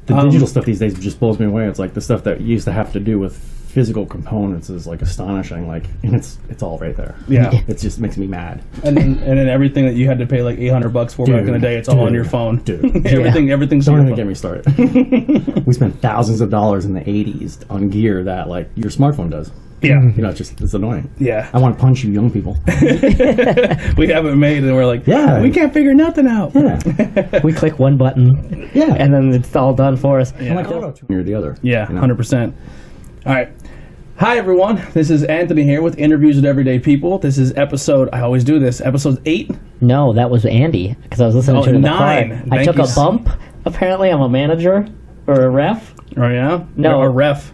The digital stuff these days just blows me away. It's like the stuff that you used to have to do with physical components is like astonishing. Like, and it's all right there. Yeah. It just makes me mad. And then everything that you had to pay like $800 for back in the day, it's all on your phone. Dude. Everything's Don't on even your get phone. me started. We spent thousands of dollars in the 80s on gear that like your smartphone does. Yeah. You know, it's annoying. Yeah. I want to punch you young people. We have it made and we're like, yeah, we can't figure nothing out. Yeah. We click one button. Yeah. And then it's all done for us. Yeah. I'm like auto-tune or the other. Yeah, you know? 100%. All right. Hi, everyone. This is Anthony here with Interviews with Everyday People. This is episode 8. No, that was Andy, because I was listening to it in the 9. car. I took a bump. Apparently, I'm a manager or a ref. Oh, yeah? No. A ref.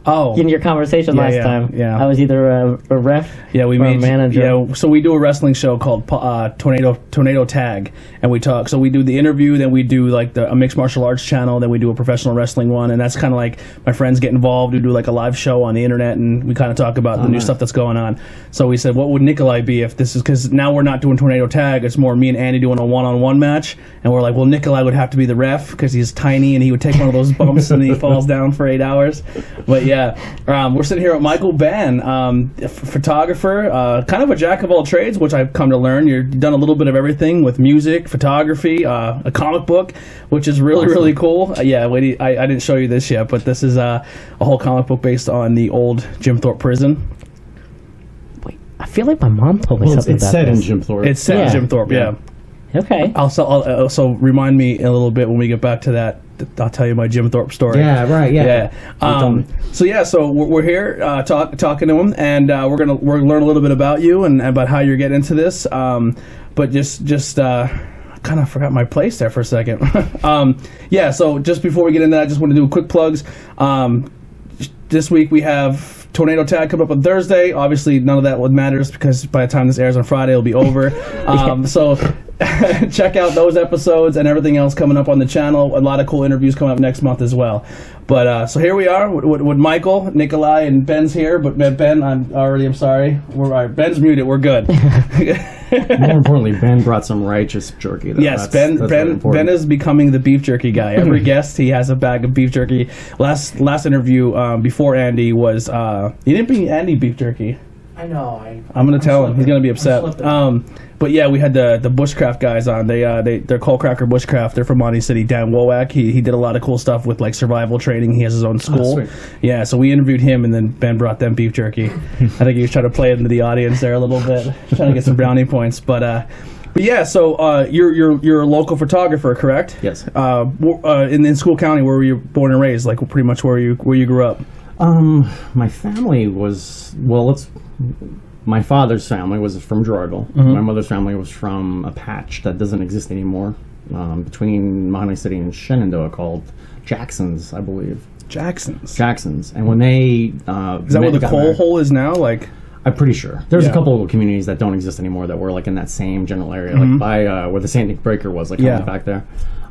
Oh. In your conversation last time, I was either a ref or a manager. Yeah, so we do a wrestling show called Tornado Tag, and we talk. So we do the interview, then we do like a mixed martial arts channel, then we do a professional wrestling one, and that's kind of like my friends get involved. We do like a live show on the internet, and we kind of talk about the new stuff that's going on. So we said, what would Nikolai be if this is, because now we're not doing Tornado Tag, it's more me and Andy doing a one-on-one match, and we're like, well, Nikolai would have to be the ref because he's tiny and he would take one of those bumps and he falls down for 8 hours. But yeah, we're sitting here with Michael Bann, photographer, kind of a jack of all trades, which I've come to learn. You've done a little bit of everything with music, photography, a comic book, which is really, really cool. I didn't show you this yet, but this is a whole comic book based on the old Jim Thorpe prison. Wait, I feel like my mom told me something about this. It's set in Jim Thorpe. It's set in Jim Thorpe, yeah. Okay. Also remind me a little bit when we get back to that. I'll tell you my Jim Thorpe story. Yeah, right. Yeah. So we're here talking to him, and we're gonna learn a little bit about you and about how you're getting into this. But just kind of forgot my place there for a second. So just before we get into that, I just want to do quick plugs. This week we have Tornado Tag coming up on Thursday. Obviously, none of that matters because by the time this airs on Friday, it'll be over. So check out those episodes and everything else coming up on the channel. A lot of cool interviews coming up next month as well. But so here we are with Michael, Nikolai, and Ben's here. But Ben, I'm sorry. We're all right. Ben's muted. We're good. More importantly, Ben brought some righteous jerky. Though. Yes, Ben is becoming the beef jerky guy. Every guest, he has a bag of beef jerky. Last interview before Andy was he didn't bring Andy beef jerky. I know. I'm gonna tell him. He's gonna be upset. But yeah, we had the Bushcraft guys on. They're Coal Cracker Bushcraft. They're from Monty City. Dan Wowak. He did a lot of cool stuff with like survival training. He has his own school. Oh, yeah, so we interviewed him, and then Ben brought them beef jerky. I think he was trying to play it into the audience there a little bit, trying to get some brownie points. But yeah, so you're a local photographer, correct? Yes. In School County, where were you born and raised? Like pretty much where you grew up. My family was my father's family was from Gerardville. Mm-hmm. My mother's family was from a patch that doesn't exist anymore, between Monty City and Shenandoah, called Jackson's, I believe. Jackson's. And when they is that where the coal hole is now? Like, I'm pretty sure. There's a couple of communities that don't exist anymore that were like in that same general area, like by where the St. Nick Breaker was, like back there.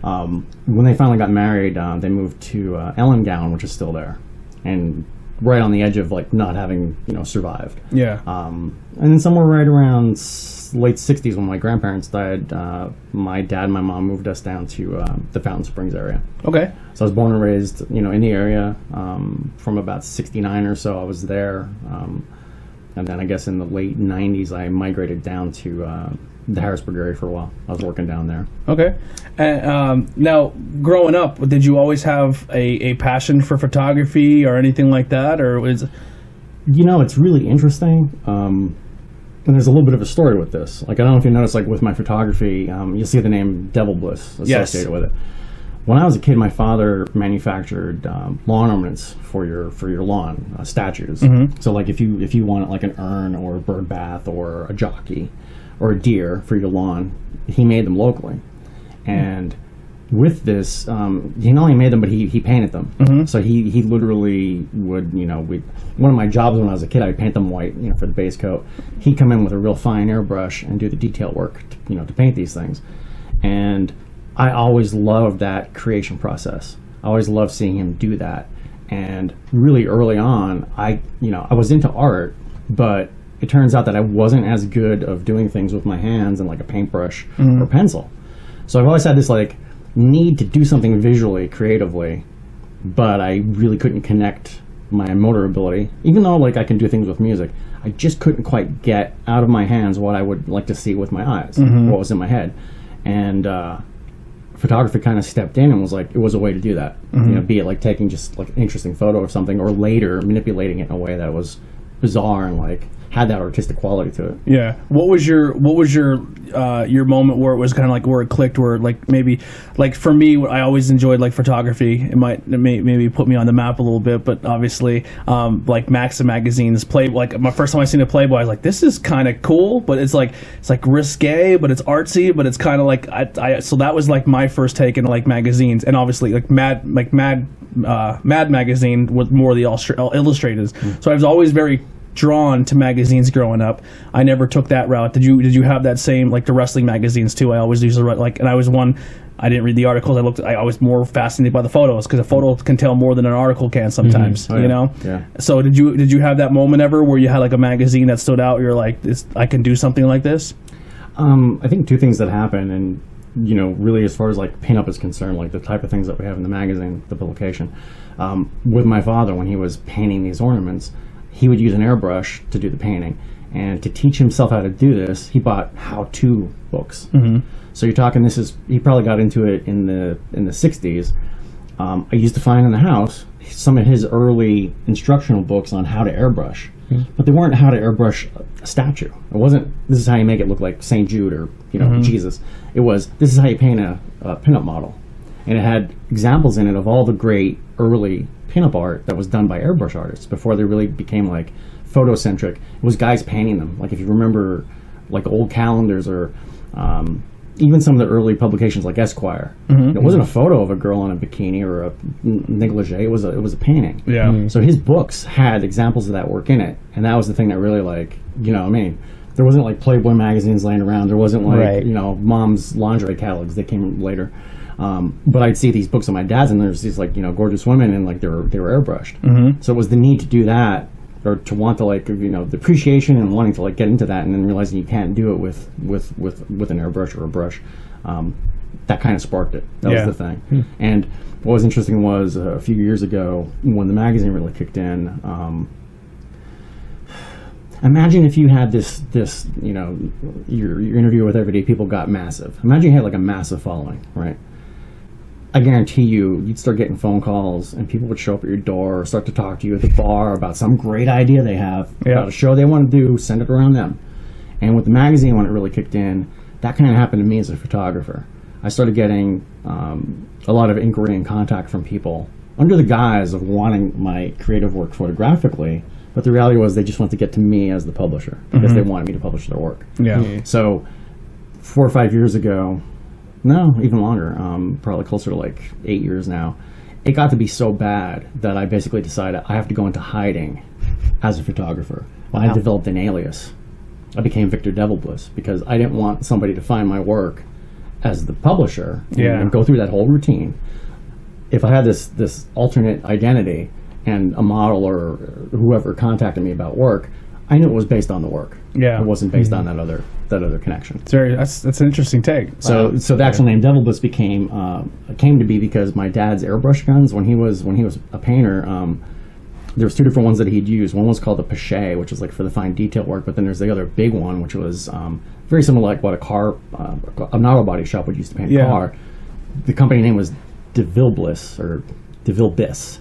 When they finally got married, they moved to Ellengown, which is still there, and right on the edge of like not having survived. Yeah. And then somewhere right around late 60s when my grandparents died, my dad and my mom moved us down to the Fountain Springs area. Okay. So I was born and raised in the area. From about 69 or so I was there. And then I guess in the late 90s I migrated down to the Harrisburg area for a while. I was working down there. Okay. And now, growing up, did you always have a passion for photography or anything like that, or was? It's really interesting. And there's a little bit of a story with this. Like, I don't know if you noticed, like with my photography, you'll see the name Devil Bliss associated with it. When I was a kid, my father manufactured lawn ornaments for your lawn, statues. Mm-hmm. So, like, if you wanted like an urn or a bird bath or a jockey or a deer for your lawn, he made them locally. And with this, he not only made them, but he painted them. Mm-hmm. So he literally would, one of my jobs when I was a kid, I'd paint them white, for the base coat. He'd come in with a real fine airbrush and do the detail work, to paint these things. And I always loved that creation process. I always loved seeing him do that. And really early on, I was into art, but it turns out that I wasn't as good of doing things with my hands and like a paintbrush or pencil. So I've always had this like need to do something visually, creatively, but I really couldn't connect my motor ability. Even though like I can do things with music, I just couldn't quite get out of my hands what I would like to see with my eyes, what was in my head. And photography kind of stepped in and was like, it was a way to do that. You know, be it like taking just like an interesting photo of something, or later manipulating it in a way that was bizarre and like had that artistic quality to it. Yeah. What was your moment where it was kind of like where it clicked, where like maybe like for me, I always enjoyed like photography. It maybe put me on the map a little bit, but obviously like Macys magazines, like my first time I seen a Playboy, I was like, this is kind of cool, but it's like risque, but it's artsy, but it's kind of like so that was like my first take into like magazines. And obviously like Mad magazine was more the illustrators. So I was always very drawn to magazines growing up. I never took that route. Did you have that same, like the wrestling magazines too? I always used to like, and I was one, I didn't read the articles. I was more fascinated by the photos, because a photo can tell more than an article can sometimes. You know. Yeah. So did you have that moment ever where you had like a magazine that stood out? You're like, I can do something like this. I think two things that happen, and you know, really as far as like pinup is concerned, like the type of things that we have in the magazine, the publication, with my father when he was painting these ornaments, he would use an airbrush to do the painting, and to teach himself how to do this, he bought how-to books. So you're talking, he probably got into it in the 60s. I used to find in the house some of his early instructional books on how to airbrush, but they weren't how to airbrush a statue. It wasn't, this is how you make it look like St. Jude or Jesus. It was, this is how you paint a pinup model, and it had examples in it of all the great early pinup art that was done by airbrush artists before they really became like photocentric. It was guys painting them. Like if you remember like old calendars, or even some of the early publications like Esquire, it wasn't a photo of a girl in a bikini or a negligee. It was a painting. Yeah. So his books had examples of that work in it, and that was the thing that really, like, you know what I mean, there wasn't like Playboy magazines laying around. There wasn't like you know, mom's lingerie catalogs that came later. But I'd see these books of my dad's, and there's these like, you know, gorgeous women, and like they were airbrushed. So it was the need to do that, or to want to, like, you know, the appreciation and wanting to like get into that, and then realizing you can't do it with an airbrush or a brush. That kind of sparked it. That was the thing. And what was interesting was a few years ago when the magazine really kicked in. Imagine if you had this, you know, your interview with Everyday People got massive. Imagine you had like a massive following, right? I guarantee you'd start getting phone calls, and people would show up at your door or start to talk to you at the bar about some great idea they have, about a show they want to do, send it around them. And with the magazine, when it really kicked in, that kind of happened to me as a photographer. I started getting a lot of inquiry and contact from people under the guise of wanting my creative work photographically, but the reality was they just wanted to get to me as the publisher, because they wanted me to publish their work. So 4 or 5 years ago, no, even longer, probably closer to like 8 years now, it got to be so bad that I basically decided I have to go into hiding as a photographer. I developed an alias. I became Victor Devilbliss, because I didn't want somebody to find my work as the publisher and go through that whole routine. If I had this alternate identity, and a model or whoever contacted me about work, I knew it was based on the work. It wasn't based on that other connection. That's an interesting take. So the actual name Devilbliss came to be because my dad's airbrush guns, when he was a painter, there was two different ones that he'd use. One was called a Pichet, which is like for the fine detail work, but then there's the other big one, which was very similar, like what an auto body shop would use to paint a car. The company name was Devilbliss or Devilbliss.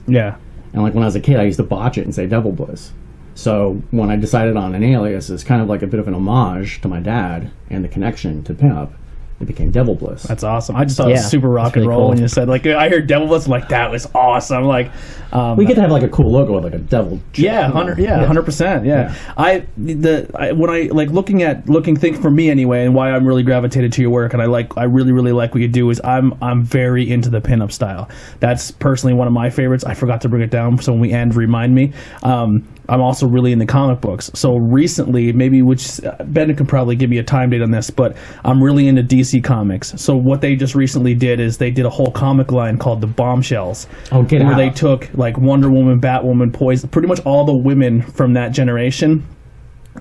And like when I was a kid, I used to botch it and say Devilbliss. So when I decided on an alias, it's kind of like a bit of an homage to my dad and the connection to pinup. It became Devilbliss. That's awesome. I just thought it was super rock and roll when you said, like, I heard Devilbliss, I'm like, that was awesome. Like, we get to have like a cool logo with like a devil. 100%. When I like think for me anyway, and why I'm really gravitated to your work, and I really like what you do, is I'm very into the pinup style. That's personally one of my favorites. I forgot to bring it down, so when we end, remind me. I'm also really into comic books. So recently, which Ben can probably give me a time date on this, but I'm really into DC Comics. So what they just recently did is they did a whole comic line called the Bombshells. Where they took like Wonder Woman, Batwoman, Poison, pretty much all the women from that generation,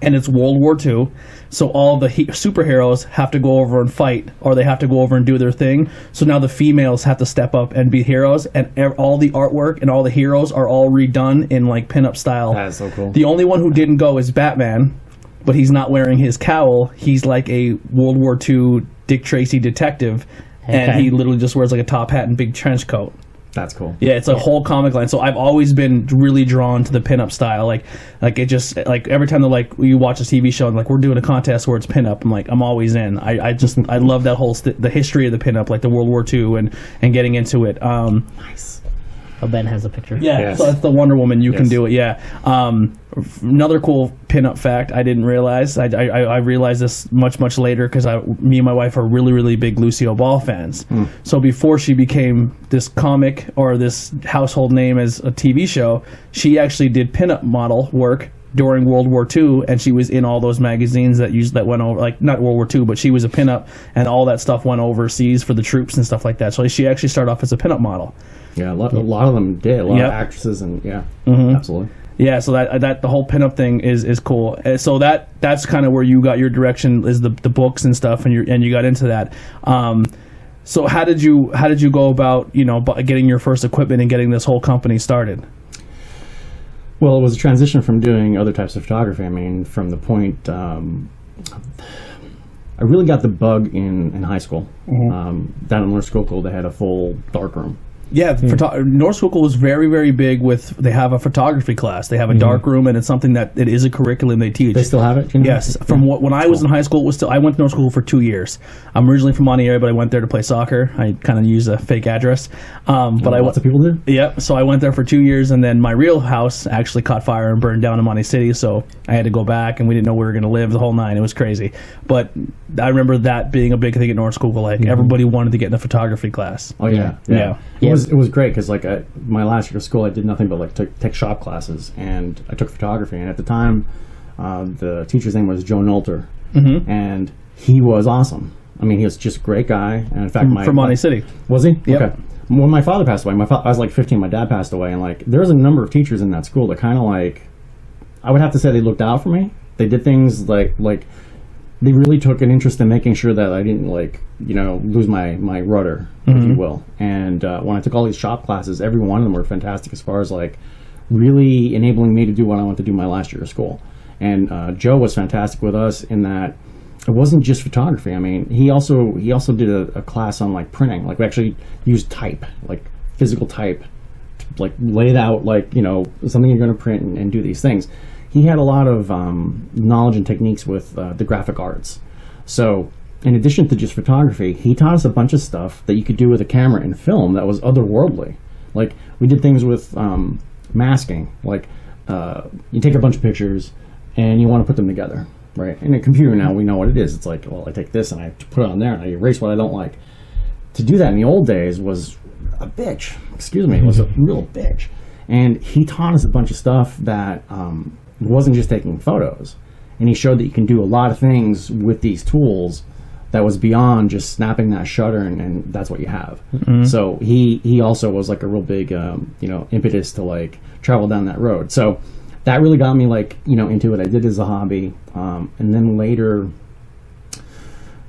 and it's World War II, so all the superheroes have to go over and fight, or they have to go over and do their thing. So now the females have to step up and be heroes, and all the artwork and all the heroes are all redone in like pinup style. That is so cool. The only one who didn't go is Batman, but he's not wearing his cowl. He's like a World War II Dick Tracy detective, and he literally just wears like a top hat and big trench coat. That's cool. Yeah, it's a whole comic line. So I've always been really drawn to the pinup style. Like it just like every time they're like you watch a TV show and like we're doing a contest where it's pinup, I'm like I'm always in. I love that whole the history of the pinup, like the World War II and getting into it. Nice. Oh, Ben has a picture. Yeah, yes. So that's the Wonder Woman. You can do it. Yeah. Another cool pinup fact I didn't realize. I realized this much later because me and my wife are really big Lucille Ball fans. So before she became this comic or this household name as a TV show, she actually did pinup model work during World War II, and she was in all those magazines that went over, like not World War II, but she was a pinup, and all that stuff went overseas for the troops and stuff like that. So she actually started off as a pinup model. Yeah, a lot of them did. A lot of actresses, and absolutely. Yeah, so that the whole pinup thing is cool. So that's kind of where you got your direction, is the books and stuff, and you got into that. So how did you go about getting your first equipment and getting this whole company started? Well, it was a transition from doing other types of photography. I mean, from the point I really got the bug in high school. Down in North Schuylkill, they had a full darkroom. Yeah, North Schuylkill was very big with. They have a photography class. They have a dark room, and it's something that it is a curriculum they teach. They still have it? Yes. From when I was in high school, it was still. I went to North Schuylkill for 2 years. I'm originally from Monterey, but I went there to play soccer. I kind of used a fake address. But lots of people do. Yep. So I went there for 2 years, and then my real house actually caught fire and burned down in Monterey City. So I had to go back, and we didn't know where we were going to live. The whole nine. It was crazy. But I remember that being a big thing at North Schuylkill. Like everybody wanted to get in a photography class. Oh yeah. It was great because like my last year of school, I did nothing but like take shop classes, and I took photography. And at the time, the teacher's name was Joe Nolter, and he was awesome. I mean, he was just a great guy. And in fact, from Monterey City, was he? Yep. Okay. When my father passed away, I was like 15. My dad passed away, and like there was a number of teachers in that school that kind of like, I would have to say they looked out for me. They did things like they really took an interest in making sure that I didn't lose my rudder, if you will. And when I took all these shop classes, every one of them were fantastic as far as like really enabling me to do what I wanted to do my last year of school. And Joe was fantastic with us in that it wasn't just photography. I mean, he also did a class on like printing. Like we actually used type, like physical type, to, like lay it out like something you're going to print and do these things. He had a lot of knowledge and techniques with the graphic arts. So in addition to just photography, he taught us a bunch of stuff that you could do with a camera and film that was otherworldly. Like we did things with masking. Like you take a bunch of pictures and you want to put them together, right? In a computer now we know what it is. It's like, well, I take this and I put it on there and I erase what I don't like. To do that in the old days was a bitch. It was a real bitch. And he taught us a bunch of stuff that wasn't just taking photos. And he showed that you can do a lot of things with these tools that was beyond just snapping that shutter and that's what you have. So he also was like a real big impetus to like travel down that road. So that really got me like into it. I did it as a hobby, and then later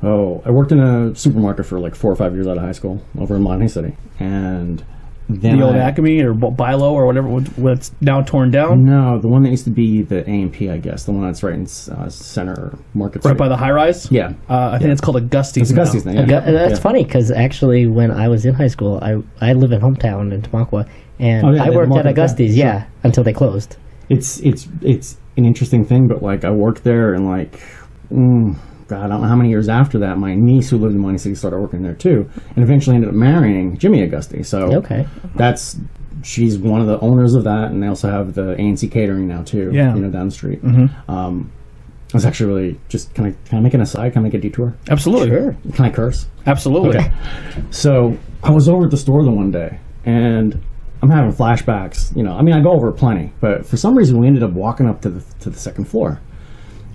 I worked in a supermarket for like 4 or 5 years out of high school over in Monterey City. And then the old Acme or Bilo or whatever, what's now torn down? No, the one that used to be the A&P, I guess. The one that's right in Center Market Street. Right by the high rise? Yeah. I think it's called Augusti's. It's Augusti's now. Yeah. That's funny because actually when I was in high school, I live in hometown in Tamaqua, and I worked at Augusti's, until they closed. It's an interesting thing, but like I worked there and like... God, I don't know how many years after that, my niece who lived in Monterey City started working there too, and eventually ended up marrying Jimmy Augusti. So she's one of the owners of that, and they also have the ANC Catering now too. Yeah. Down the street. I was actually really just can I make an aside? Can I make a detour? Absolutely. Sure. Can I curse? Absolutely. Okay. So I was over at the store the one day, and I'm having flashbacks. I go over plenty, but for some reason we ended up walking up to the second floor.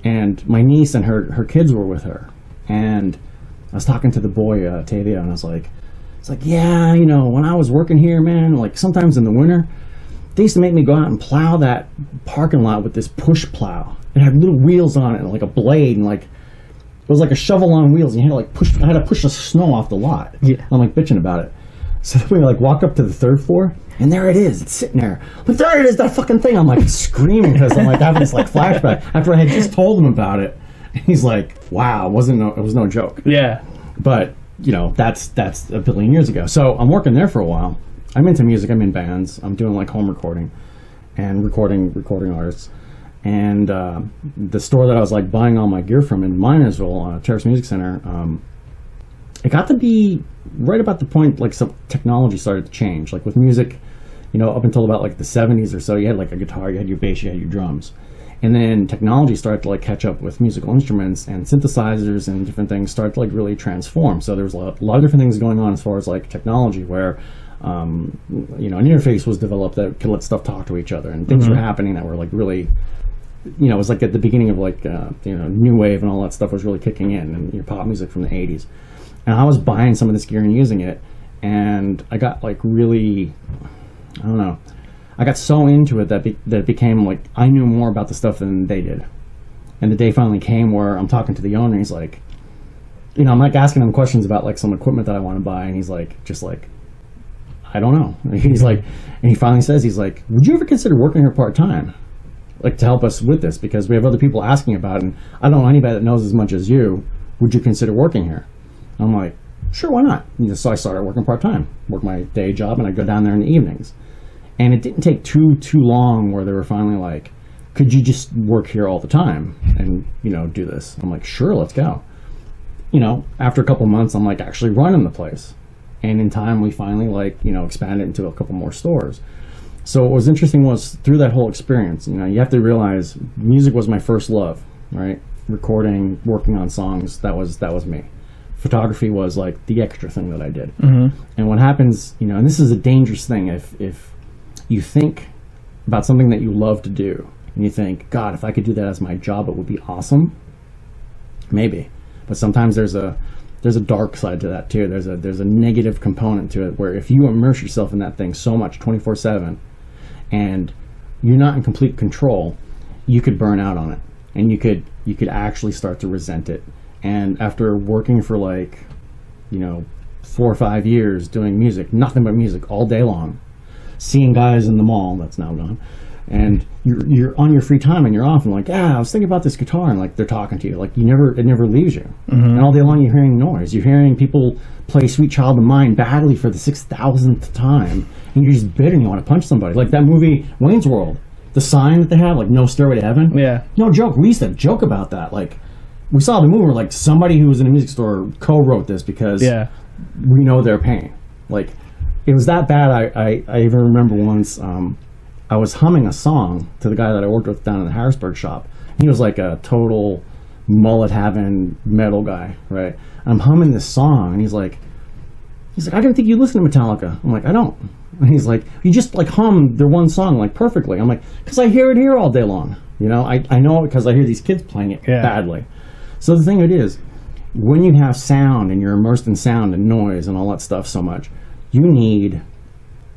And my niece and her kids were with her. And I was talking to the boy, Tavia, and I was like, when I was working here, man, like sometimes in the winter, they used to make me go out and plow that parking lot with this push plow. It had little wheels on it and like a blade, and like it was like a shovel on wheels, and you had to like push. I had to push the snow off the lot. Yeah. I'm like bitching about it. So then we like walk up to the 3rd floor, and there it is. It's sitting there. But there it is, that fucking thing. I'm like screaming because I'm like having this like flashback after I had just told him about it. And he's like, "Wow, it was no joke." Yeah. But you know, that's a billion years ago. So I'm working there for a while. I'm into music. I'm in bands. I'm doing like home recording and recording artists. And the store that I was like buying all my gear from in Minersville, Terrace Music Center, it got to be right about the point like some technology started to change. Like with music, you know, up until about like the 70s or so, you had like a guitar, you had your bass, you had your drums. And then technology started to like catch up with musical instruments, and synthesizers and different things started to like really transform. So there was a lot of different things going on as far as like technology, where you know, an interface was developed that could let stuff talk to each other, and things were happening that were like really, you know, it was like at the beginning of like you know, new wave and all that stuff was really kicking in, and your pop music from the 80s. And I was buying some of this gear and using it, and I got like really, I don't know, I got so into it that it became like I knew more about the stuff than they did. And the day finally came where I'm talking to the owner, and he's like, you know, I'm like asking him questions about like some equipment that I want to buy, and he's like, just like, I don't know. And he's like, and he finally says, he's like, would you ever consider working here part-time? Like to help us with this, because we have other people asking about it, and I don't know anybody that knows as much as you. Would you consider working here? I'm like, sure, why not? So I started working part-time, work my day job, and I go down there in the evenings. And it didn't take too long where they were finally like, could you just work here all the time and, you know, do this? I'm like, sure, let's go. You know, after a couple months, I'm like actually running the place. And in time, we finally like, you know, expanded into a couple more stores. So what was interesting was through that whole experience, you know, you have to realize music was my first love, right? Recording, working on songs, that was me. Photography was like the extra thing that I did. And what happens, you know, and this is a dangerous thing, if you think about something that you love to do, and you think, God, if I could do that as my job, it would be awesome. Maybe. But sometimes there's a dark side to that too. There's a negative component to it, where if you immerse yourself in that thing so much 24/7 and you're not in complete control, you could burn out on it, and you could actually start to resent it. And after working for like, you know, 4 or 5 years doing music, nothing but music all day long, seeing guys in the mall, that's now gone, and you're on your free time and you're off, and like, I was thinking about this guitar, and like they're talking to you, like it never leaves you. And all day long you're hearing noise, you're hearing people play Sweet Child of Mine badly for the 6,000th time, and you're just bitter and you want to punch somebody. Like that movie Wayne's World, the sign that they have, like no stairway to heaven. Yeah. No joke, we used to joke about that. Like we saw the movie where like somebody who was in a music store co-wrote this because we know their pain. Like it was that bad. I even remember once I was humming a song to the guy that I worked with down in the Harrisburg shop. He was like a total mullet-having metal guy, right? I'm humming this song, and he's like, I didn't think you listened to Metallica. I'm like, I don't. And he's like, you just like hum their one song like perfectly. I'm like, because I hear it here all day long. You know, I know it because I hear these kids playing it badly. So the thing it is, when you have sound and you're immersed in sound and noise and all that stuff so much, you need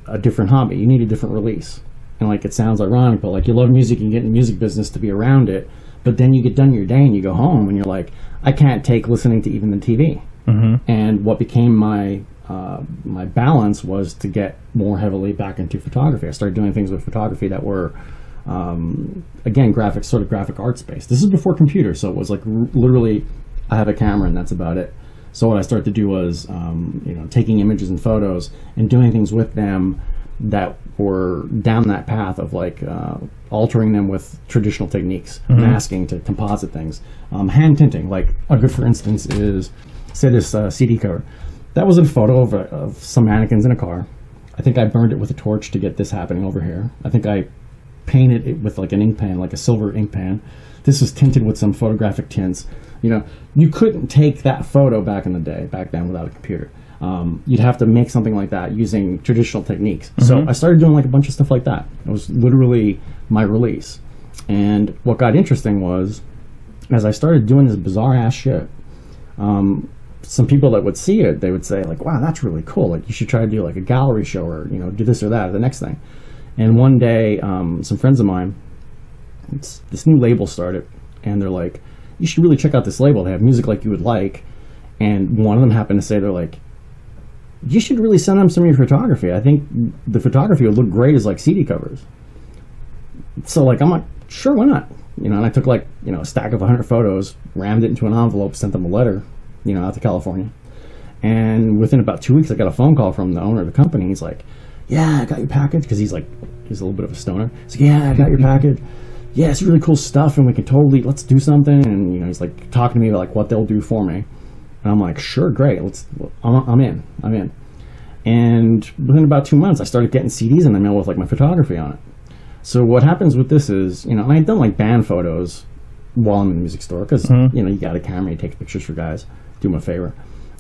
a different hobby. You need a different release. And like, it sounds ironic, but like you love music, you get in the music business to be around it, but then you get done your day and you go home and you're like, I can't take listening to even the TV. And what became my balance was to get more heavily back into photography. I started doing things with photography that were again, graphic arts based. This is before computers, so it was like literally I have a camera and that's about it. So what I started to do was you know, taking images and photos and doing things with them that were down that path of like altering them with traditional techniques, masking to composite things, hand tinting. Like a good for instance is, say this CD cover. That was a photo of some mannequins in a car. I think I burned it with a torch to get this happening over here. I think I painted it with like an ink pen, like a silver ink pen. This was tinted with some photographic tints. You know, you couldn't take that photo back then without a computer. You'd have to make something like that using traditional techniques. So I started doing like a bunch of stuff like that. It was literally my release. And what got interesting was, as I started doing this bizarre ass shit, some people that would see it, they would say like, wow, that's really cool. Like you should try to do like a gallery show, or, you know, do this or that, or the next thing. And one day, some friends of mine, this new label started, and they're like, you should really check out this label. They have music like you would like. And one of them happened to say, they're like, you should really send them some of your photography. I think the photography would look great as like CD covers. So like, I'm like, sure, why not? You know, and I took like, you know, a stack of 100 photos, rammed it into an envelope, sent them a letter, you know, out to California. And within about 2 weeks, I got a phone call from the owner of the company. He's like, yeah, I got your package. Because he's a little bit of a stoner. He's like, yeah, I got your package. Yeah, it's really cool stuff, and we can totally, let's do something. And, you know, he's like talking to me about like what they'll do for me. And I'm like, sure, great. I'm in. And within about 2 months, I started getting CDs in the mail with like my photography on it. So what happens with this is, you know, and I'd done like band photos while I'm in the music store because, you know, you got a camera, you take pictures for guys, do them a favor.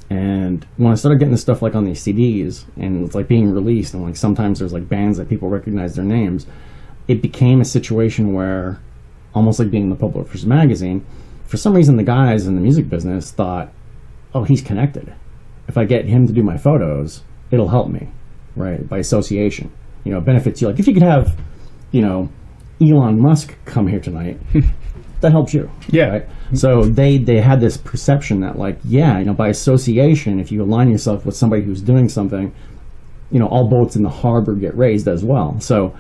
And when I started getting this stuff like on these CDs and it's like being released and like sometimes there's like bands that people recognize their names, it became a situation where almost like being in the Publishers magazine, for some reason the guys in the music business thought, oh, he's connected. If I get him to do my photos, it'll help me, right? By association, you know, it benefits you. Like if you could have, you know, Elon Musk come here tonight, that helps you. Yeah. Right? So they had this perception that like, yeah, you know, by association, if you align yourself with somebody who's doing something, you know, all boats in the harbor get raised as well. So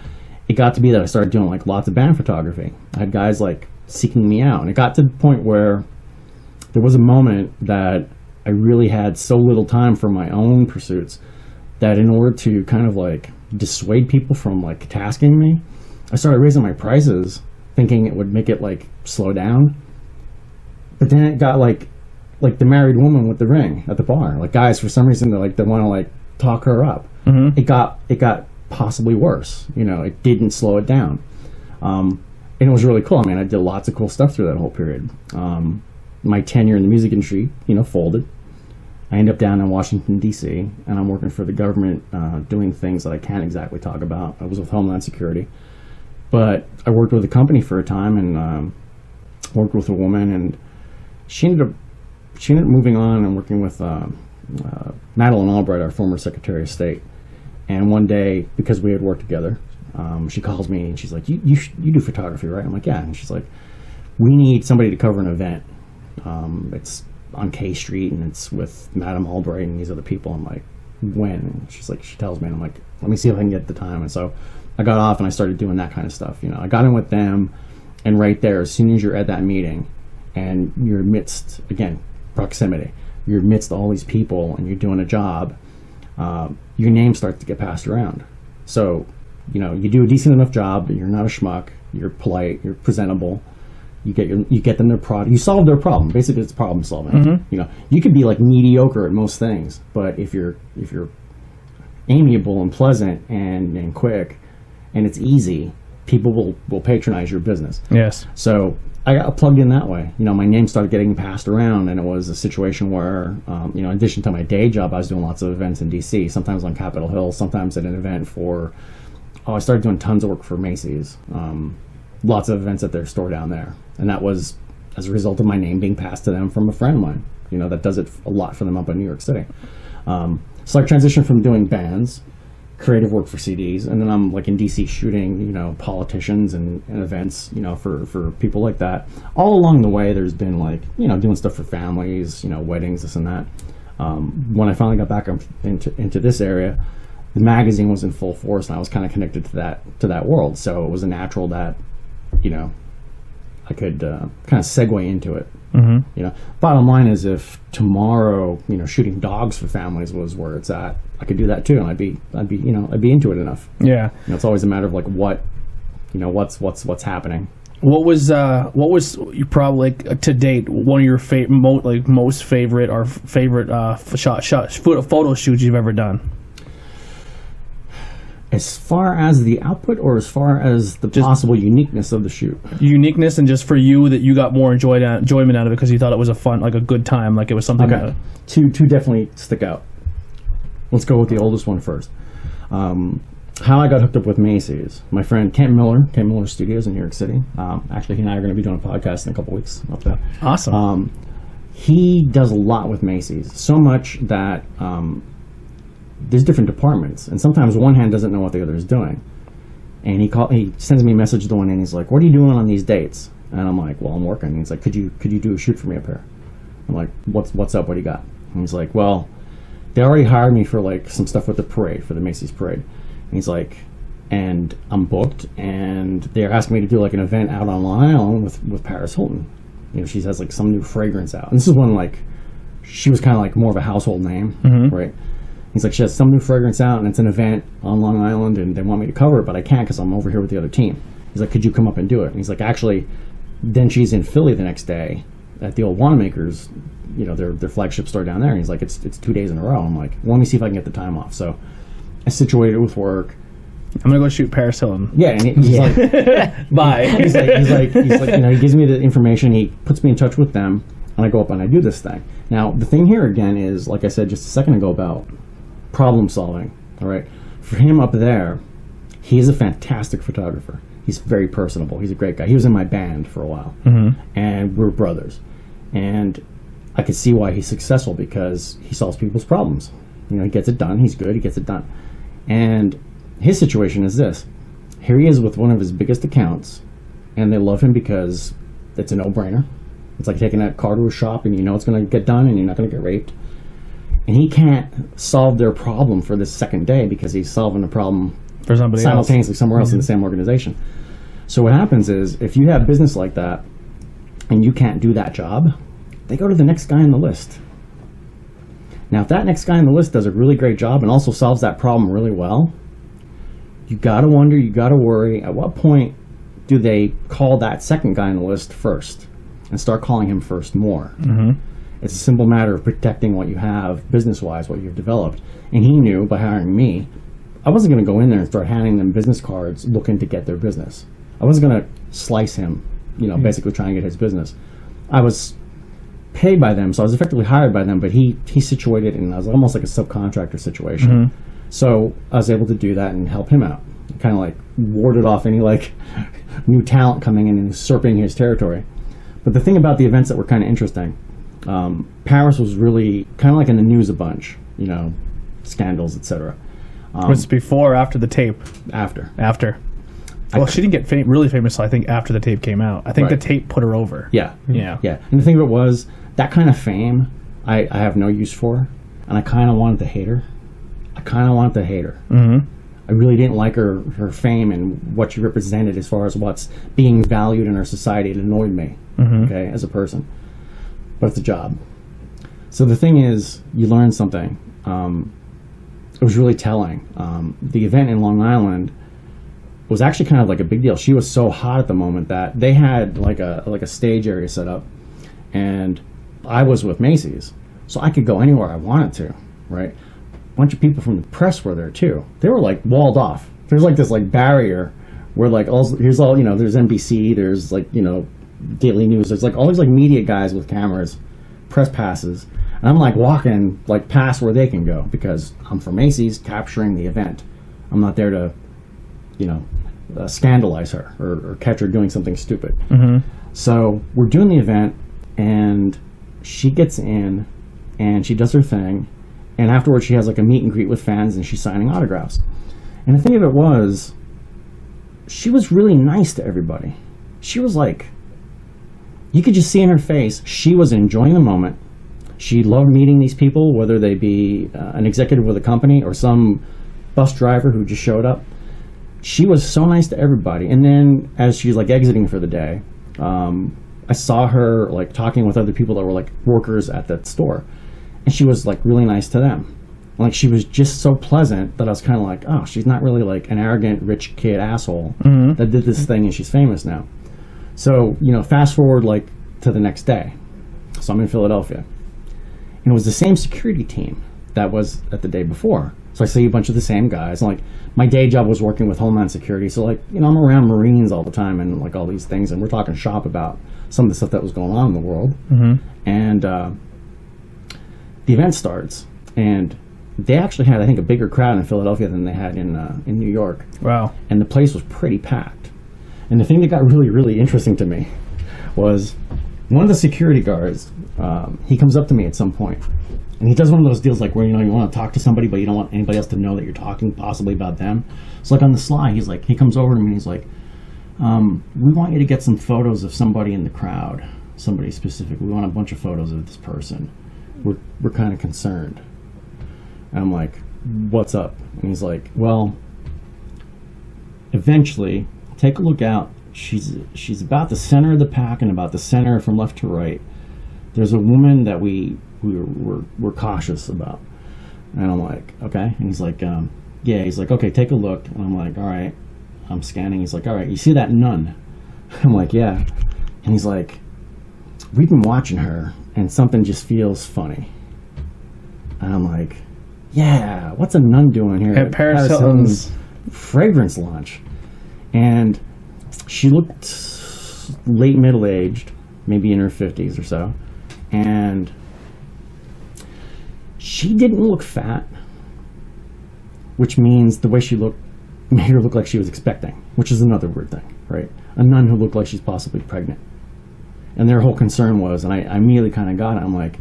it got to be that I started doing like lots of band photography. I had guys like seeking me out, and it got to the point where there was a moment that I really had so little time for my own pursuits that in order to kind of like dissuade people from like tasking me, I started raising my prices thinking it would make it like slow down. But then it got like the married woman with the ring at the bar. Like guys, for some reason, they want to like talk her up. It got possibly worse. You know, it didn't slow it down. And it was really cool. I mean, I did lots of cool stuff through that whole period. My tenure in the music industry, you know, folded. I ended up down in Washington, D.C., and I'm working for the government doing things that I can't exactly talk about. I was with Homeland Security. But I worked with a company for a time and worked with a woman, and she ended up moving on and working with Madeleine Albright, our former Secretary of State. And one day, because we had worked together, she calls me and she's like, you do photography, right? I'm like, yeah. And she's like, we need somebody to cover an event. It's on K Street and it's with Madame Albright and these other people. I'm like, when? And she's like, she tells me, and I'm like, let me see if I can get the time. And so I got off and I started doing that kind of stuff. You know, I got in with them, and right there, as soon as you're at that meeting and you're amidst, again, proximity, you're amidst all these people and you're doing a job, your name starts to get passed around. So, you know, you do a decent enough job, you're not a schmuck, you're polite, you're presentable, you get them their product, you solve their problem. Basically, it's problem solving. You know, you could be like mediocre at most things, but if you're amiable and pleasant and quick, and it's easy, people will patronize your business. Yes. So I got plugged in that way. You know, my name started getting passed around, and it was a situation where, you know, in addition to my day job, I was doing lots of events in D.C., sometimes on Capitol Hill, sometimes at an event I started doing tons of work for Macys. Lots of events at their store down there. And that was as a result of my name being passed to them from a friend of mine, you know, that does it a lot for them up in New York City. So I transitioned from doing bands, creative work for CDs, and then I'm like in DC shooting, you know, politicians and events, you know, for people like that. All along the way, there's been like, you know, doing stuff for families, you know, weddings, this and that. When I finally got back into this area, the magazine was in full force, and I was kind of connected to that world. So it was a natural that, you know, I could kind of segue into it. You know, bottom line is, if tomorrow, you know, shooting dogs for families was where it's at, I could do that too, and I'd be I'd be into it enough. Yeah, you know, it's always a matter of like what, you know, what's happening. What was you probably like, to date one of your most favorite or favorite photo shoots you've ever done? As far as the output, or as far as the possible uniqueness of the shoot? Uniqueness, and just for you that you got more enjoyment out of it because you thought it was a good time, like it was something. Okay. Two definitely stick out. Let's go with the oldest one first. How I got hooked up with Macys. My friend Kent Miller Studios in New York City. Actually, he and I are going to be doing a podcast in a couple weeks up there. Awesome. He does a lot with Macys, so much that there's different departments, and sometimes one hand doesn't know what the other is doing. And he sends me a message the one day, and he's like, "What are you doing on these dates?" And I'm like, "Well, I'm working." And he's like, "Could you do a shoot for me up here?" I'm like, "What's up? What do you got?" And he's like, "Well, they already hired me for like some stuff with the parade, for the Macys parade." And he's like, "And I'm booked, and they're asking me to do like an event out on Long Island with Paris Hilton. You know, she has like some new fragrance out." And this is when like she was kind of like more of a household name, right? He's like, "She has some new fragrance out, and it's an event on Long Island, and they want me to cover it, but I can't because I'm over here with the other team." He's like, "Could you come up and do it?" And he's like, "Actually, then she's in Philly the next day at the old Wanamakers, you know, their flagship store down there." And he's like, it's 2 days in a row." I'm like, "Well, let me see if I can get the time off." So I situated it with work. I'm gonna go shoot Paris Hilton. Yeah, and he's like, "Bye." He's like, you know, he gives me the information, he puts me in touch with them, and I go up and I do this thing. Now, the thing here again is, like I said just a second ago about problem solving. All right, for him up there, he's a fantastic photographer. He's very personable. He's a great guy. He was in my band for a while, and we're brothers. And I could see why he's successful, because he solves people's problems. You know, he gets it done. He's good. He gets it done. And his situation is this. Here he is with one of his biggest accounts, and they love him because it's a no-brainer. It's like taking that car to a shop, and you know it's going to get done, and you're not going to get raped. And he can't solve their problem for this second day because he's solving a problem for somebody simultaneously else. somewhere else in the same organization. So what happens is, if you have business like that and you can't do that job, they go to the next guy on the list. Now, if that next guy on the list does a really great job and also solves that problem really well, you got to wonder, you got to worry, at what point do they call that second guy on the list first and start calling him first more? It's a simple matter of protecting what you have business-wise, what you've developed. And he knew by hiring me, I wasn't going to go in there and start handing them business cards looking to get their business. I wasn't going to slice him, you know, basically trying to get his business. I was paid by them, so I was effectively hired by them, but he situated it, and I was almost like a subcontractor situation. So I was able to do that and help him out. Kind of like warded off any like new talent coming in and usurping his territory. But the thing about the events that were kind of interesting, Paris was really kind of like in the news a bunch, you know, scandals, etc. Was it before or after the tape? After. Well, she didn't get really famous, I think, after the tape came out. I think the tape put her over. Yeah. And the thing of it was, that kind of fame, I have no use for, and I kind of wanted to hate her. I really didn't like her fame and what she represented as far as what's being valued in our society. It annoyed me, okay, as a person. But it's a job. So the thing is, you learn something. It was really telling. The event in Long Island was actually kind of like a big deal. She was so hot at the moment that they had like a stage area set up, and I was with Macys, so I could go anywhere I wanted to, right? A bunch of people from the press were there too. They were like walled off. There's like this like barrier where like here's all, you know, there's NBC, there's like, you know, Daily News, there's like all these like media guys with cameras, press passes, and I'm like walking like past where they can go because I'm from Macys capturing the event. I'm not there to, you know, scandalize her or catch her doing something stupid. So we're doing the event, and she gets in and she does her thing, and afterwards she has like a meet and greet with fans and she's signing autographs. And the thing of it was, she was really nice to everybody. She was like, you could just see in her face, she was enjoying the moment. She loved meeting these people, whether they be an executive with a company or some bus driver who just showed up. She was so nice to everybody. And then as she's like exiting for the day, I saw her like talking with other people that were like workers at that store, and she was like really nice to them. Like, she was just so pleasant that I was kind of like, oh, she's not really like an arrogant rich kid asshole that did this thing and she's famous now. So, you know, fast forward like to the next day. So I'm in Philadelphia, and it was the same security team that was at the day before. So I see a bunch of the same guys. And like, my day job was working with Homeland Security, so like, you know, I'm around Marines all the time and like all these things, and we're talking shop about some of the stuff that was going on in the world. And the event starts, and they actually had, I think, a bigger crowd in Philadelphia than they had in New York. Wow. And the place was pretty packed. And the thing that got really, really interesting to me was one of the security guards, he comes up to me at some point, And he does one of those deals like where, you want to talk to somebody, but you don't want anybody else to know that you're talking possibly about them. So like on the sly, he comes over to me and he's like, we want you to get some photos of somebody in the crowd, somebody specific. We want a bunch of photos of this person. We're kind of concerned. And I'm like, what's up? And he's like, well, eventually, take a look out. She's about the center of the pack and about the center from left to right. There's a woman that we're cautious about. And I'm like, okay. And he's like, yeah. He's like, okay, take a look. And I'm like, all right. I'm scanning. He's like, all right, you see that nun? I'm like, yeah. And he's like, we've been watching her and something just feels funny. And I'm like, yeah, what's a nun doing here at Paris Hilton's fragrance launch? And she looked late middle-aged, maybe in her 50s or so. And she didn't look fat, which means the way she looked made her look like she was expecting, which is another weird thing, right? A nun who looked like she's possibly pregnant. And their whole concern was, and I immediately kind of got it, I'm like,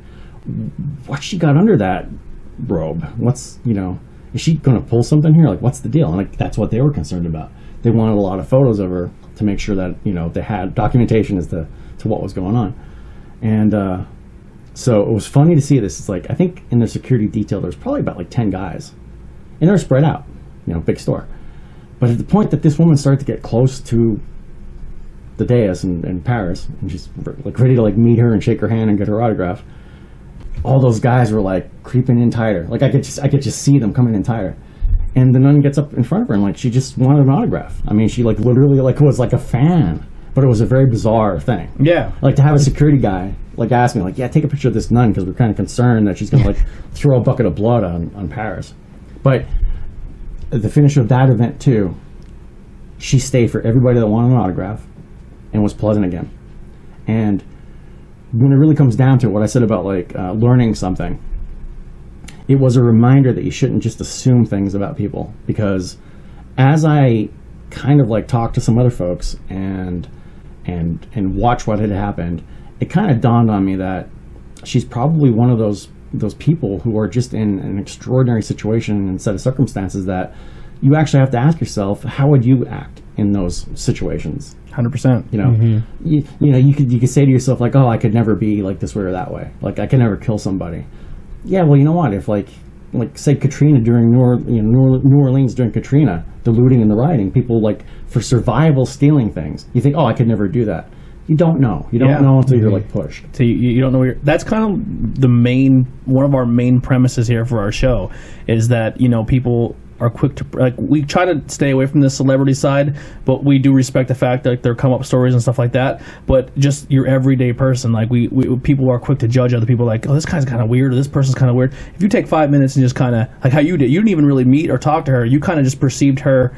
what she got under that robe? What's, is she going to pull something here? Like, what's the deal? And like, that's what they were concerned about. They wanted a lot of photos of her to make sure that, they had documentation as to what was going on. And so it was funny to see this. It's like, I think in the security detail, there's probably about like 10 guys. And they're spread out, big store. But at the point that this woman started to get close to the dais in Paris, and she's like ready to like meet her and shake her hand and get her autograph, all those guys were like creeping in tighter. Like I could just see them coming in tighter. And the nun gets up in front of her and like she just wanted an autograph. I mean, she like literally like was like a fan, but it was a very bizarre thing. Yeah. Like to have a security guy like ask me like, yeah, take a picture of this nun because we're kind of concerned that she's gonna like throw a bucket of blood on Paris. But at the finish of that event too, she stayed for everybody that wanted an autograph and was pleasant again. And when it really comes down to it, what I said about like learning something, it was a reminder that you shouldn't just assume things about people, because as I kind of like talked to some other folks and watch what had happened, it kind of dawned on me that she's probably one of those people who are just in an extraordinary situation and set of circumstances that you actually have to ask yourself, how would you act in those situations? 100%. You could say to yourself like, oh, I could never be like this way or that way. Like I could never kill somebody. Yeah, well, you know what? If like say Katrina during New Orleans during Katrina, the looting and the rioting, people like for survival stealing things. You think, oh, I could never do that. You don't know. You don't know until you're like pushed. So you don't know. That's kind of one of our main premises here for our show is that people are quick to like. We try to stay away from the celebrity side, but we do respect the fact that there come up stories and stuff like that. But just your everyday person, like we people are quick to judge other people. Like, oh, this guy's kind of weird, or this person's kind of weird. If you take 5 minutes and just kind of like how you didn't even really meet or talk to her. You kind of just perceived her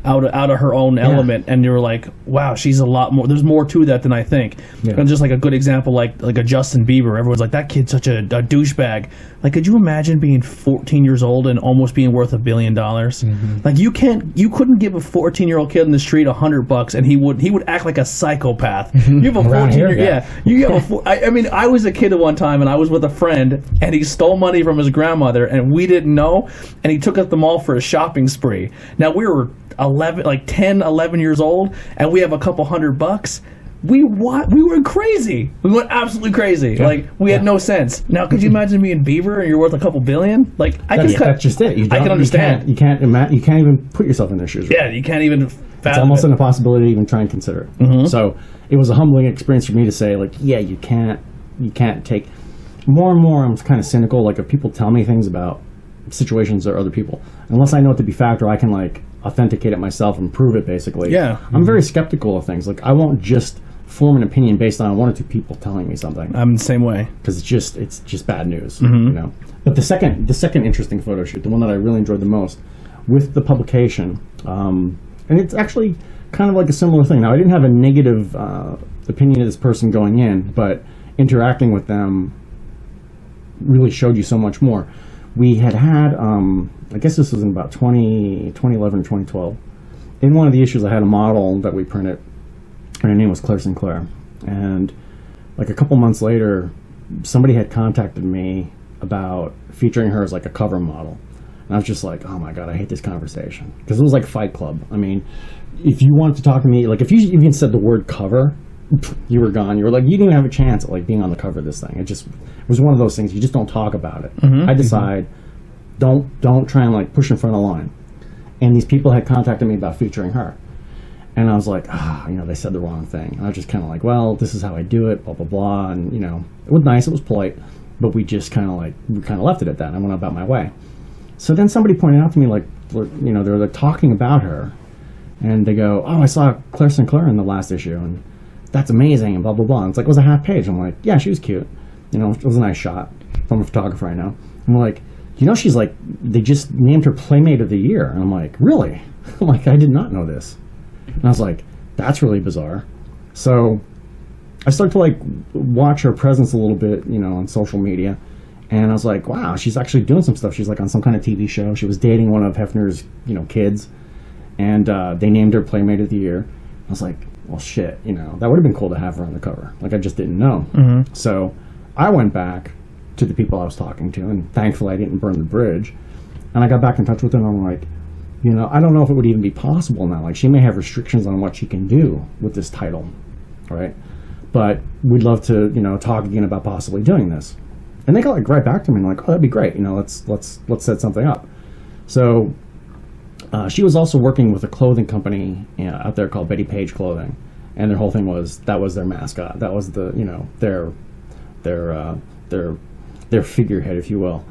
out of her own element, and you were like, wow, she's a lot more. There's more to that than I think. Yeah. And just like a good example, like a Justin Bieber. Everyone's like, that kid's such a douchebag. Like, could you imagine being 14 years old and almost being worth $1 billion? Mm-hmm. Like you couldn't give a 14-year-old kid in the street $100 and he would act like a psychopath. You have a 14-year-old, I mean, I was a kid at one time and I was with a friend and he stole money from his grandmother and we didn't know, and he took us at the mall for a shopping spree. Now we were 10, 11 years old and we have a couple $100. We were crazy. We went absolutely crazy. Yeah. Like we had no sense. Now, could you imagine being Bieber and you're worth a couple billion? Like that's just it. I can understand. You can't even put yourself in their shoes. Right? Yeah, you can't even. It's almost an impossibility to even try and consider it. Mm-hmm. So it was a humbling experience for me to say, like, yeah, you can't take. More and more, I'm kind of cynical. Like if people tell me things about situations or other people, unless I know it to be fact or I can like authenticate it myself and prove it, basically. Yeah, I'm very skeptical of things. Like I won't just form an opinion based on one or two people telling me something. I'm the same way because it's just bad news, But the second interesting photo shoot, the one that I really enjoyed the most, with the publication, and it's actually kind of like a similar thing. Now I didn't have a negative opinion of this person going in, but interacting with them really showed you so much more. We had I guess this was in about 2011 or 2012. In one of the issues, I had a model that we printed. Her name was Sinclair, and like a couple months later, somebody had contacted me about featuring her as like a cover model. And I was just like, oh my God, I hate this conversation. Because it was like Fight Club. I mean, if you wanted to talk to me, like if you even said the word cover, you were gone. You were like, you didn't even have a chance at like being on the cover of this thing. It was one of those things, you just don't talk about it. I decide, don't try and like push in front of the line. And these people had contacted me about featuring her. And I was like, they said the wrong thing. And I was just kind of like, well, this is how I do it, blah, blah, blah. And, it was nice, it was polite, but we just kind of left it at that. And I went about my way. So then somebody pointed out to me, like, they were like talking about her. And they go, oh, I saw Claire Sinclair in the last issue. And that's amazing, and blah, blah, blah. And it's like, it was a half page. I'm like, yeah, she was cute. It was a nice shot from a photographer I know. I'm like, she's like, they just named her Playmate of the Year. And I'm like, really? I'm like, I did not know this. And I was like, that's really bizarre. So I started to like watch her presence a little bit, on social media. And I was like, wow, she's actually doing some stuff. She's like on some kind of TV show. She was dating one of Hefner's, kids. And they named her Playmate of the Year. I was like, well, shit, that would have been cool to have her on the cover. Like, I just didn't know. So I went back to the people I was talking to, and thankfully I didn't burn the bridge. And I got back in touch with them, and I'm like, I don't know if it would even be possible now. Like, she may have restrictions on what she can do with this title, right? But we'd love to, talk again about possibly doing this. And they got like right back to me and like, oh, that'd be great. Let's set something up. So she was also working with a clothing company out there called Betty Page Clothing, and their whole thing was that was their mascot. That was the their figurehead, if you will.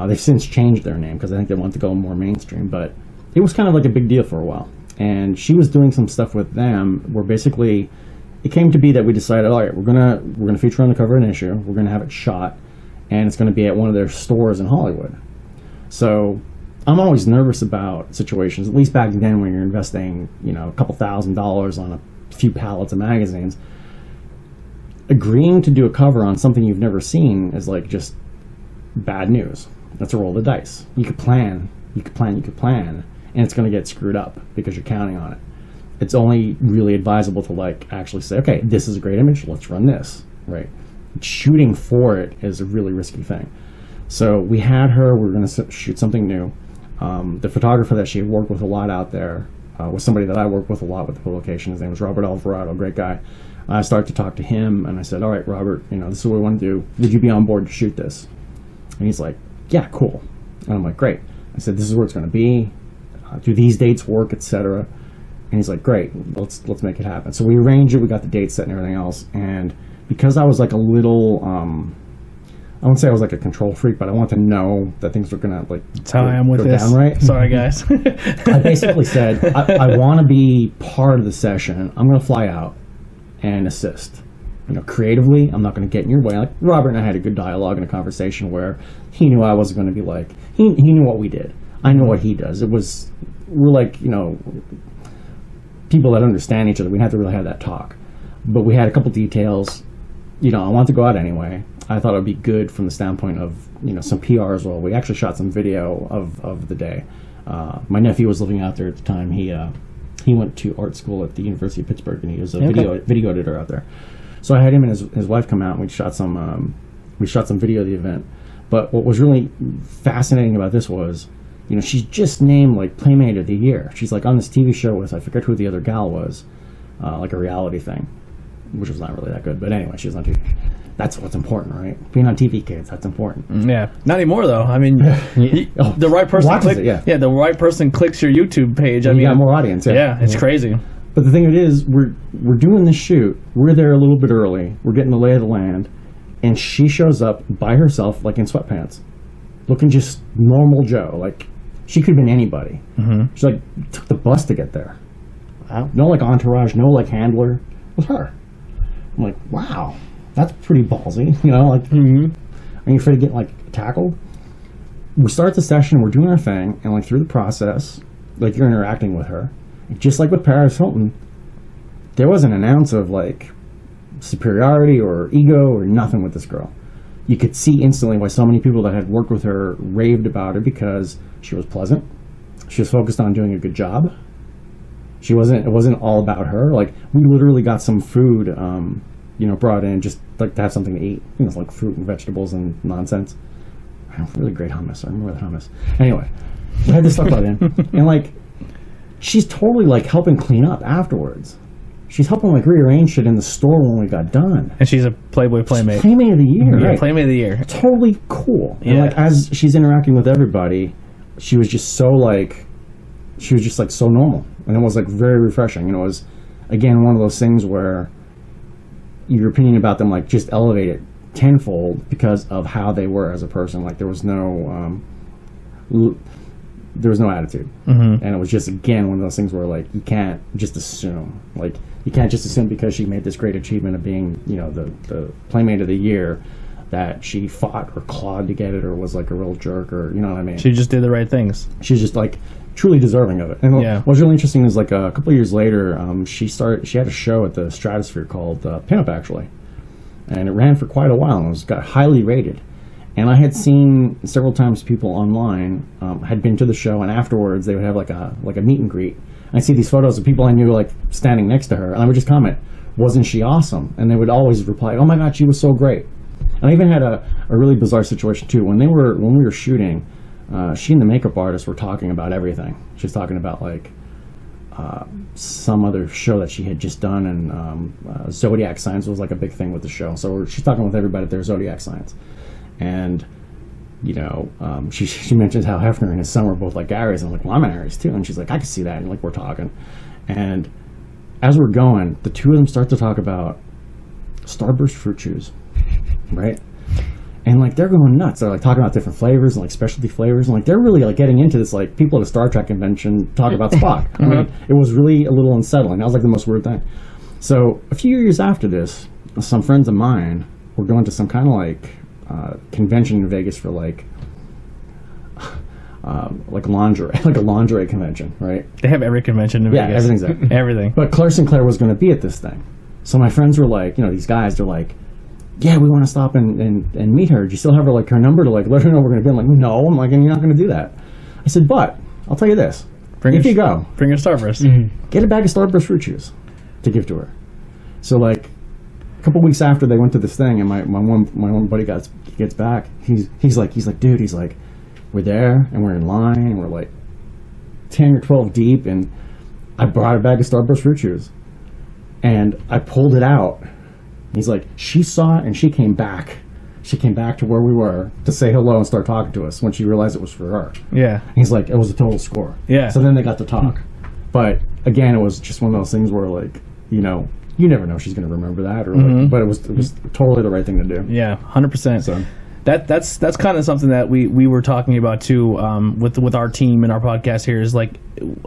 They've since changed their name because I think they want to go more mainstream, but it was kind of like a big deal for a while. And she was doing some stuff with them where basically it came to be that we decided, all right, we're gonna feature on the cover of an issue. We're gonna have it shot, and it's gonna be at one of their stores in Hollywood. So I'm always nervous about situations, at least back then when you're investing, a couple $1,000s on a few pallets of magazines. Agreeing to do a cover on something you've never seen is like just bad news. That's a roll of the dice. You could plan, and it's going to get screwed up because you're counting on it. It's only really advisable to like actually say, okay, this is a great image, let's run this, right? Shooting for it is a really risky thing. So we had her, we were going to shoot something new. The photographer that she had worked with a lot out there was somebody that I worked with a lot with the publication. His name was Robert Alvarado, great guy. I started to talk to him, and I said, all right, Robert, this is what we want to do. Would you be on board to shoot this? And he's like, yeah, cool. And I'm like, great. I said, this is where it's going to be. Do these dates work, etc.? And he's like, great, let's make it happen. So we arranged it, we got the date set and everything else. And because I was like a little, I wouldn't say I was like a control freak, but I wanted to know that things were going to like that's how I am with this. Down right. Sorry, guys. I basically said, I want to be part of the session. I'm going to fly out and assist. Creatively, I'm not going to get in your way. Like Robert and I had a good dialogue and a conversation where he knew I wasn't going to be like, he knew what we did. I know what he does. We're like, people that understand each other. We had to really have that talk. But we had a couple details. I wanted to go out anyway. I thought it would be good from the standpoint of, some PR as well. We actually shot some video of the day. My nephew was living out there at the time. He went to art school at the University of Pittsburgh, and he was a video editor out there. So I had him and his wife come out, and we shot some video of the event. But what was really fascinating about this was, she's just named like Playmate of the Year. She's like on this TV show with, I forget who the other gal was, like a reality thing, which was not really that good. But anyway, she was on TV. That's what's important, right? Being on TV, kids, that's important. Yeah, not anymore though. I mean, the right person clicks. Yeah, the right person clicks your YouTube page. You got more audience. Yeah, it's crazy. But the thing of it is, we're doing this shoot. We're there a little bit early. We're getting the lay of the land, and she shows up by herself, like in sweatpants, looking just normal Joe. Like she could have been anybody. Mm-hmm. She like took the bus to get there. Wow. No like entourage, no like handler. It was her. I'm like, wow. That's pretty ballsy, Are you afraid to get like tackled? We start the session, we're doing our thing, and like through the process, like you're interacting with her, just like with Paris Hilton. There wasn't an ounce of like superiority or ego or nothing with this girl. You could see instantly why so many people that had worked with her raved about her, because she was pleasant, she was focused on doing a good job. It wasn't all about her. Like we literally got some food. Brought in just like to have something to eat, like fruit and vegetables and nonsense. really great hummus. I remember the hummus. Anyway, I had this stuff brought in, and like, she's totally like helping clean up afterwards. She's helping like rearrange shit in the store when we got done. And she's a Playboy Playmate. Playmate of the year, right? Playmate of the year. Totally cool. Yeah. And like as she's interacting with everybody, she was just so like, she was just like so normal, and it was like very refreshing. You know, it was again one of those things where your opinion about them like just elevated tenfold because of how they were as a person. Like there was no attitude, and it was just again one of those things where like you can't just assume, like you can't just assume because she made this great achievement of being, you know, the Playmate of the Year, that she fought or clawed to get it or was like a real jerk, or you know what I mean. She just did the right things. She's just like truly deserving of it. And what was really interesting is like a couple of years later, she had a show at the Stratosphere called Pinup actually, and it ran for quite a while and got highly rated. And I had seen several times people online had been to the show, and afterwards they would have like a meet and greet. I see these photos of people I knew like standing next to her, and I would just comment, "Wasn't she awesome?" And they would always reply, "Oh my God, she was so great." And I even had a really bizarre situation too. When we were shooting, she and the makeup artist were talking about everything. She was talking about like some other show that she had just done, and zodiac signs was like a big thing with the show. So she's talking with everybody at their zodiac signs. And, you know, she mentions how Hefner and his son were both like Aries. I'm like, well, I'm an Aries too. And she's like, I can see that. And like, we're talking. And as we're going, the two of them start to talk about Starburst fruit chews, right? And like, they're going nuts. They're like talking about different flavors and like specialty flavors. And like, they're really like getting into this, like people at a Star Trek convention talk about Spock. I mean, it was really a little unsettling. That was like the most weird thing. So a few years after this, some friends of mine were going to some kind of like, convention in Vegas for like lingerie, like a lingerie convention, right? They have every convention in Vegas. Yeah, everything's there. Everything. But Claire Sinclair was going to be at this thing, so my friends were like, you know, these guys, they're like, yeah, we want to stop and meet her. Do you still have her like her number to like let her know we're going to be? I'm like, no. I'm like, and you're not going to do that. I said, but I'll tell you this: if you go, bring your Starburst. Get a bag of Starburst fruit chews to give to her. So like, a couple weeks after they went to this thing, and my one buddy gets back. He's like, dude, he's like, we're there and we're in line and we're like 10 or 12 deep, and I brought a bag of Starburst fruit chews, and I pulled it out. He's like, she saw it and she came back. She came back to where we were to say hello and start talking to us when she realized it was for her. Yeah. He's like, it was a total score. Yeah. So then they got to talk, but again, it was just one of those things where like, you know, you never know she's going to remember that, or like, but it was totally the right thing to do. Yeah, 100%. So that's kind of something that we were talking about too, with our team and our podcast here, is like,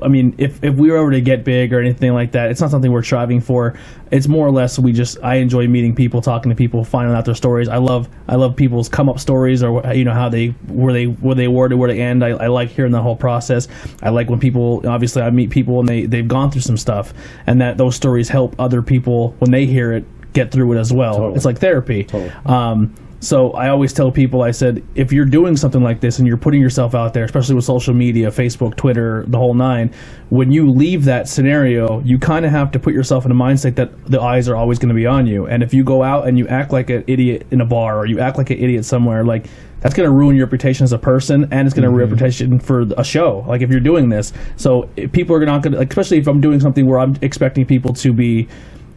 I mean, if we were ever to get big or anything like that, it's not something we're striving for. It's more or less I enjoy meeting people, talking to people, finding out their stories. I love people's come up stories, or you know, how where they were to where they end. I like hearing the whole process. I like when people, obviously I meet people and they've gone through some stuff, and that those stories help other people when they hear it get through it as well. Totally. It's like therapy. Totally. So I always tell people, I said, if you're doing something like this and you're putting yourself out there, especially with social media, Facebook, Twitter, the whole nine, when you leave that scenario, you kind of have to put yourself in a mindset that the eyes are always going to be on you. And if you go out and you act like an idiot in a bar, or you act like an idiot somewhere, like, that's going to ruin your reputation as a person, and it's going to ruin your reputation for a show, like if you're doing this. So people are not going to, like, especially if I'm doing something where I'm expecting people to be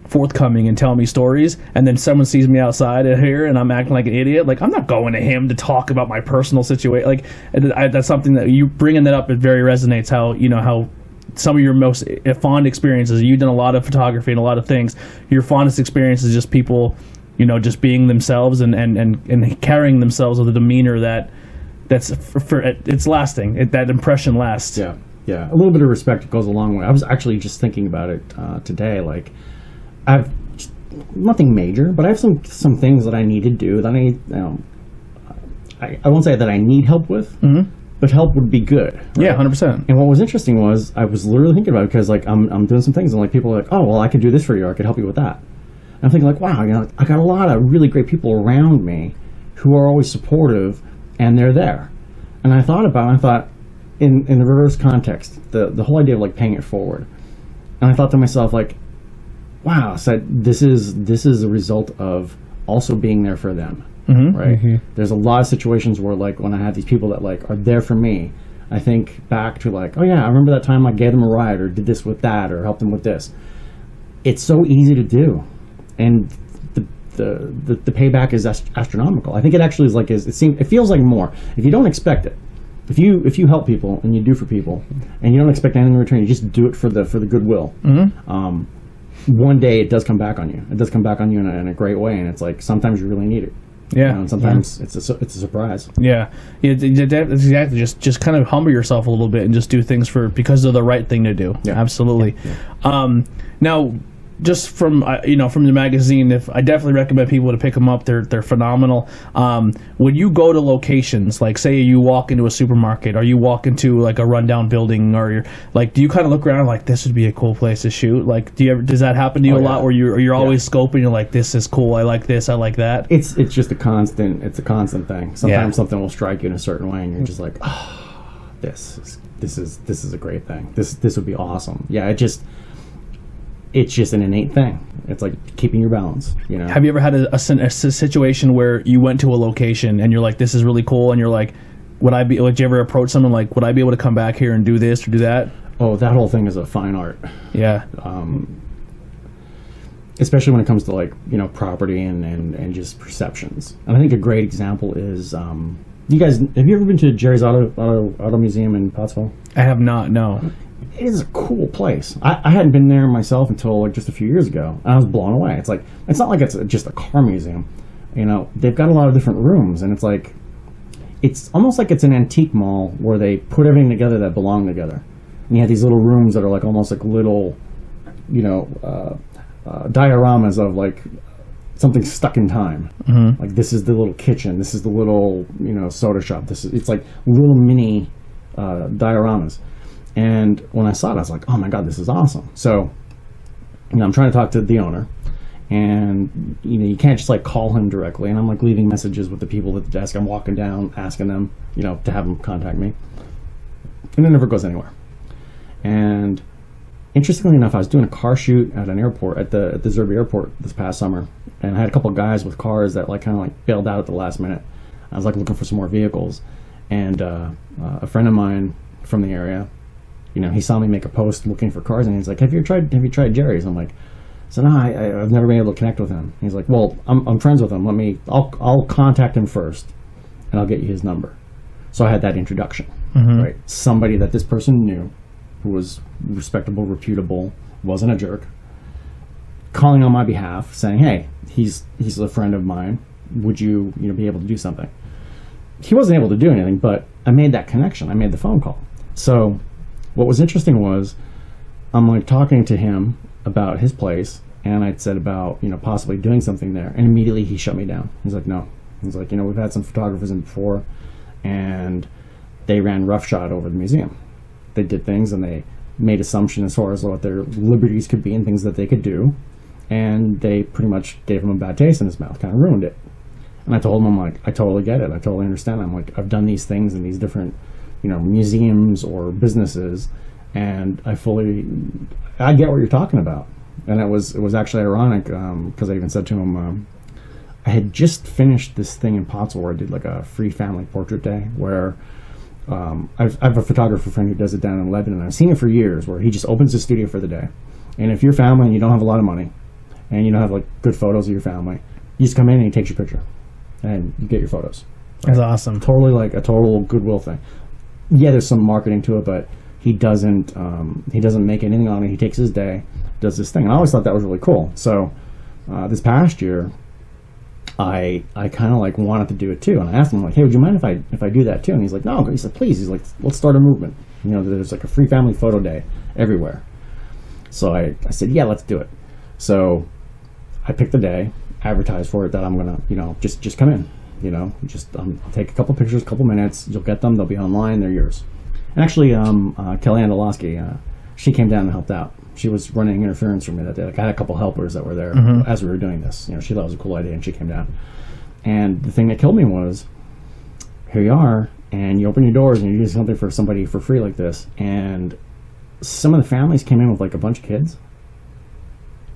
forthcoming and tell me stories, and then someone sees me outside here and I'm acting like an idiot, like, I'm not going to him to talk about my personal situation. Like, that's something that you bringing that up, it very resonates, how, you know, how some of your most fond experiences, you've done a lot of photography and a lot of things, your fondest experience is just people, you know, just being themselves and carrying themselves with a demeanor that's for it's lasting. That impression lasts. Yeah, a little bit of respect goes a long way. I was actually just thinking about it today. Like, I've nothing major, but I have some things that I need to do that I won't say that I need help with, but help would be good. Right? Yeah, 100%. And what was interesting was I was literally thinking about it, because like I'm doing some things and like people are like, oh, well, I could do this for you, or I could help you with that. And I'm thinking like, wow, you know, I got a lot of really great people around me who are always supportive, and they're there. And I thought in the reverse context, the whole idea of like paying it forward. And I thought to myself, like, wow, so this is a result of also being there for them. right? There's a lot of situations where, like, when I have these people that, like, are there for me, I think back to, like, oh yeah, I remember that time I gave them a ride or did this with that or helped them with this. It's so easy to do, and the payback is astronomical. I think it actually is, like, it feels like more if you don't expect it. If you help people and you do for people and you don't expect anything in return, you just do it for the goodwill. One day it does come back on you. It does come back on you in a great way, and it's like sometimes you really need it. Yeah, and sometimes it's a surprise. Yeah, exactly. Just kind of humble yourself a little bit and just do things because of the right thing to do. Yeah. Absolutely. Yeah. Now, just from from the magazine, I definitely recommend people to pick them up. They're phenomenal. When you go to locations, like say you walk into a supermarket, or you walk into like a rundown building, or you're like, do you kind of look around like this would be a cool place to shoot? Like, does that happen to you a lot, where you're always scoping? You're like, this is cool. I like this. I like that. It's just a constant thing. Sometimes something will strike you in a certain way, and you're just like, oh, this is a great thing. This would be awesome. Yeah, it's just an innate thing. It's like keeping your balance, Have you ever had a situation where you went to a location and you're like, this is really cool, and you're like, would you ever approach someone like, would I be able to come back here and do this or do that? Oh, that whole thing is a fine art. Yeah. Especially when it comes to, like, property and just perceptions. And I think a great example is, you guys, have you ever been to Jerry's Auto Museum in Pottsville? I have not, no. It is a cool place. I hadn't been there myself until, like, just a few years ago, and I was blown away. It's like, it's not like it's just a car museum. They've got a lot of different rooms, and it's like, it's almost like it's an antique mall where they put everything together that belong together. And you have these little rooms that are like almost like little, dioramas of, like, something stuck in time. Like, this is the little kitchen, this is the little soda shop, it's like little mini dioramas. And when I saw it, I was like, oh my god, this is awesome. So I'm trying to talk to the owner, and you can't just, like, call him directly, and I'm, like, leaving messages with the people at the desk. I'm walking down asking them to have them contact me, and it never goes anywhere. And interestingly enough, I was doing a car shoot at an airport, at the Zerby airport this past summer, and I had a couple of guys with cars that, like, kind of, like, bailed out at the last minute. I was, like, looking for some more vehicles, and a friend of mine from the area, he saw me make a post looking for cars, and he's like, have you tried Jerry's? I'm like, so no, I've never been able to connect with him. He's like, well, I'm friends with him. I'll contact him first, and I'll get you his number. So I had that introduction, right? Somebody that this person knew, who was respectable, reputable, wasn't a jerk, calling on my behalf, saying, hey, he's a friend of mine. Would you be able to do something? He wasn't able to do anything, but I made that connection. I made the phone call. So what was interesting was, I'm, like, talking to him about his place, and I'd said about possibly doing something there, and immediately he shut me down. He's like, no. He's like, we've had some photographers in before, and they ran roughshod over the museum. They did things, and they made assumptions as far as what their liberties could be and things that they could do, and they pretty much gave him a bad taste in his mouth, kind of ruined it. And I told him, I'm like, I totally get it. I totally understand. I'm like, I've done these things in these different museums or businesses, and I get what you're talking about. And it was actually ironic, because I even said to him, I had just finished this thing in Pottsville where I did, like, a free family portrait day, where I have a photographer friend who does it down in Lebanon, and I've seen it for years, where he just opens his studio for the day, and if you're family and you don't have a lot of money, and you don't have, like, good photos of your family, you just come in and he takes your picture, and you get your photos. That's awesome. Totally, like, a total goodwill thing. Yeah, there's some marketing to it, but he doesn't make anything on it. He takes his day, does this thing, and I always thought that was really cool. So this past year, I kind of, like, wanted to do it too, and I asked him, like, hey, would you mind if I do that too? And he's like, no. He said, please. He's like, let's start a movement. There's, like, a free family photo day everywhere. So I said, yeah, let's do it. So I picked the day, advertised for it, that I'm gonna just come in. Just take a couple pictures, couple minutes. You'll get them. They'll be online. They're yours. And actually, Kellyanne Dolosky, she came down and helped out. She was running interference for me that day. Like, I had a couple helpers that were there as we were doing this. She thought it was a cool idea, and she came down. And the thing that killed me was, here you are, and you open your doors and you do something for somebody for free like this. And some of the families came in with, like, a bunch of kids,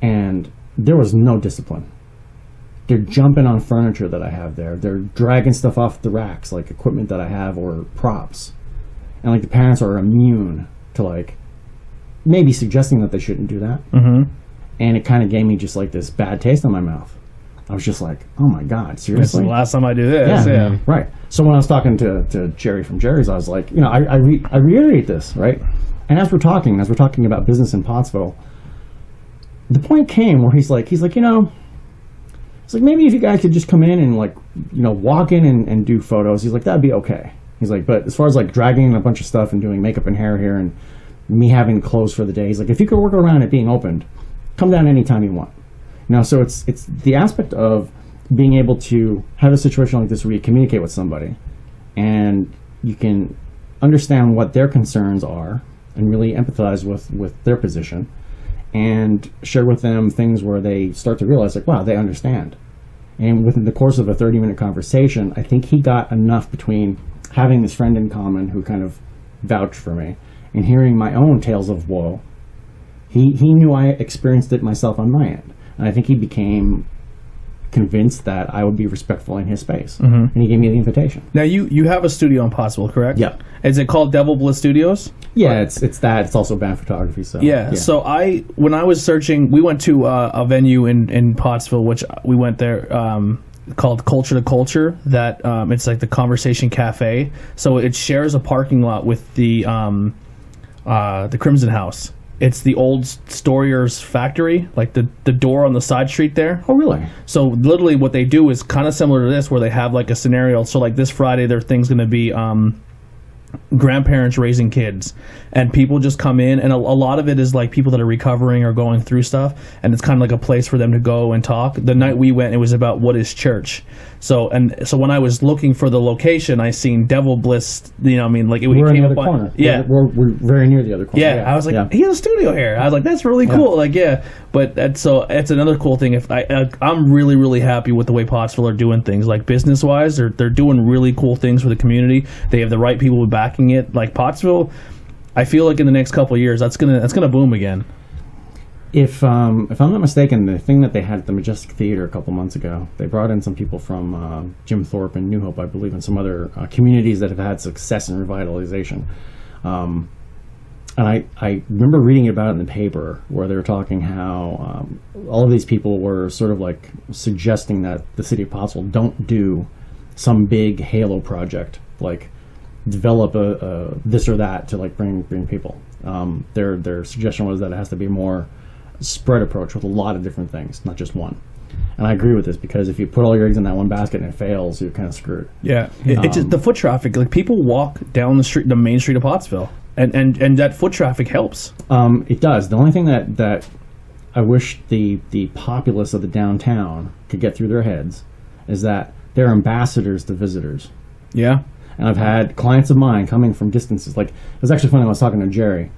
and there was no discipline. They're jumping on furniture that I have there. They're dragging stuff off the racks, like equipment that I have or props. And like the parents are immune to like maybe suggesting that they shouldn't do that. Mm-hmm. And it kind of gave me just like this bad taste in my mouth. I was just like, oh my God, seriously? This is the last time I do this. Yeah. Right. So when I was talking to Jerry from Jerry's, I was like, I reiterate this, right? And as we're talking about business in Pottsville, the point came where he's like, it's like, maybe if you guys could just come in and like, walk in and do photos, he's like, that'd be okay. He's like, but as far as like dragging a bunch of stuff and doing makeup and hair here and me having clothes for the day, he's like, if you could work around it being opened, come down anytime you want. So it's the aspect of being able to have a situation like this where you communicate with somebody and you can understand what their concerns are and really empathize with their position and share with them things where they start to realize like, wow, they understand. And within the course of a 30-minute conversation, I think he got enough between having this friend in common who kind of vouched for me and hearing my own tales of woe. He knew I experienced it myself on my end. And I think he became convinced that I would be respectful in his space. Mm-hmm. And he gave me the invitation. Now, you have a studio in Pottsville, correct? Yeah. Is it called Devil Bliss Studios? Yeah, it's that. It's also Bann Photography. So yeah. So when I was searching, we went to a venue in Pottsville, which we went there, called Culture to Culture. That it's like the Conversation Cafe. So it shares a parking lot with the Crimson House. It's the old Storier's factory, like the door on the side street there. Oh, really? So literally what they do is kind of similar to this, where they have like a scenario. So like this Friday, their thing's going to be grandparents raising kids, and people just come in, and a lot of it is like people that are recovering or going through stuff, and it's kind of like a place for them to go and talk. The night we went, it was about what is church. So when I was looking for the location, I seen Devil Bliss. We're in the other corner. Yeah, we're very near the other corner. Yeah, I was like, he has a studio here. I was like, that's really cool. Like, yeah, but it's another cool thing. If I'm really, really happy with the way Pottsville are doing things, like business wise, they're doing really cool things for the community. They have the right people backing it. Like Pottsville, I feel like in the next couple of years, that's gonna boom again. If I'm not mistaken, the thing that they had at the Majestic Theater a couple months ago, they brought in some people from Jim Thorpe and New Hope, I believe, and some other communities that have had success in revitalization. And I remember reading about it in the paper where they were talking how all of these people were sort of like suggesting that the city of Pottsville don't do some big halo project, like develop a this or that to like bring people. Their suggestion was that it has to be more spread approach with a lot of different things, not just one. And I agree with this, because if you put all your eggs in that one basket and it fails, you're kind of screwed. Yeah, it's just the foot traffic. Like people walk down the main street of Pottsville, and that foot traffic helps. It does. The only thing that I wish the populace of the downtown could get through their heads is that they're ambassadors to visitors. Yeah. And I've had clients of mine coming from distances. Like, it was actually funny when I was talking to Jerry.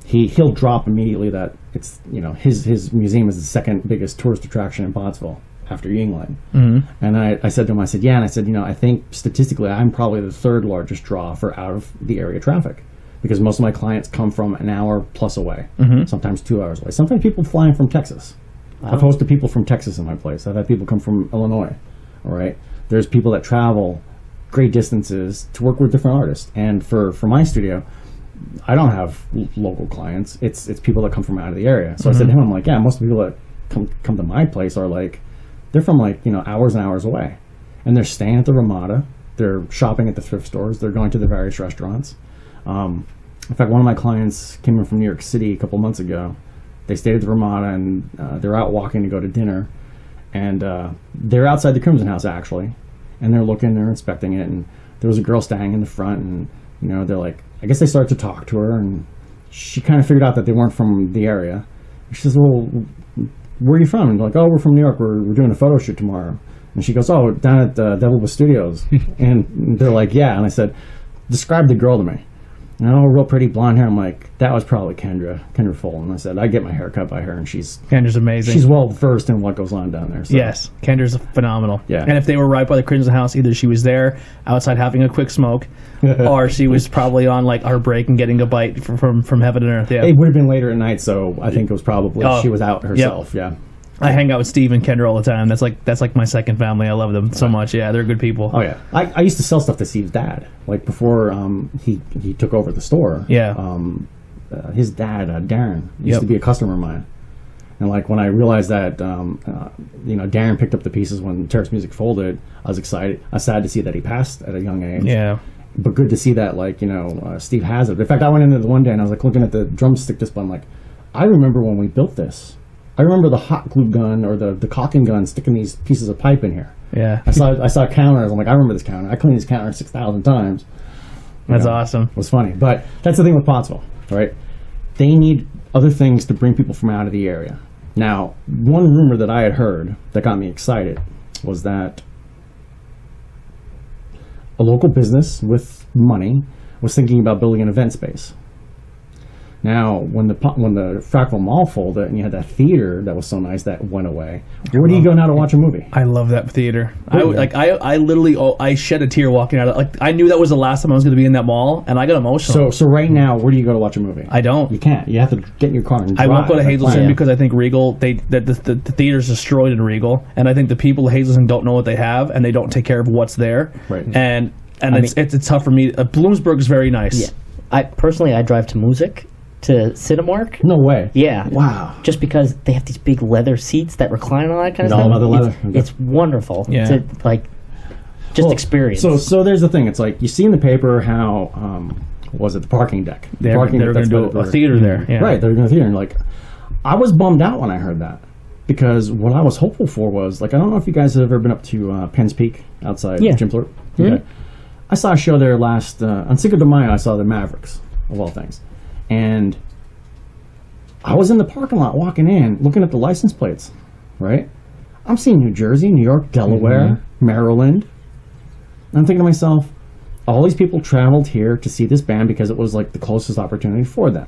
He'll drop immediately that it's, his museum is the second biggest tourist attraction in Pottsville after Yingling. Mm-hmm. And I said to him, I said, I think statistically I'm probably the third largest draw for out of the area traffic, because most of my clients come from an hour plus away, sometimes 2 hours away. Sometimes people flying from Texas. Wow. I've hosted people from Texas in my place. I've had people come from Illinois. All right. There's people that travel great distances to work with different artists. And for my studio, I don't have local clients. It's people that come from out of the area. So I said to him, I'm like, most of the people that come to my place are like, they're from like, hours and hours away. And they're staying at the Ramada. They're shopping at the thrift stores. They're going to the various restaurants. In fact, one of my clients came in from New York City a couple months ago. They stayed at the Ramada, and they're out walking to go to dinner. And they're outside the Crimson House, actually. And they're inspecting it. And there was a girl standing in the front, and, they're like, I guess they started to talk to her, and she kind of figured out that they weren't from the area. She says, well, where are you from? And they're like, oh, we're from New York. We're doing a photo shoot tomorrow. And she goes, oh, down at Devil Bliss Studios. And they're like, yeah. And I said, describe the girl to me. And real pretty blonde hair. I'm like, that was probably Kendra Full. And I said, I get my hair cut by her, and Kendra's amazing. She's well versed in what goes on down there. So. Yes, Kendra's phenomenal. Yeah. And if they were right by the Crimson House, either she was there outside having a quick smoke, or she was probably on like our break and getting a bite from heaven and earth. Yeah. It would have been later at night, so I think it was probably she was out herself. Yep. Yeah. I hang out with Steve and Kendra all the time. That's like my second family. I love them so much. Yeah, they're good people. Oh yeah, I used to sell stuff to Steve's dad, like before he took over the store. Yeah. His dad, Darren, used to be a customer of mine, and like when I realized that, Darren picked up the pieces when Terrace Music folded, I was excited. I was sad to see that he passed at a young age. Yeah. But good to see that, Steve has it. In fact, I went in there the one day and I was like looking at the drumstick display. I'm like, I remember when we built this. I remember the hot glue gun or the caulking gun sticking these pieces of pipe in here. Yeah. I saw counters. I'm like, I remember this counter. I cleaned this counter 6,000 times. That's awesome. It was funny. But that's the thing with Pottsville, right? They need other things to bring people from out of the area. Now, one rumor that I had heard that got me excited was that a local business with money was thinking about building an event space. Now, when the Fractal Mall folded and you had that theater that was so nice that went away, where do you go now to watch a movie? I love that theater. I literally I shed a tear walking out of it. I knew that was the last time I was going to be in that mall, and I got emotional. So right now, where do you go to watch a movie? I don't. You can't. You have to get in your car and drive. I won't go to Hazelton because I think Regal, the theater's destroyed in Regal, and I think the people of Hazelton don't know what they have, and they don't take care of what's there. Right. And it's tough for me. Bloomsburg is very nice. Yeah. I drive to Music. To Cinemark? No way. Yeah. Wow. Just because they have these big leather seats that recline and all that kind of stuff. All about the leather. It's wonderful. Yeah. To experience. So there's the thing. It's like you see in the paper how was it the parking deck? They were going to do a theater there. Yeah. Right. They're going to theater. And like, I was bummed out when I heard that because what I was hopeful for was like I don't know if you guys have ever been up to Penn's Peak outside Jim Thorpe. Mm-hmm. Okay. I saw a show there last on Cinco de Mayo. I saw the Mavericks of all things. And I was in the parking lot walking in, looking at the license plates, right? I'm seeing New Jersey, New York, Delaware, Maryland. And I'm thinking to myself, all these people traveled here to see this band because it was like the closest opportunity for them.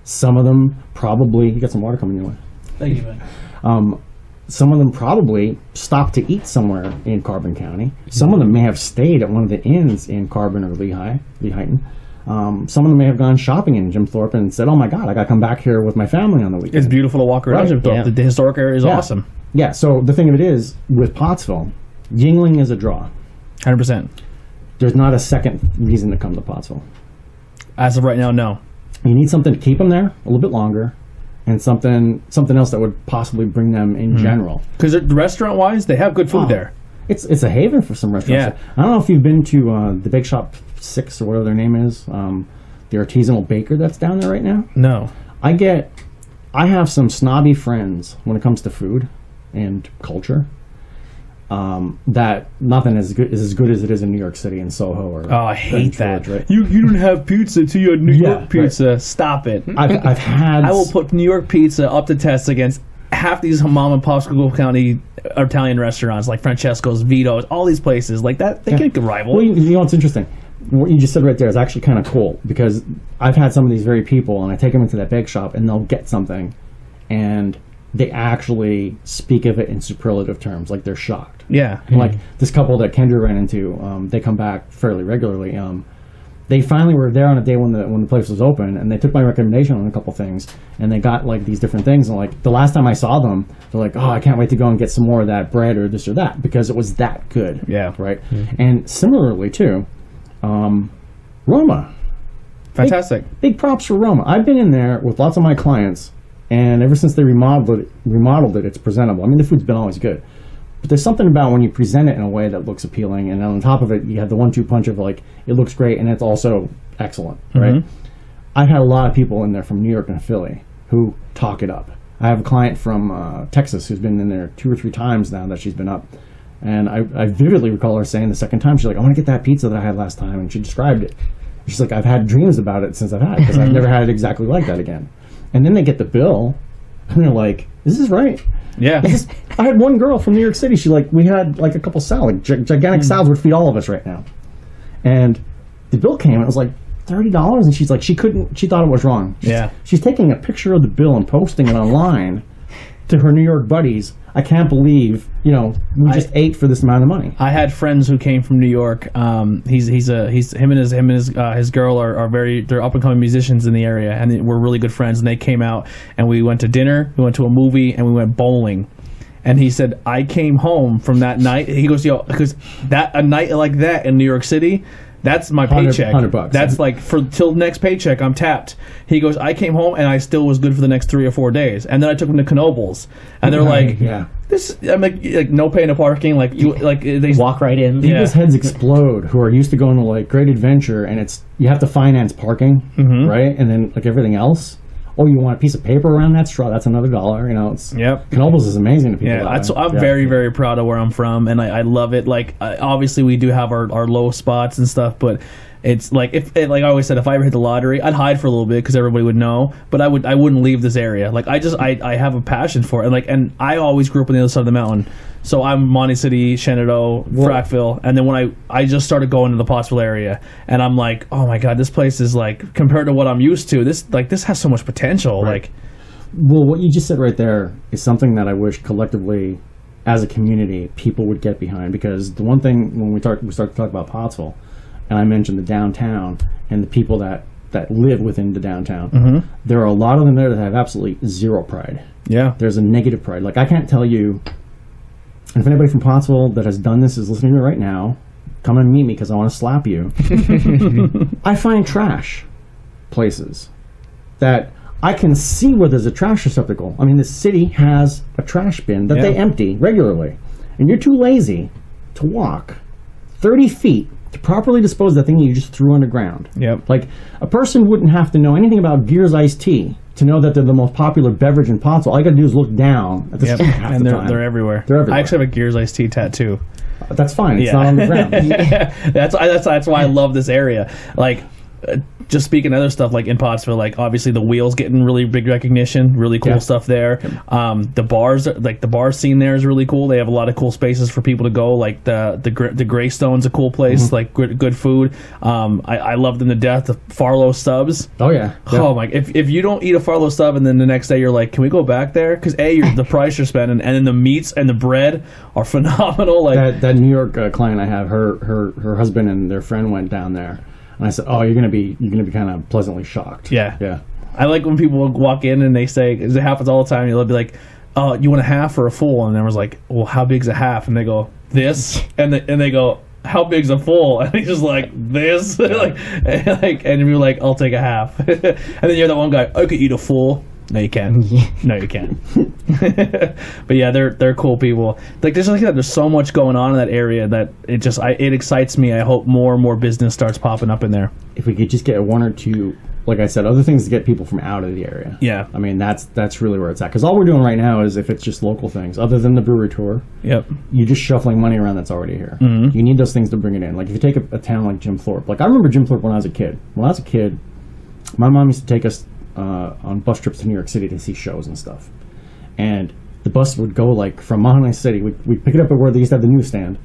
Some of them probably, you got some water coming your way. Thank you, man. Some of them probably stopped to eat somewhere in Carbon County. Some of them may have stayed at one of the inns in Carbon or Lehighton. Some of them may have gone shopping in Jim Thorpe and said, oh my God, I got to come back here with my family on the weekend. It's beautiful to walk around Jim Thorpe. Yeah. The historic area is awesome. Yeah, so the thing of it is, with Pottsville, Yingling is a draw. 100%. There's not a second reason to come to Pottsville. As of right now, no. You need something to keep them there a little bit longer and something else that would possibly bring them in general. Because restaurant-wise, they have good food there. It's a haven for some restaurants. Yeah. I don't know if you've been to the Bake Shop 6 or whatever their name is, the artisanal baker that's down there right now. No. I have some snobby friends when it comes to food and culture. That nothing is as good as it is in New York City and Soho or I hate that. Right? You don't have pizza to your New York pizza. Right. Stop it. I've had. I will put New York pizza up to test against half these mom and pop Schuylkill County Italian restaurants like Francesco's, Vito's, all these places like that. They can't rival. Well, you know what's interesting? What you just said right there is actually kind of cool because I've had some of these very people and I take them into that bake shop and they'll get something and they actually speak of it in superlative terms, like they're shocked. Yeah. Like this couple that Kendra ran into, they come back fairly regularly. They finally were there on a day when the place was open, and they took my recommendation on a couple things, and they got like these different things. And like the last time I saw them, they're like, "Oh, I can't wait to go and get some more of that bread or this or that," because it was that good. Yeah. Right. Mm-hmm. And similarly too, Roma. Fantastic. Big props for Roma. I've been in there with lots of my clients, and ever since they remodeled it, it's presentable. I mean, the food's been always good. But there's something about when you present it in a way that looks appealing, and on top of it, you have the 1-2 punch of like, it looks great, and it's also excellent, right? Mm-hmm. I've had a lot of people in there from New York and Philly who talk it up. I have a client from Texas who's been in there 2 or 3 times now that she's been up, and I vividly recall her saying the second time, she's like, I want to get that pizza that I had last time, and she described it. She's like, I've had dreams about it since I've had it, because I've never had it exactly like that again. And then they get the bill, and they're like, is this right? Yeah. I had one girl from New York City. We had like a couple salads, gigantic salads would feed all of us right now. And the bill came and it was like $30, and she's like, she thought it was wrong. She's taking a picture of the bill and posting it online to her New York buddies. I can't believe, we just ate for this amount of money. I had friends who came from New York. Him and his girl they're up and coming musicians in the area, and we're really good friends. And they came out, and we went to dinner, we went to a movie, and we went bowling. And he said, I came home from that night. He goes, because a night like that in New York City, that's my paycheck. $100. That's like till next paycheck, I'm tapped. He goes, I came home and I still was good for the next 3 or 4 days. And then I took him to Knoebels, and they're like, this. I'm like no pay, no parking. Like they walk right in. People's heads explode who are used to going to like Great Adventure, and you have to finance parking, right? And then like everything else. Oh, you want a piece of paper around that straw? That's another $1. It's Knoebels is amazing to people. Yeah, I'm very, very proud of where I'm from, and I love it. Like, obviously, we do have our low spots and stuff, but it's like like I always said, if I ever hit the lottery, I'd hide for a little bit because everybody would know, but I wouldn't leave this area. Like, I have a passion for it, and I always grew up on the other side of the mountain. So I'm Monty City, Shenandoah, Frackville, and then when I just started going to the Pottsville area, and I'm like, oh my god, this place is like, compared to what I'm used to, this has so much potential. Right. Like, well, what you just said right there is something that I wish collectively, as a community, people would get behind. Because the one thing when we start to talk about Pottsville, and I mentioned the downtown and the people that live within the downtown, there are a lot of them there that have absolutely zero pride. Yeah, there's a negative pride. Like, I can't tell you. And if anybody from Pottsville that has done this is listening to me right now, come and meet me because I want to slap you. I find trash places that I can see where there's a trash receptacle. I mean, the city has a trash bin that they empty regularly. And you're too lazy to walk 30 feet to properly dispose of that thing you just threw underground. Yep. Like, a person wouldn't have to know anything about Gears iced tea to know that they're the most popular beverage in Pottsville. All you got to do is look down at the street half and the they're time. they're everywhere. They're everywhere. I actually have a Gears iced tea tattoo. That's fine. It's not on the ground. That's why I love this area. Like, just speaking of other stuff, like in Pottsville, like obviously the wheel's getting really big recognition, really cool stuff there. The bars, like the bar scene there is really cool. They have a lot of cool spaces for people to go. Like the Greystone's a cool place, like good food. I love them to death. The Farlow subs. Oh yeah. Oh my! If you don't eat a Farlow sub and then the next day you're like, can we go back there? Because the price you're spending, and then the meats and the bread are phenomenal. Like that New York client I have, her husband and their friend went down there. And I said, "Oh, you're gonna be kind of pleasantly shocked." Yeah. I like when people walk in and they say, "It happens all the time." They'll be like, "Oh, you want a half or a full?" And I was like, "Well, how big's a half?" And they go, "This," and they go, "How big's a full?" And he's just like, "This," and you're like, "I'll take a half." And then you're that one guy, "I could eat a full." No, you can't. No, you can't. But yeah, they're cool people. Like there's so much going on in that area that it excites me. I hope more and more business starts popping up in there. If we could just get one or two, like I said, other things to get people from out of the area. Yeah. I mean, that's really where it's at. Because all we're doing right now is, if it's just local things, other than the brewery tour, you're just shuffling money around that's already here. You need those things to bring it in. Like if you take a town like Jim Thorpe. Like I remember Jim Thorpe when I was a kid. When I was a kid, my mom used to take us on bus trips to New York City to see shows and stuff. And the bus would go like from Mahoney City. We'd pick it up at where they used to have the newsstand.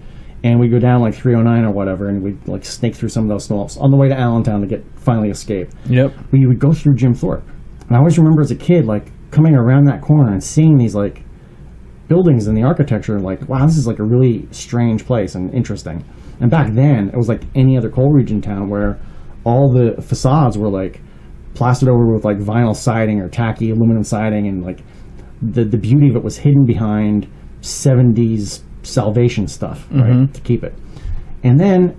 And we'd go down like 309 or whatever, and we'd like snake through some of those stalls on the way to Allentown to finally escape. Yep. We would go through Jim Thorpe. And I always remember as a kid, like coming around that corner and seeing these like buildings and the architecture, like, wow, this is like a really strange place and interesting. And back then, it was like any other coal region town where all the facades were like plastered over with like vinyl siding or tacky aluminum siding, and like the beauty of it was hidden behind 70s salvation stuff, right, to keep it. And then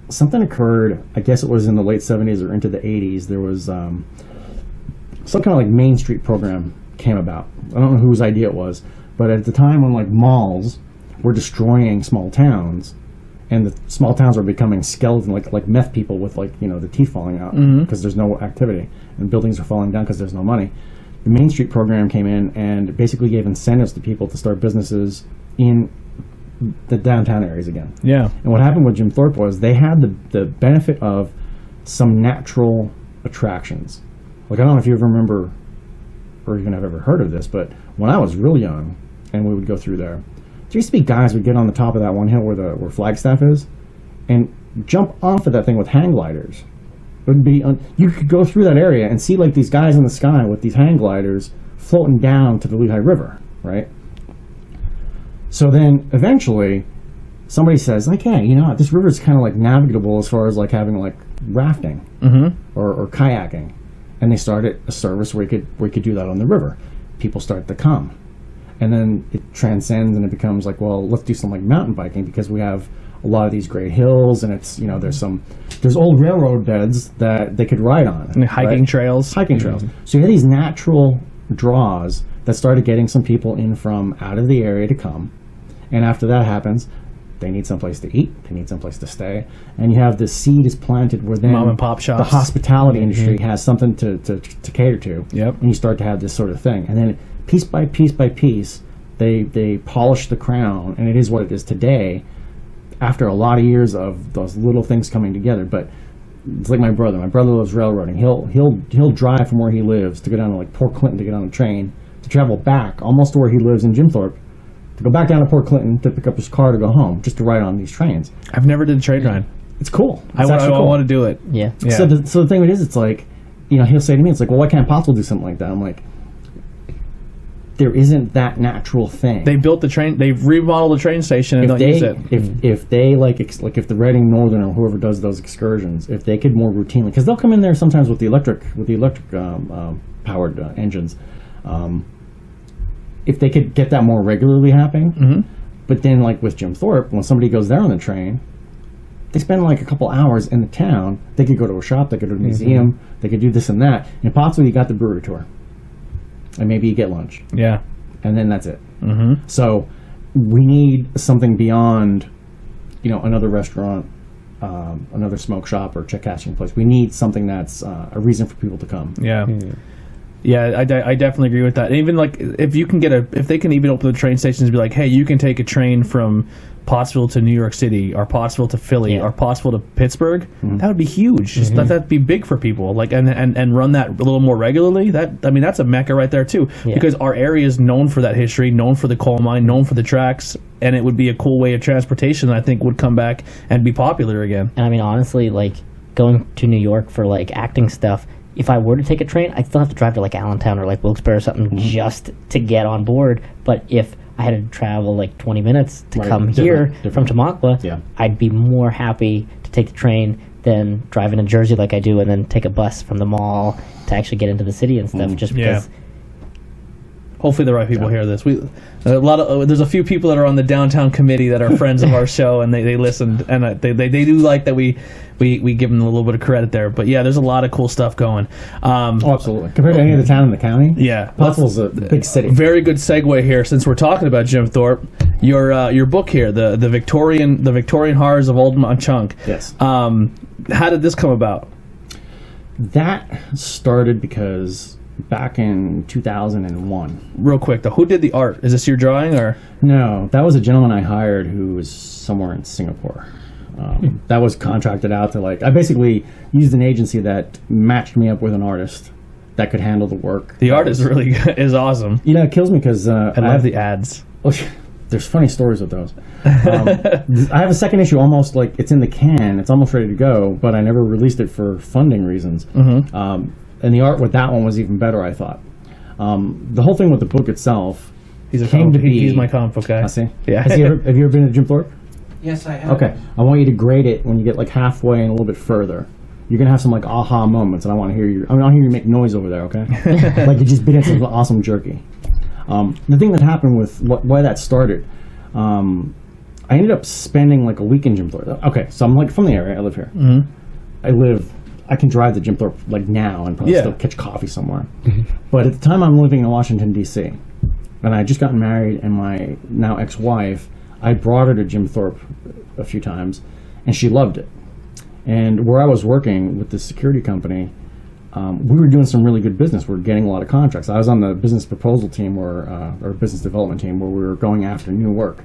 something occurred, I guess it was in the late 70s or into the 80s. There was some kind of like Main Street program came about. I don't know whose idea it was, but at the time when like malls were destroying small towns, and the small towns were becoming skeleton, like meth people with like, the teeth falling out because there's no activity, and buildings are falling down because there's no money. The Main Street program came in and basically gave incentives to people to start businesses in the downtown areas again. Yeah. And what happened with Jim Thorpe was they had the benefit of some natural attractions. Like, I don't know if you ever remember or even have ever heard of this, but when I was real young and we would go through there used to be guys would get on the top of that one hill where Flagstaff is and jump off of that thing with hang gliders. It would be you could go through that area and see like these guys in the sky with these hang gliders floating down to the Lehigh River, right? So then eventually somebody says, like, hey, you know what, this river is kind of like navigable as far as like having like rafting or kayaking. And they started a service where you could do that on the river. People start to come. And then it transcends and it becomes like, well, let's do some like mountain biking because we have a lot of these great hills and it's, you know, there's old railroad beds that they could ride on. And hiking trails. Hiking trails. So you had these natural draws that started getting some people in from out of the area to come. And after that happens, they need someplace to eat, they need someplace to stay, and you have the seed is planted where then mom and pop shops, the hospitality industry has something to cater to. Yep. And you start to have this sort of thing, and then piece by piece by piece, they polish the crown, and it is what it is today. After a lot of years of those little things coming together, but it's like my brother. My brother loves railroading. He'll drive from where he lives to go down to like Port Clinton to get on a train to travel back almost to where he lives in Jim Thorpe. To go back down to Port Clinton to pick up his car to go home, just to ride on these trains. I've never did a train ride. It's cool. I want to do it. Yeah. So the thing is, it's like, you know, he'll say to me, it's like, well, why can't Pottsville do something like that? I'm like, there isn't that natural thing. They built the train. They've remodeled the train station and don't use it. If they like if the Reading Northern or whoever does those excursions, if they could more routinely, because they'll come in there sometimes with the electric powered engines. If they could get that more regularly happening, but then like with Jim Thorpe, when somebody goes there on the train, they spend like a couple hours in the town. They could go to a shop, they could go to a museum, they could do this and that. And possibly you got the brewery tour, and maybe you get lunch. Yeah, and then that's it. So we need something beyond, you know, another restaurant, another smoke shop or check cashing place. We need something that's a reason for people to come. Yeah. Yeah, I definitely agree with that. And even like if they can even open the train stations and be like, hey, you can take a train from Pottsville to New York City or Pottsville to Philly or Pottsville to Pittsburgh, that would be huge. Just that'd be big for people. Like and run that a little more regularly. That's a mecca right there too. Yeah. Because our area is known for that history, known for the coal mine, known for the tracks, and it would be a cool way of transportation that I think would come back and be popular again. And I mean, honestly, like going to New York for like acting stuff, if I were to take a train, I'd still have to drive to like Allentown or like Wilkes-Barre or something just to get on board. But if I had to travel like 20 minutes to come here from Tamaqua, I'd be more happy to take the train than driving to Jersey like I do and then take a bus from the mall to actually get into the city and stuff just because... Hopefully the right people hear this. There's a few people that are on the downtown committee that are friends of our show, and they listened, and they do like that we give them a little bit of credit there. But yeah, there's a lot of cool stuff going. Absolutely. Compared to any other town in the county, Pottsville's a big city. Very good segue here, since we're talking about Jim Thorpe. Your book here, the Victorian horrors of Old Chunk. Yes. How did this come about? That started because back in 2001. Real quick though, who did the art? Is this your drawing or? No, that was a gentleman I hired who was somewhere in Singapore. That was contracted out to I basically used an agency that matched me up with an artist that could handle the work. The art is really good. Is awesome. You know, it kills me because I love the ads. Oh, there's funny stories with those. I have a second issue almost it's in the can. It's almost ready to go, but I never released it for funding reasons. And the art with that one was even better, I thought. The whole thing with the book itself he's my comic book guy. I see. Yeah. Have you ever been to Jim Thorpe? Yes, I have. Okay. I want you to grade it when you get halfway and a little bit further. You're going to have some aha moments, and I want to hear you. I want to hear you make noise over there, okay? You just bit into some awesome jerky. The thing that happened with why that started, I ended up spending a week in Jim Thorpe. Okay, so I'm from the area. I live here. I can drive to Jim Thorpe now and probably still catch coffee somewhere. But at the time I'm living in Washington, D.C. And I had just gotten married, and my now ex-wife, I brought her to Jim Thorpe a few times, and she loved it. And where I was working with this security company, we were doing some really good business. We were getting a lot of contracts. I was on the business proposal team or business development team where we were going after new work.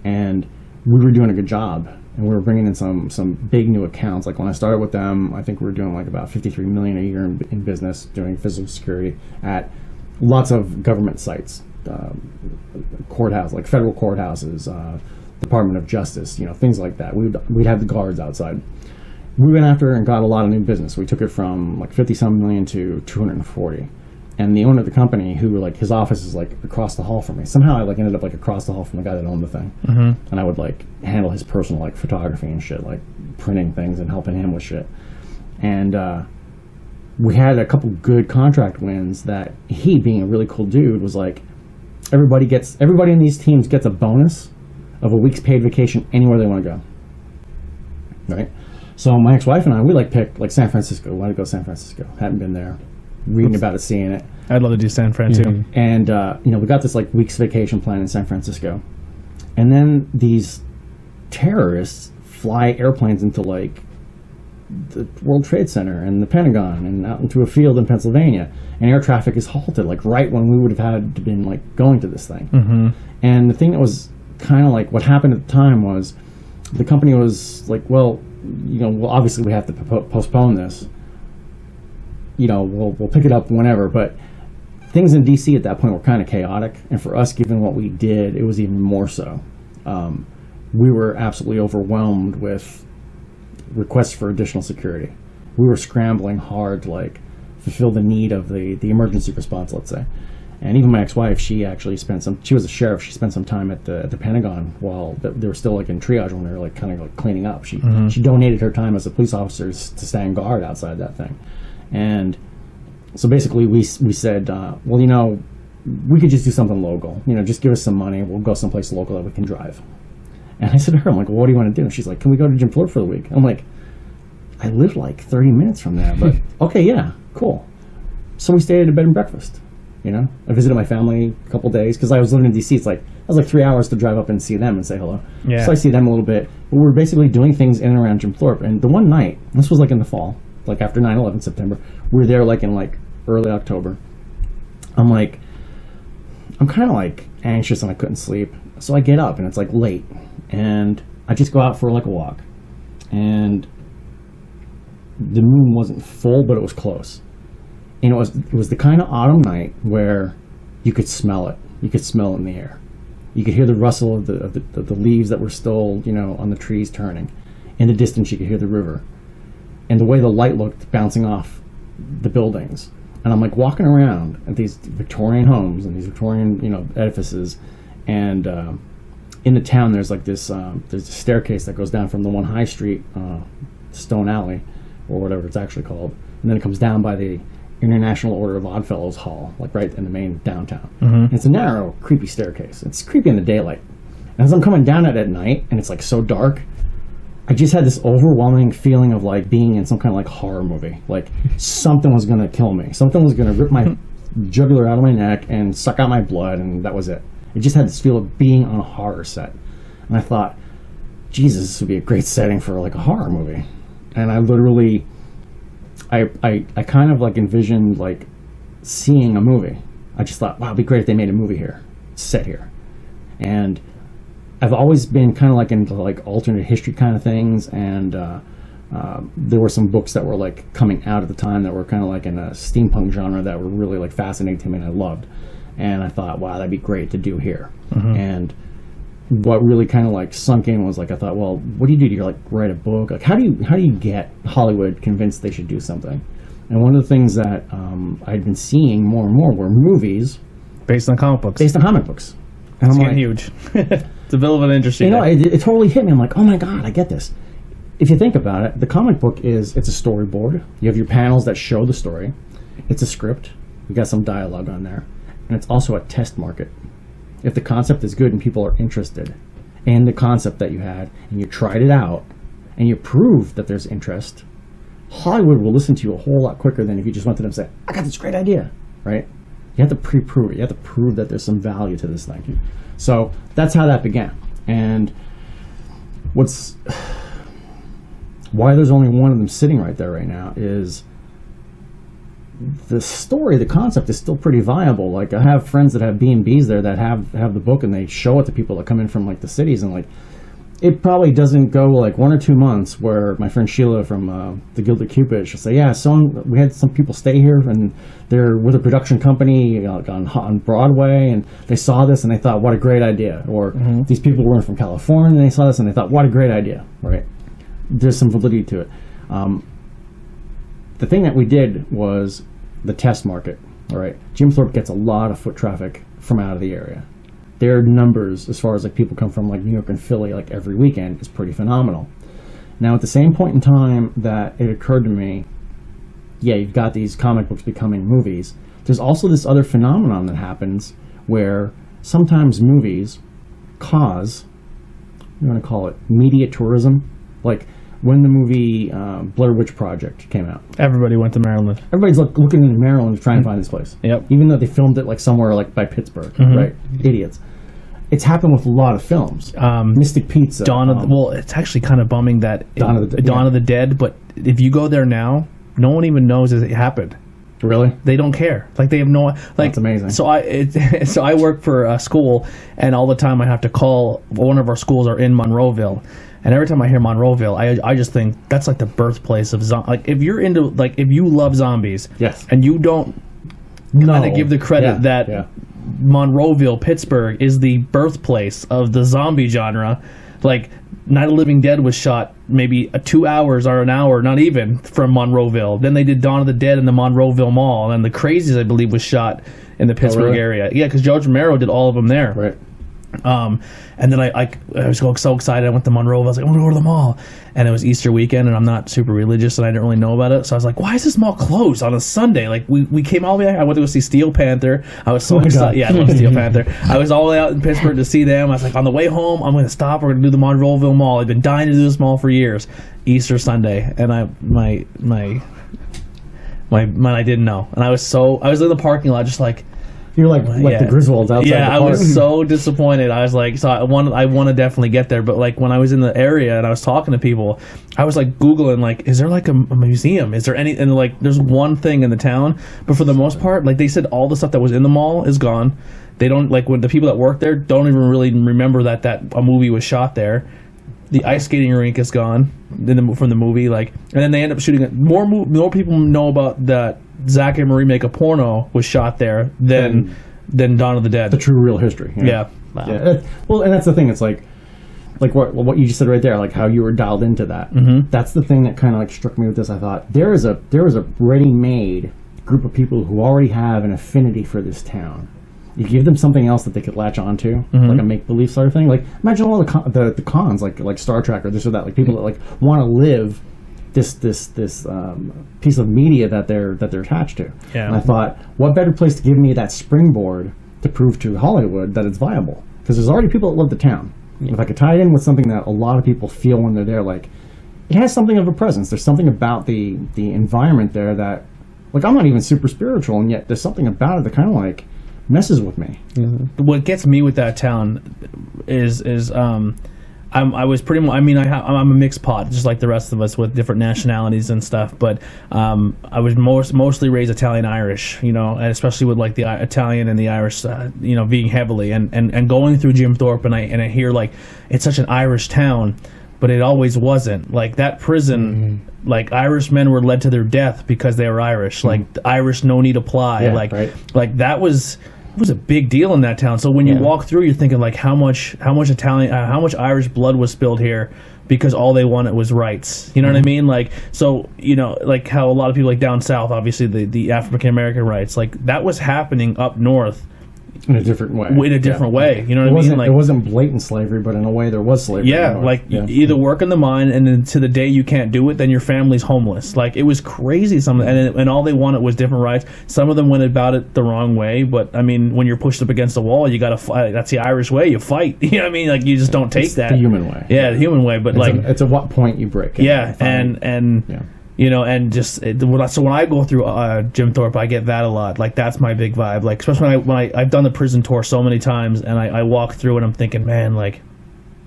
And we were doing a good job. And we were bringing in some big new accounts. When I started with them, I think we were doing about $53 million a year in business, doing physical security at lots of government sites, courthouse, federal courthouses, Department of Justice, things like that. We'd have the guards outside. We went after and got a lot of new business. We took it from 50-some million to 240. And the owner of the company, who like his office is like across the hall from me. Somehow I like ended up like across the hall from the guy that owned the thing, and I would like handle his personal like photography and shit, like printing things and helping him with shit. And we had a couple good contract wins that he, being a really cool dude, was like, everybody in these teams gets a bonus of a week's paid vacation anywhere they want to go. Right. So my ex-wife and I, we like picked like San Francisco. We wanted to go to San Francisco. Hadn't been there. Reading about it, seeing it. I'd love to do San Fran too. And we got this like week's vacation plan in San Francisco, and then these terrorists fly airplanes into like the World Trade Center and the Pentagon and out into a field in Pennsylvania, and air traffic is halted like right when we would have had to been like going to this thing. And the thing that was kind of like what happened at the time was the company was like, well, obviously we have to postpone this. We'll pick it up whenever, but things in DC at that point were kind of chaotic, and for us, given what we did, it was even more so. We were absolutely overwhelmed with requests for additional security. We were scrambling hard to like fulfill the need of the emergency response, let's say. And even my ex-wife, she actually she was a sheriff. She spent some time at the Pentagon while they were still like in triage when they were like kind of like cleaning up. She donated her time as a police officer to stand guard outside that thing. And so basically we said, we could just do something local. Just give us some money. We'll go someplace local that we can drive. And I said to her, I'm like, well, what do you want to do? And she's like, can we go to Jim Thorpe for the week? I'm like, I live like 30 minutes from there, but okay, yeah, cool. So we stayed at a bed and breakfast. I visited my family a couple days because I was living in DC. It was like 3 hours to drive up and see them and say hello. Yeah. So I see them a little bit. But we were basically doing things in and around Jim Thorpe. And the one night, this was like in the fall, like after 9/11 September, we were there like in like early October. I'm kind of like anxious and I couldn't sleep. So I get up and it's like late and I just go out for like a walk. And the moon wasn't full, but it was close. And it was the kind of autumn night where you could smell it. You could smell it in the air. You could hear the rustle of the leaves that were still, on the trees turning. In the distance, you could hear the river. And the way the light looked bouncing off the buildings. And I'm like walking around at these Victorian homes and these Victorian, edifices. And in the town, there's like this, there's a staircase that goes down from the one High Street, Stone Alley, or whatever it's actually called. And then it comes down by the International Order of Oddfellows Hall, like right in the main downtown. And it's a narrow, creepy staircase. It's creepy in the daylight. And as I'm coming down it at night, and it's like so dark, I just had this overwhelming feeling of like being in some kind of like horror movie. Like something was going to kill me. Something was going to rip my jugular out of my neck and suck out my blood, and that was it. It just had this feel of being on a horror set. And I thought, Jesus, this would be a great setting for like a horror movie. And I literally, I kind of like envisioned like seeing a movie. I just thought, wow, it'd be great if they made a movie here, set here. And I've always been kind of like into like alternate history kind of things, and there were some books that were like coming out at the time that were kind of like in a steampunk genre that were really like fascinating to me and I loved. And I thought, wow, that'd be great to do here. And what really kind of like sunk in was like, I thought, well, what do you do? Do you like write a book? Like, how do you get Hollywood convinced they should do something? And one of the things that I'd been seeing more and more were movies based on comic books. And it's getting huge. It's a bit of an interesting. It totally hit me. I'm like, oh my God, I get this. If you think about it, the comic book it's a storyboard. You have your panels that show the story. It's a script. You got some dialogue on there. And it's also a test market. If the concept is good and people are interested in the concept that you had, and you tried it out, and you prove that there's interest, Hollywood will listen to you a whole lot quicker than if you just went to them and said, I got this great idea, right? You have to pre-prove it. You have to prove that there's some value to this thing. So that's how that began. And why there's only one of them sitting right there right now is the story, the concept is still pretty viable. Like, I have friends that have B&Bs there that have the book, and they show it to people that come in from like the cities, and like it probably doesn't go like 1 or 2 months where my friend Sheila from the Gilded Cupid, she'll say, yeah, we had some people stay here and they're with a production company on Broadway, and they saw this and they thought, what a great idea. Or these people were from California and they saw this and they thought, what a great idea, right? There's some validity to it. The thing that we did was the test market. All right, Jim Thorpe gets a lot of foot traffic from out of the area. Their numbers, as far as like people come from like New York and Philly, like every weekend, is pretty phenomenal. Now, at the same point in time that it occurred to me, yeah, you've got these comic books becoming movies. There's also this other phenomenon that happens where sometimes movies cause, you want to call it media tourism, like when the movie Blair Witch Project came out. Everybody went to Maryland. Everybody's looking into Maryland to try and find this place. Yep. Even though they filmed it like somewhere like by Pittsburgh, right? Idiots. It's happened with a lot of films. Mystic Pizza. Well, it's actually kind of bumming that Dawn of the Dead, but if you go there now, no one even knows it happened. Really? They don't care. Like they have no. Like that's amazing. So I work for a school, and all the time I have to call. One of our schools are in Monroeville, and every time I hear Monroeville, I just think that's like the birthplace of like if you're into like if you love zombies, yes, and you don't kind of give the credit that Monroeville, Pittsburgh is the birthplace of the zombie genre. Like Night of the Living Dead was shot maybe 2 hours or an hour, not even, from Monroeville. Then they did Dawn of the Dead in the Monroeville Mall, and The Crazies, I believe, was shot in the Pittsburgh area. Yeah, because George Romero did all of them there. Right. And then I was so excited. I went to Monroeville. I was like, I want to go to the mall. And it was Easter weekend, and I'm not super religious, and I didn't really know about it. So I was like, why is this mall closed on a Sunday? Like, we came all the way. I went to go see Steel Panther. I was so excited. Yeah, I love Steel Panther. I was all the way out in Pittsburgh to see them. I was like, on the way home, I'm going to stop. We're going to do the Monroeville Mall. I've been dying to do this mall for years. Easter Sunday, and I didn't know. And I was in the parking lot just like, you're like the Griswolds outside the park. I was so disappointed. I was like, so I want to definitely get there. But like when I was in the area and I was talking to people, I was like Googling like, is there like a museum? Is there any? And like, there's one thing in the town, but for the most part, like they said, all the stuff that was in the mall is gone. They don't like when the people that work there don't even really remember that a movie was shot there. The ice skating rink is gone from the movie, like, and then they end up shooting it. More people know about that Zach and Marie Make a Porno was shot there than Dawn of the Dead. The true real history. Yeah. Wow. Yeah. Well, and that's the thing. It's like what you just said right there, like how you were dialed into that. Mm-hmm. That's the thing that kind of like struck me with this. I thought there is a ready-made group of people who already have an affinity for this town. You give them something else that they could latch onto, like a make-believe sort of thing. Like imagine all the cons, like Star Trek or this or that, like people that like want to live this piece of media that they're attached to. Yeah. And I thought, what better place to give me that springboard to prove to Hollywood that it's viable? Because there's already people that love the town. Yeah. If I could tie it in with something that a lot of people feel when they're there, like it has something of a presence. There's something about the environment there that, like, I'm not even super spiritual, and yet there's something about it that kind of like messes with me. Mm-hmm. What gets me with that town is I was pretty much, I mean, I'm a mixed pot, just like the rest of us with different nationalities and stuff, but I was mostly raised Italian-Irish, you know, and especially with like the Italian and the Irish, you know, being heavily, and going through Jim Thorpe, and I hear like, it's such an Irish town, but it always wasn't. Like that prison, like Irish men were led to their death because they were Irish, like the Irish no need apply, like that was... It was a big deal in that town. So when you walk through, you're thinking like how much Italian, how much Irish blood was spilled here because all they wanted was rights. You know what I mean? Like, so, you know, like how a lot of people like down south, obviously the African American rights, like that was happening up north. In a different way. In a different way. You know what I mean? Like, it wasn't blatant slavery, but in a way there was slavery. Yeah, like either work in the mine, and then to the day you can't do it, then your family's homeless. Like, it was crazy. And all they wanted was different rights. Some of them went about it the wrong way, but, I mean, when you're pushed up against the wall, you got to fight. That's the Irish way. You fight. You know what I mean? Like, you just don't take that. The human way. Yeah, the human way. But, it's at what point you break it. Yeah, and you know, and just so when I go through Jim Thorpe, I get that a lot. Like that's my big vibe. Like especially when I've done the prison tour so many times, and I walk through and I'm thinking, man, like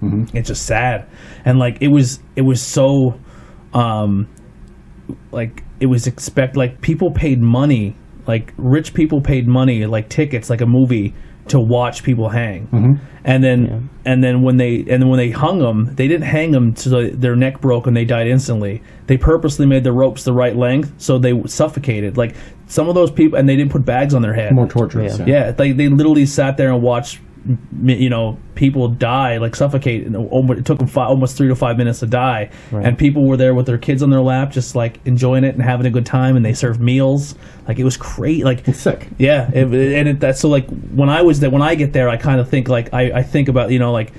it's just sad, and like it was so, like it was like people paid money, like rich people paid money, like tickets, like a movie, to watch people hang, and then when they hung them, they didn't hang them so their neck broke and they died instantly. They purposely made the ropes the right length so they suffocated. Like some of those people, and they didn't put bags on their head. More torturous. Yeah, they literally sat there and watched people die, like suffocate. It took them almost 3 to 5 minutes to die, and people were there with their kids on their lap, just like enjoying it and having a good time. And they served meals. Like it was great. Like it's sick. Yeah, that's so like when I get there, I kind of think like I think about like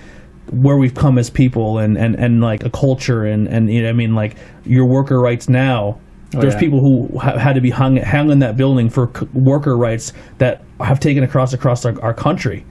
where we've come as people and like a culture and I mean like your worker rights now. There's people who had to be hung in that building for worker rights that have taken across our country.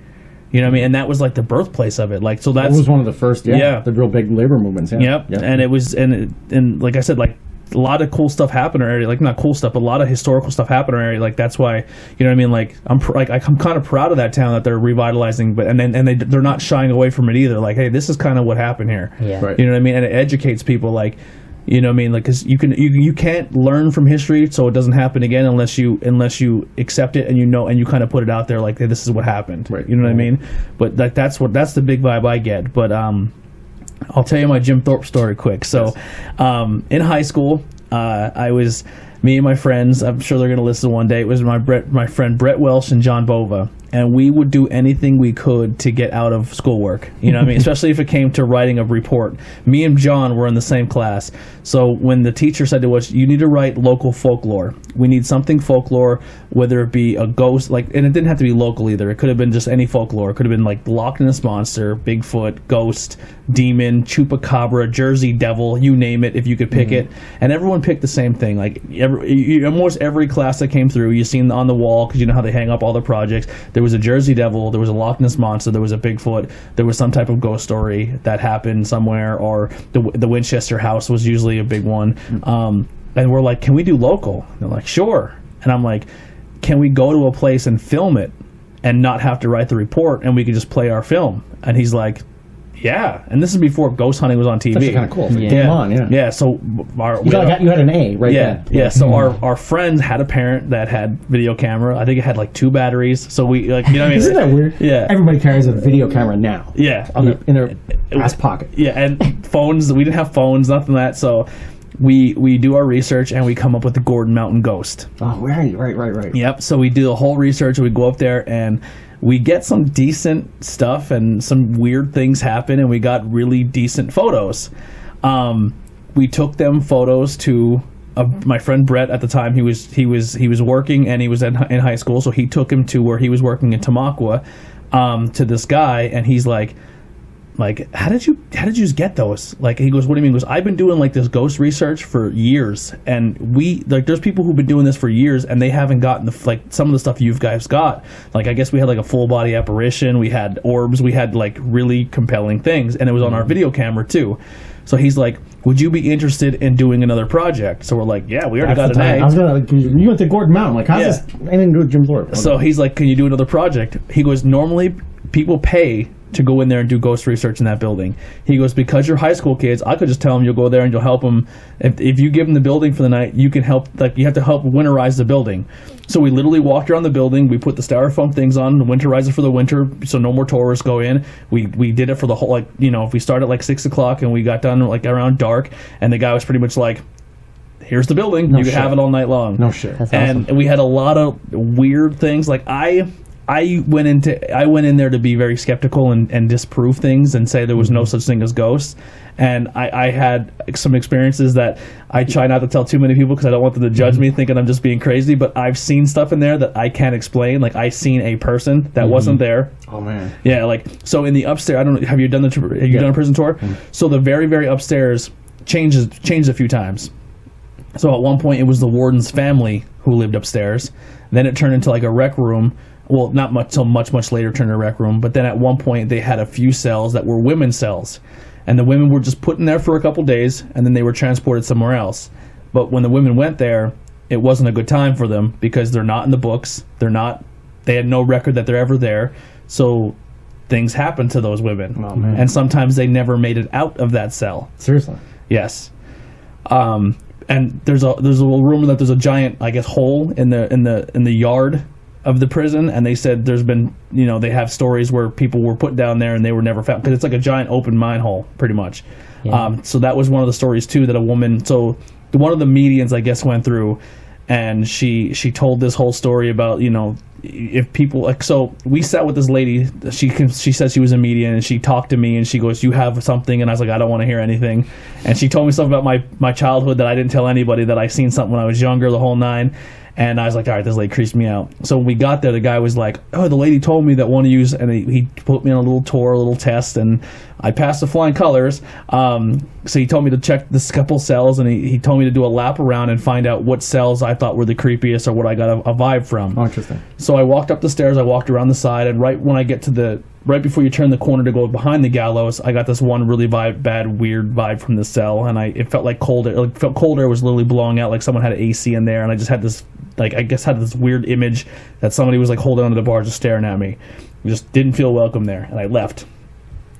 You know what I mean? And that was like the birthplace of it. Like, so that was one of the first, the real big labor movements. Yep. And it was, and like I said, like a lot of cool stuff happened in our area. Like not cool stuff, but a lot of historical stuff happened in our area. Like that's why, you know what I mean? Like I'm kind of proud of that town that they're revitalizing, but they're not shying away from it either. Like, hey, this is kind of what happened here. Yeah. Right. You know what I mean? And it educates people. Like, you know what I mean? Like, because you can't learn from history, so it doesn't happen again unless you accept it and you kind of put it out there like, hey, this is what happened. Right. You know what I mean? But like that's the big vibe I get. But I'll tell you my Jim Thorpe story quick. So in high school, me and my friends, I'm sure they're going to listen one day. It was my friend Brett Welsh and John Bova. And we would do anything we could to get out of schoolwork. You know what I mean? Especially if it came to writing a report. Me and John were in the same class. So when the teacher said to us, you need to write local folklore. We need something folklore, whether it be a ghost, and it didn't have to be local either. It could have been just any folklore. It could have been like Loch Ness Monster, Bigfoot, ghost, demon, chupacabra, Jersey Devil, you name it, if you could pick it. And everyone picked the same thing. Like almost every class that came through, you seen on the wall, because you know how they hang up all the projects. There was a Jersey Devil, there was a Loch Ness Monster, there was a Bigfoot, there was some type of ghost story that happened somewhere, or the Winchester House was usually a big one. And we're like, can we do local? And they're like, sure. And I'm like, can we go to a place and film it and not have to write the report and we can just play our film? And he's like, yeah. And this is before ghost hunting was on TV. That's kind of cool. Yeah. So you had an A right there. Yeah. So our friend had a parent that had video camera. I think it had like 2 batteries. So we like, you know what I mean? Isn't that weird? Yeah. Everybody carries a video camera now. Yeah. In their ass pocket. Yeah. And phones. We didn't have phones. Nothing like that. So we do our research and we come up with the Gordon Mountain Ghost. Oh, right. Yep. So we do the whole research. We go up there and we get some decent stuff and some weird things happen, and we got really decent photos. We took them photos to my friend Brett at the time. He was working and he was in high school, so he took him to where he was working in Tamaqua, to this guy, and he's like, how did you just get those? Like, he goes, what do you mean? He goes, I've been doing like this ghost research for years, and there's people who've been doing this for years and they haven't gotten some of the stuff you guys got. Like, I guess we had like a full body apparition, we had orbs, we had like really compelling things, and it was on our video camera too. So he's like, would you be interested in doing another project? So we're like, yeah, we already got an A. You went to Gordon Mountain. Like, how's this anything to do with Jim Thorpe? So he's like, can you do another project? He goes, normally people pay to go in there and do ghost research in that building. He goes, because you're high school kids, I could just tell them you'll go there and you'll help them. If you give them the building for the night, you can help. Like, you have to help winterize the building. So we literally walked around the building. We put the styrofoam things on, the winterizer for the winter, so no more tourists go in. We did it for the whole, like, you know, if we started at like 6 o'clock and we got done like around dark, and the guy was pretty much like, here's the building. You can have it all night long. No shit. That's and awesome. We had a lot of weird things. Like, I went in there to be very skeptical and disprove things and say there was no such thing as ghosts. And I had some experiences that I try not to tell too many people because I don't want them to judge me thinking I'm just being crazy. But I've seen stuff in there that I can't explain. Like, I seen a person that wasn't there. Oh man. Yeah, like, so in the upstairs, I don't know, have you done done a prison tour? So the very, very upstairs changed a few times. So at one point it was the warden's family who lived upstairs. Then it turned into like a rec room. Well, not much till much later turned into a rec room. But then at one point they had a few cells that were women's cells, and the women were just put in there for a couple days, and then they were transported somewhere else. But when the women went there, it wasn't a good time for them because they're not in the books. They had no record that they're ever there. So things happened to those women, and sometimes they never made it out of that cell. Seriously? Yes. And there's a rumor that there's a giant, I guess, hole in the yard of the prison, and they said there's been, you know, they have stories where people were put down there and they were never found because it's like a giant open mine hole, pretty much. Yeah. So that was one of the stories too, that a woman. So one of the medians, I guess, went through, and she told this whole story about, you know, if people like, so we sat with this lady. She said she was a medium, and she talked to me, and she goes, "You have something," and I was like, "I don't want to hear anything." And she told me something about my childhood that I didn't tell anybody, that I seen something when I was younger, the whole nine. And I was like, all right, this lady creeps me out. So when we got there, the guy was like, oh, the lady told me that one of you, and he put me on a little tour, a little test, and I passed the flying colors. So he told me to check this couple cells, and he told me to do a lap around and find out what cells I thought were the creepiest or what I got a vibe from. Oh, interesting. So I walked up the stairs, I walked around the side, and right when I get to right before you turn the corner to go behind the gallows, I got this one really bad, weird vibe from the cell, and it felt like cold. It felt colder. It was literally blowing out like someone had an AC in there, and I just had this, like, I guess had this weird image that somebody was like holding onto the bar just staring at me. I just didn't feel welcome there, and I left.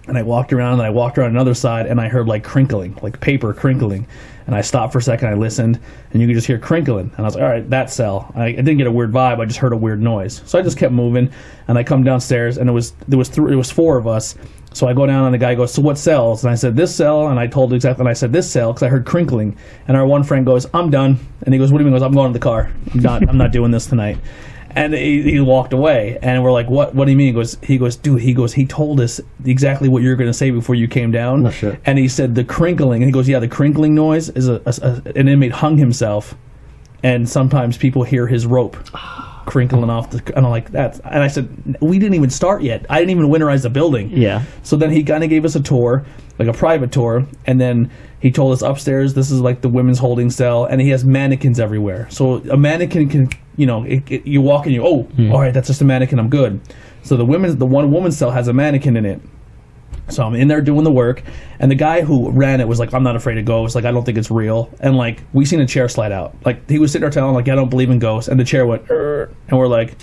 And I walked around, and I walked around another side, and I heard like crinkling, like paper crinkling. And I stopped for a second, I listened, and you could just hear crinkling. And I was like, all right, that cell. I didn't get a weird vibe, I just heard a weird noise. So I just kept moving, and I come downstairs, and there was 4 of us. So I go down, and the guy goes, so what cells? And I said, this cell, and I told exactly, and I said, this cell, because I heard crinkling. And our one friend goes, I'm done. And he goes, what do you mean? He goes, I'm going to the car. I'm not doing this tonight. And he walked away, and we're like, what do you mean? He goes, dude, he told us exactly what you were going to say before you came down. No shit. And he said the crinkling, and he goes, yeah, the crinkling noise is an inmate hung himself, and sometimes people hear his rope crinkling off and I'm like, and I said, we didn't even start yet. I didn't even winterize the building. Yeah. So then he kind of gave us a tour, like a private tour, and then he told us upstairs, this is like the women's holding cell, and he has mannequins everywhere. So a mannequin can, you walk in, all right, that's just a mannequin, I'm good. So the one woman's cell has a mannequin in it. So I'm in there doing the work, and the guy who ran it was like, I'm not afraid of ghosts, like, I don't think it's real. And like, we seen a chair slide out. Like, he was sitting there telling, like, I don't believe in ghosts, and the chair went, and we're like,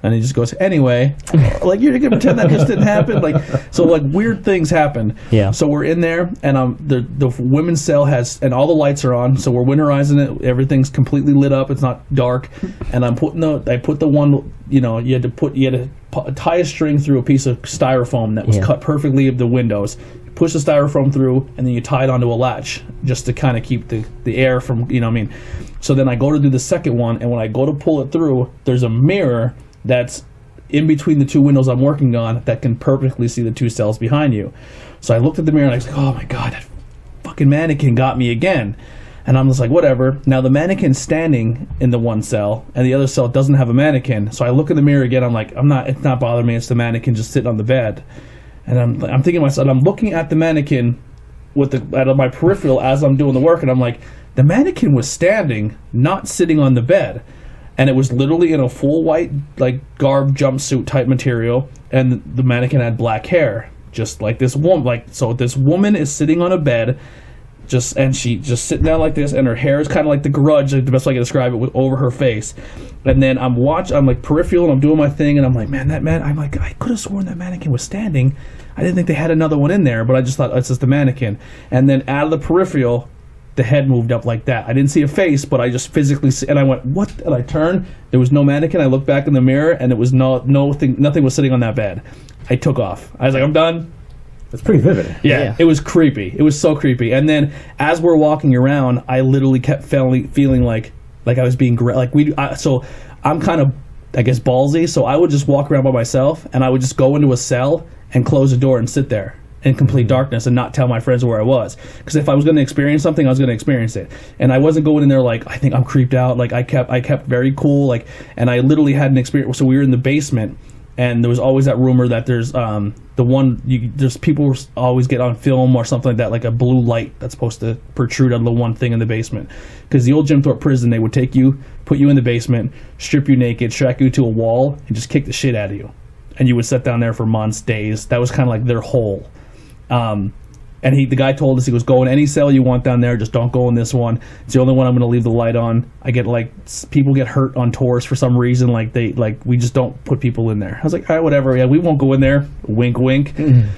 and he just goes, anyway, like, you're gonna pretend that just didn't happen? Like, so like, weird things happened. Yeah. So we're in there, and the women's cell and all the lights are on, so we're winterizing it, everything's completely lit up, it's not dark, and I put the one, you had to tie a string through a piece of styrofoam that was cut perfectly of the windows, push the styrofoam through, and then you tie it onto a latch just to kind of keep the air from, So then I go to do the second one, and when I go to pull it through, there's a mirror that's in between the 2 windows I'm working on that can perfectly see the 2 cells behind you. So I looked at the mirror, and I was like, oh my god, that fucking mannequin got me again. And I'm just like, whatever. Now the mannequin's standing in the one cell, and the other cell doesn't have a mannequin. So I look in the mirror again. I'm like, it's not bothering me. It's the mannequin just sitting on the bed. And I'm thinking to myself, I'm looking at the mannequin out of my peripheral as I'm doing the work, and I'm like, the mannequin was standing, not sitting on the bed. And it was literally in a full white, like, garb jumpsuit type material, and the mannequin had black hair, just like this woman. Like, so this woman is sitting on a bed, and she just sitting down like this, and her hair is kind of like the Grudge, like the best way I can describe it, over her face. And then I'm like peripheral, and I'm doing my thing, and I'm like, I could have sworn that mannequin was standing. I didn't think they had another one in there, but I just thought, it's just a mannequin. And then out of the peripheral, the head moved up like that. I didn't see a face, but I just physically and I went, what? And I turned, there was no mannequin. I looked back in the mirror, and it was nothing was sitting on that bed. I took off. I was like, I'm done. It's pretty vivid. Yeah, it was creepy. It was so creepy. And then as we're walking around, I literally kept feeling like I was being so I'm kind of, I guess, ballsy. So I would just walk around by myself, and I would just go into a cell and close the door and sit there in complete darkness and not tell my friends where I was. Because if I was going to experience something, I was going to experience it. And I wasn't going in there like, I think I'm creeped out. Like, I kept very cool. Like, and I literally had an experience. So we were in the basement, and there was always that rumor that there's there's people always get on film or something like that, like a blue light that's supposed to protrude on the one thing in the basement. Because the old Jim Thorpe prison, they would take you, put you in the basement, strip you naked, strap you to a wall, and just kick the shit out of you. And you would sit down there for months, days. That was kind of like their hole. And the guy told us, he goes, go in any cell you want down there, just don't go in this one. It's the only one I'm going to leave the light on. I get people get hurt on tours for some reason, we just don't put people in there. I was like, all right, whatever, yeah, we won't go in there. Wink, wink. Mm-hmm.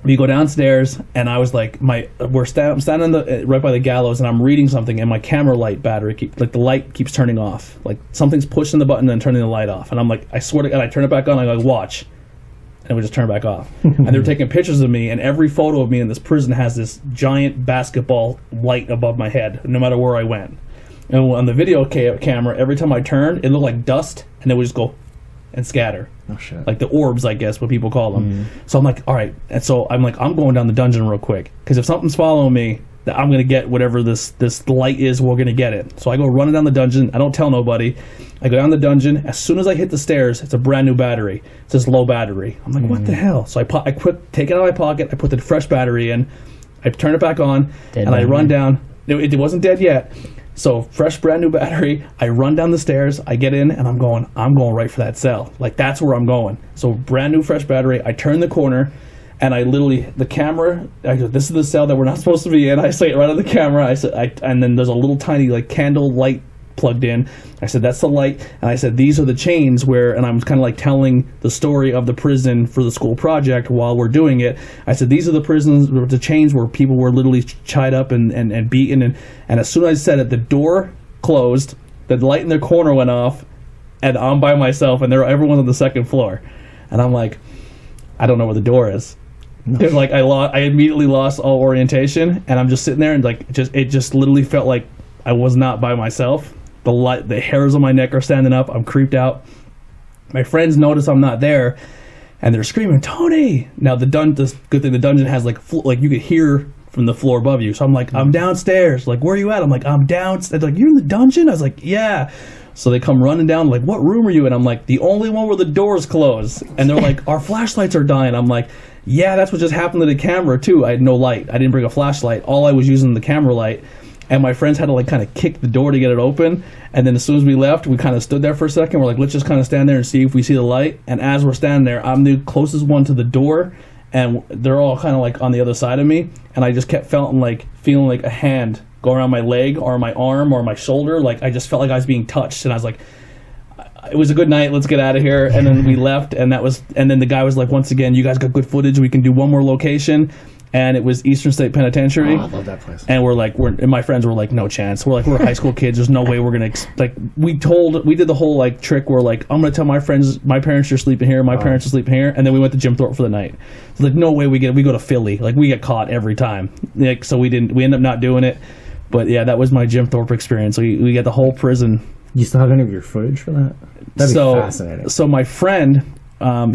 We go downstairs, and I was like, I'm standing right by the gallows, and I'm reading something, and my camera light battery the light keeps turning off. Like, something's pushing the button and turning the light off, and I'm like, I swear to God, I turn it back on, I go, watch. And it would just turn back off. And they were taking pictures of me, and every photo of me in this prison has this giant basketball light above my head, no matter where I went. And on the video camera, every time I turned, it looked like dust, and it would just go and scatter. Oh shit. Like the orbs, I guess, what people call them. So I'm like, all right. And so I'm like, I'm going down the dungeon real quick. Because if something's following me, I'm going to get whatever this light is, we're going to get it. So I go running down the dungeon. I don't tell nobody. I go down the dungeon. As soon as I hit the stairs, it's a brand new battery. It says low battery. I'm like, what the hell? So I take it out of my pocket. I put the fresh battery in. I turn it back on. Dead and I battery. run down. It wasn't dead yet. So fresh, brand new battery. I run down the stairs. I get in, and I'm going right for that cell. Like, that's where I'm going. So brand new, fresh battery. I turn the corner, and I literally, the camera, I go, this is the cell that we're not supposed to be in. I say it right on the camera. And then there's a little tiny, like, candle light plugged in. I said, that's the light. And I said, these are the chains where, and I'm kind of like telling the story of the prison for the school project while we're doing it. I said, these are the chains where people were literally tied up and beaten. And as soon as I said it, the door closed, the light in the corner went off, and I'm by myself, and everyone's on the second floor. And I'm like, I don't know where the door is. Because like I immediately lost all orientation, and I'm just sitting there, and like it just literally felt like I was not by myself. The hairs on my neck are standing up. I'm creeped out. My friends notice I'm not there, and they're screaming, "Tony!" Now the good thing the dungeon has like you could hear from the floor above you. So I'm like, I'm downstairs. Like, where are you at? I'm like, I'm downstairs. They're like, you're in the dungeon? I was like, yeah. So they come running down, like, what room are you in? I'm like, the only one where the door's closed. And they're like, our flashlights are dying. I'm like, yeah, that's what just happened to the camera, too. I had no light. I didn't bring a flashlight. All I was using the camera light. And my friends had to, like, kind of kick the door to get it open. And then as soon as we left, we kind of stood there for a second. We're like, let's just kind of stand there and see if we see the light. And as we're standing there, I'm the closest one to the door. And they're all kind of, like, on the other side of me. And I just kept feeling like a hand go around my leg or my arm or my shoulder. Like, I just felt like I was being touched. And I was like, it was a good night. Let's get out of here. And then we left. And then the guy was like, once again, you guys got good footage. We can do one more location. And it was Eastern State Penitentiary. Oh, I love that place. And and my friends were like, no chance. We're high school kids. There's no way we're gonna we did the whole like trick where like I'm gonna tell my friends, my parents are sleeping here, my parents are sleeping here, and then we went to Jim Thorpe for the night. It's like no way we go to Philly. Like we get caught every time. Like so we ended up not doing it. But yeah, that was my Jim Thorpe experience. We got the whole prison. You still have any of your footage for that? That'd be fascinating. So my friend,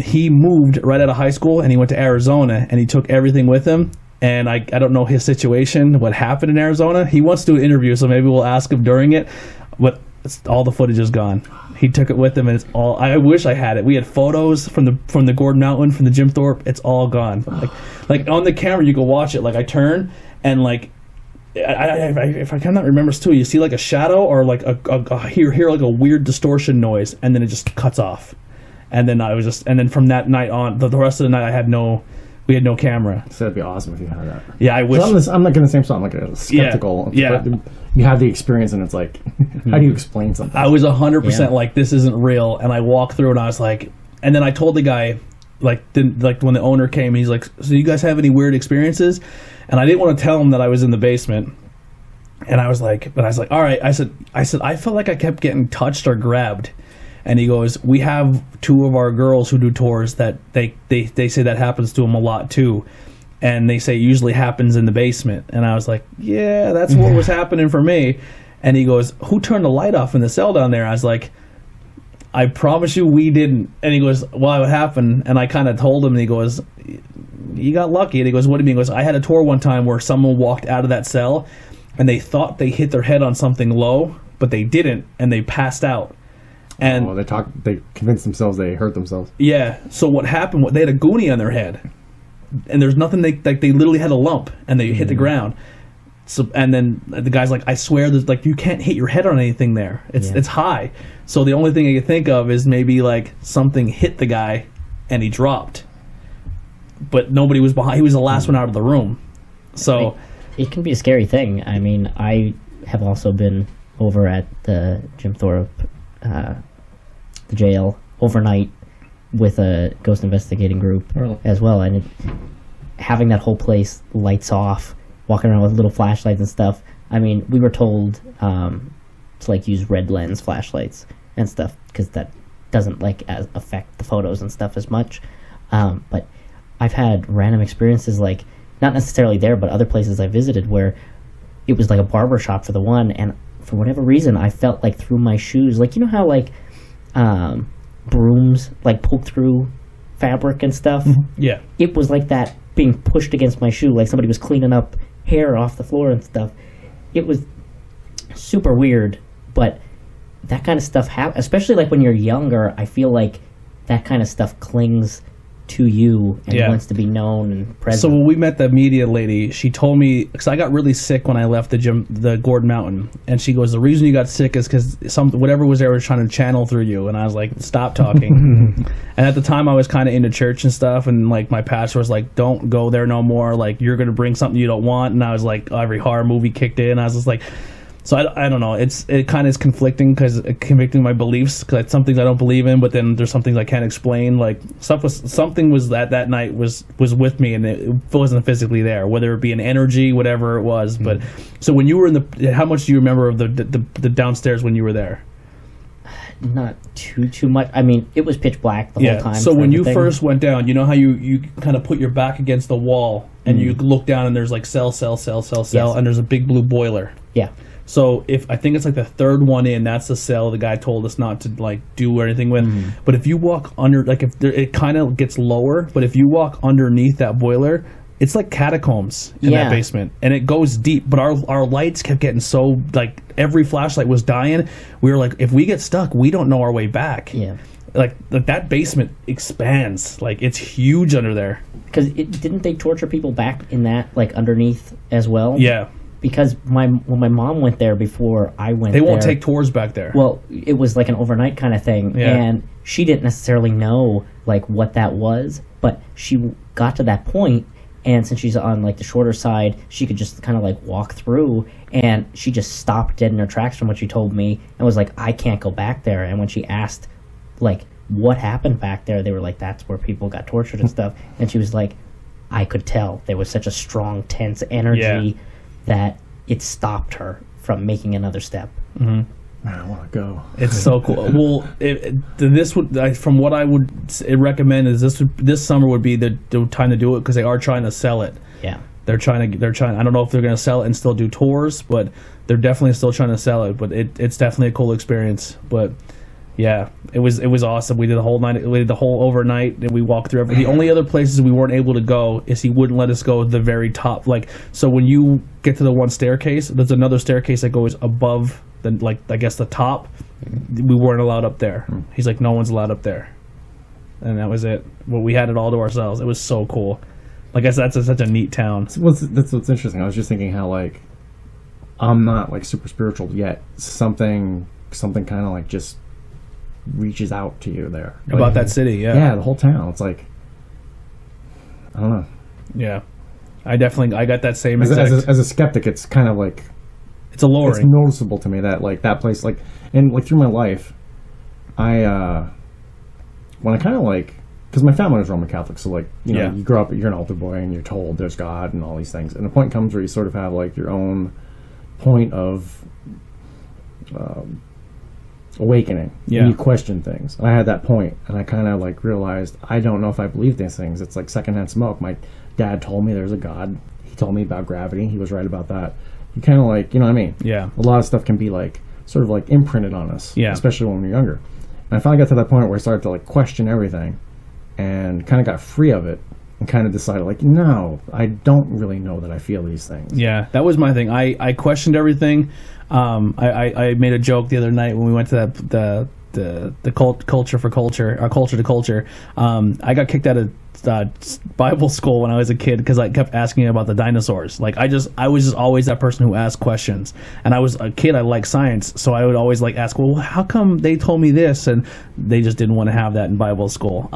he moved right out of high school and he went to Arizona and he took everything with him. And I don't know his situation, what happened in Arizona. He wants to do an interview, so maybe we'll ask him during it. But all the footage is gone. He took it with him, and it's all. I wish I had it. We had photos from the Gordon Mountain, from the Jim Thorpe. It's all gone. Like on the camera, you can watch it. Like I turn and like. If I cannot remember too, you see like a shadow or like hear like a weird distortion noise, and then it just cuts off, and then from that night on, the rest of the night we had no camera. So that'd be awesome if you had that. Yeah, I wish. I'm like in the same spot. I'm like a skeptical. Yeah. But you have the experience, and it's like, how do you explain something? I was 100% like, this isn't real, and I walked through, and I was like, and then I told the guy, like when the owner came, he's like, so you guys have any weird experiences? And I didn't want to tell him that I was in the basement. And I was like, all right. I said, I felt like I kept getting touched or grabbed. And he goes, we have two of our girls who do tours that they say that happens to them a lot too. And they say it usually happens in the basement. And I was like, yeah, that's what was happening for me. And he goes, who turned the light off in the cell down there? I was like, I promise you we didn't. And he goes, well, what happened? And I kind of told him, and he goes, you got lucky. And he goes, what do you mean? He goes, I had a tour one time where someone walked out of that cell and they thought they hit their head on something low, but they didn't, and they passed out. And they convinced themselves they hurt themselves. Yeah. So what happened? They had a goonie on their head, and there's nothing. They literally had a lump, and they hit the ground. So and then the guy's like, I swear, there's like you can't hit your head on anything there. It's high. So the only thing I could think of is maybe like something hit the guy, and he dropped. But nobody was behind. He was the last one out of the room. So it can be a scary thing. I mean, I have also been over at the Jim Thorpe. The jail overnight with a ghost investigating group as well, and having that whole place lights off, walking around with little flashlights and stuff. I mean, we were told to like use red lens flashlights and stuff because that doesn't like affect the photos and stuff as much. But I've had random experiences, like not necessarily there, but other places I visited where it was like a barber shop for the one, and for whatever reason, I felt like through my shoes, like you know how like brooms like poke through fabric and stuff. Yeah. It was like that being pushed against my shoe, like somebody was cleaning up hair off the floor and stuff. It was super weird, but that kind of stuff especially like when you're younger. I feel like that kind of stuff clings to you and wants to be known and present. So when we met the media lady, she told me, because I got really sick when I left the Gordon Mountain, and she goes, the reason you got sick is because whatever was there was trying to channel through you. And I was like, stop talking. And at the time I was kind of into church and stuff, and like my pastor was like, don't go there no more, like you're gonna bring something you don't want. And I was like, every horror movie kicked in. I was just like, so I don't know. It kind of is conflicting because convicting my beliefs, because some things I don't believe in, but then there's some things I can't explain. Like something was that night was with me, and it wasn't physically there, whether it be an energy, whatever it was. But so when you were how much do you remember of the downstairs when you were there? Not too much. I mean, it was pitch black the whole time. So when you first went down, you know how you kind of put your back against the wall and you look down and there's like cell, and there's a big blue boiler. Yeah. So if I think it's like the third one in, that's the cell the guy told us not to like do anything with. But if you walk under, like it kind of gets lower, but if you walk underneath that boiler, it's like catacombs in that basement, and it goes deep. But our lights kept getting so, like, every flashlight was dying. We were like, if we get stuck, we don't know our way back. Yeah. Like that basement expands, like it's huge under there. Because didn't they torture people back in that, like, underneath as well? Yeah. Because when my mom went there before I went there... They won't take tours back there. Well, it was like an overnight kind of thing. Yeah. And she didn't necessarily know, like, what that was. But she got to that point, and since she's on, like, the shorter side, she could just kind of, like, walk through. And she just stopped dead in her tracks from what she told me and was like, I can't go back there. And when she asked, like, what happened back there, they were like, that's where people got tortured and stuff. And she was like, I could tell there was such a strong, tense energy that it stopped her from making another step. I want to go. It's so cool. Well, this would, from what I would recommend, is this summer would be the time to do it, because they are trying to sell it. Yeah, they're trying. I don't know if they're going to sell it and still do tours, but they're definitely still trying to sell it. But it's definitely a cool experience. But yeah, it was awesome. We did the whole night. We did the whole overnight, and we walked through everything. The only other places we weren't able to go is he wouldn't let us go to the very top. Like, so when you get to the one staircase, there's another staircase that goes above the, like, I guess the top. We weren't allowed up there. He's like, no one's allowed up there, and that was it. Well, we had it all to ourselves. It was so cool. Like I said, that's such a neat town. That's what's interesting. I was just thinking how, like, I'm not, like, super spiritual yet. Something kind of, like, just reaches out to you there about that city. Yeah, the whole town. It's like, I don't know. Yeah, I got that same as a skeptic. It's kind of like, it's alluring. It's noticeable to me that, like, that place, like, and, like, through my life, when I kind of, like, because my family was Roman Catholic, so, like, you know, you grow up, you're an altar boy, and you're told there's God and all these things, and a point comes where you sort of have, like, your own point of awakening. And you question things. And I had that point, and I kind of, like, realized I don't know if I believe these things. It's like secondhand smoke. My dad told me there's a God. He told me about gravity. He was right about that. You kind of, like, you know what I mean? Yeah. A lot of stuff can be, like, sort of, like, imprinted on us. Yeah. Especially when we're younger. And I finally got to that point where I started to, like, question everything, and kind of got free of it, and kind of decided, like, no, I don't really know that I feel these things. Yeah, that was my thing. I questioned everything. I made a joke the other night when we went to the culture to culture. I got kicked out of Bible school when I was a kid because I kept asking about the dinosaurs. Like, I was just always that person who asked questions. And I was a kid, I liked science, so I would always, like, ask, well, how come they told me this? And they just didn't want to have that in Bible school.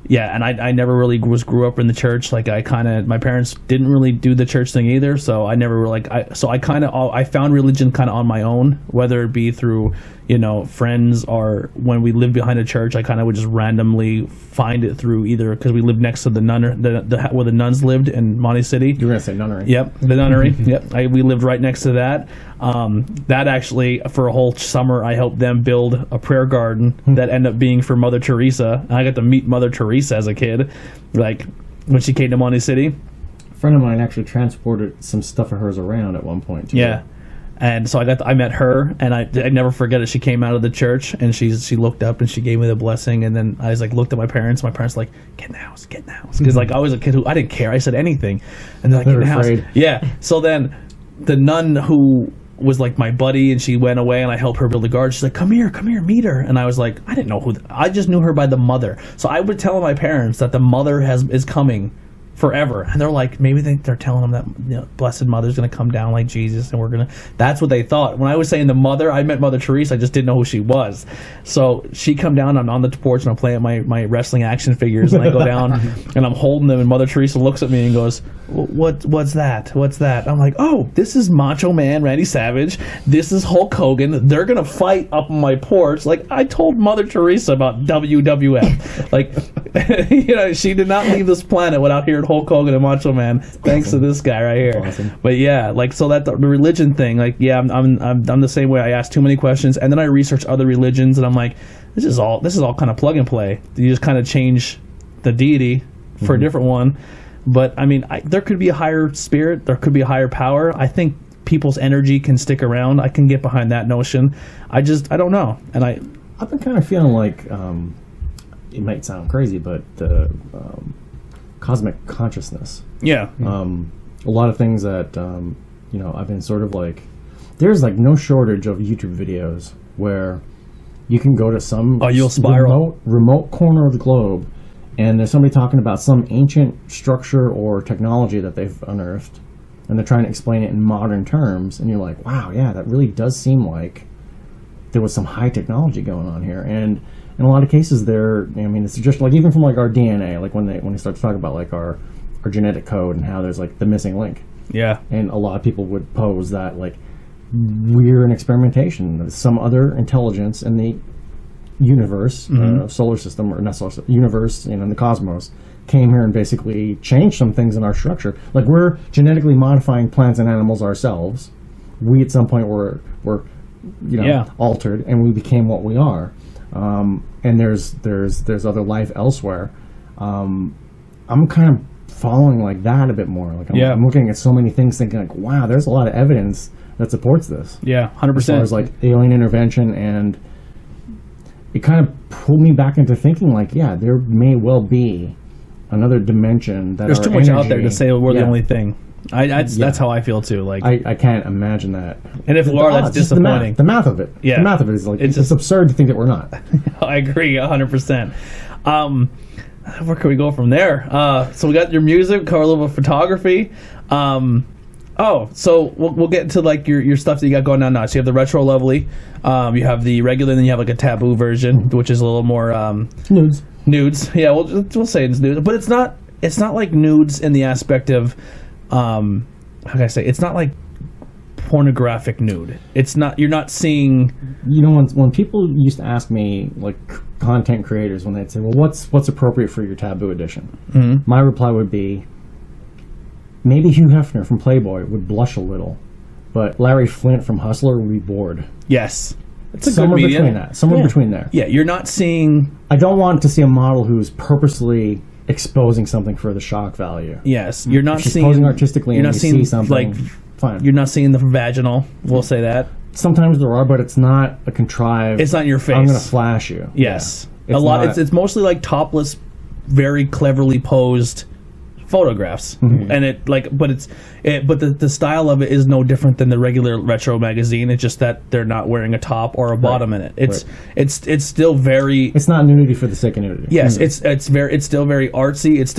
Yeah, and I never really grew up in the church. Like, my parents didn't really do the church thing either, so I never really, I found religion kind of on my own, whether it be through, you know, friends, or when we lived behind a church, I kind of would just randomly find it through either, because we lived next to the where the nuns lived in Monty City. You were going to say nunnery. Yep, the nunnery. Yep, we lived right next to that. That actually, for a whole summer, I helped them build a prayer garden that ended up being for Mother Teresa. And I got to meet Mother Teresa as a kid, like, when she came to Monty City. A friend of mine actually transported some stuff of hers around at one point, too. Yeah. And so I met her, and I never forget it. She came out of the church, and she looked up and she gave me the blessing. And then I was like, looked at my parents. My parents were like, get in the house, because like I was a kid who I didn't care. I said anything, and they're like, get in the house. Yeah. So then the nun who was like my buddy, and she went away, and I helped her build a garden. She's like, come here, meet her. And I was like, I didn't know I just knew her by the mother. So I would tell my parents that the mother is coming forever, and they're like, maybe they're telling them that, you know, Blessed Mother's going to come down like Jesus, and that's what they thought. When I was saying the mother, I meant Mother Teresa. I just didn't know who she was. So she come down, I'm on the porch, and I'm playing my wrestling action figures, and I go down and I'm holding them, and Mother Teresa looks at me and goes, what's that? I'm like, oh, this is Macho Man Randy Savage, this is Hulk Hogan, they're gonna fight up on my porch. Like, I told Mother Teresa about WWF. Like, you know, she did not leave this planet without hearing Hulk Hogan and Macho Man, thanks to this guy right here. Awesome. But yeah, like, so that the religion thing, like, yeah, I'm the same way. I ask too many questions, and then I research other religions, and I'm like, this is all kind of plug and play. You just kind of change the deity for a different one. But I mean, there could be a higher spirit, there could be a higher power. I think people's energy can stick around. I can get behind that notion. I don't know, and I've been kind of feeling like, it might sound crazy, but the cosmic consciousness. Yeah. A lot of things that, you know, I've been sort of like, there's like no shortage of YouTube videos where you can go to some you'll spiral. remote corner of the globe, and there's somebody talking about some ancient structure or technology that they've unearthed, and they're trying to explain it in modern terms, and you're like, wow, yeah, that really does seem like there was some high technology going on here. And in a lot of cases, it's just like, even from like our DNA, like when they start to talk about like our genetic code and how there's like the missing link. Yeah. And a lot of people would pose that like we're an experimentation. Some other intelligence in the universe, solar system, or not solar system, universe, in the cosmos, came here and basically changed some things in our structure. Like, we're genetically modifying plants and animals ourselves. We at some point were altered, and we became what we are. And there's other life elsewhere. I'm kind of following like that a bit more. Like, I'm looking at so many things, thinking like, wow, there's a lot of evidence that supports this. Yeah, 100%. As far as like alien intervention, and it kind of pulled me back into thinking like, yeah, there may well be another dimension that there's too much out there to say we're the only thing. That's how I feel too. Like, I can't imagine that. And if we are, that's disappointing. The math of it. Yeah. The math of it is like, it's absurd to think that we're not. I agree 100%. Where can we go from there? So we got your music, cover a little bit of photography. So we'll get into like your stuff that you got going on now. So you have the retro lovely, you have the regular, and then you have like a taboo version, which is a little more nudes. Yeah, we'll say it's nudes, but it's not like nudes in the aspect of how can I say, it's not like pornographic nude. It's not, you're not seeing, when people used to ask me, like content creators, when they'd say, well, what's appropriate for your taboo edition, my reply would be, maybe Hugh Hefner from Playboy would blush a little, but Larry Flint from Hustler would be bored. Yes. It's a somewhere good medium. Between that. Somewhere between there. Yeah, you're not seeing... I don't want to see a model who's purposely exposing something for the shock value. Yes, you're not if she's seeing... posing artistically, you're and not you seeing, see something, like, fine. You're not seeing the vaginal, we'll say that. Sometimes there are, but it's not a contrived... It's not in your face. I'm going to flash you. Yes. Yeah. It's mostly like topless, very cleverly posed photographs, and but the style of it is no different than the regular retro magazine. It's just that they're not wearing a top or a bottom in it. It's still very, it's not nudity for the sake of nudity. Yes, it's still very artsy. It's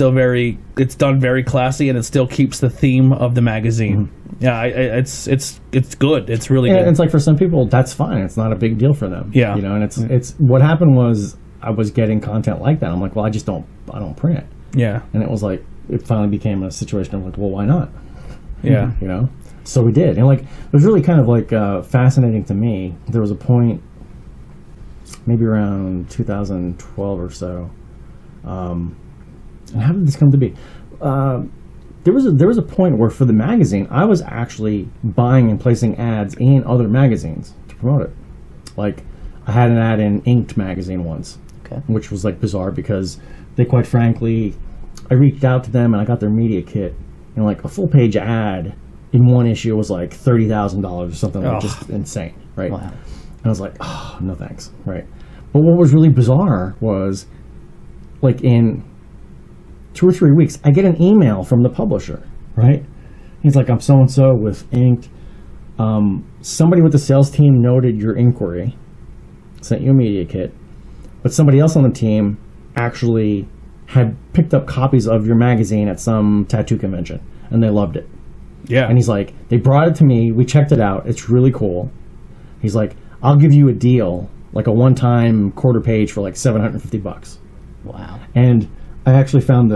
done very classy, and it still keeps the theme of the magazine. Yeah, it's good. It's really good. And it's like, for some people that's fine. It's not a big deal for them. Yeah, and it's what happened was, I was getting content like that. I'm like, well, I don't print it. Yeah, and it was like, it finally became a situation of like, well, why not? Yeah. So we did. And like, it was really kind of like fascinating to me. There was a point, maybe around 2012 or so. And how did this come to be? There was a point where, for the magazine, I was actually buying and placing ads in other magazines to promote it. Like, I had an ad in Inked magazine once, which was like bizarre because they, quite frankly, I reached out to them and I got their media kit, and like a full page ad in one issue was like $30,000 or something, like just insane, right? Wow. And I was like, oh, no thanks, right? But what was really bizarre was, like, in 2 or 3 weeks, I get an email from the publisher, right? He's like, I'm so-and-so with Inked. Somebody with the sales team noted your inquiry, sent you a media kit, but somebody else on the team actually had picked up copies of your magazine at some tattoo convention, and they loved it. Yeah. And he's like, they brought it to me, we checked it out, it's really cool. He's like, I'll give you a deal, like a one-time quarter page for like $750. Wow. And I actually found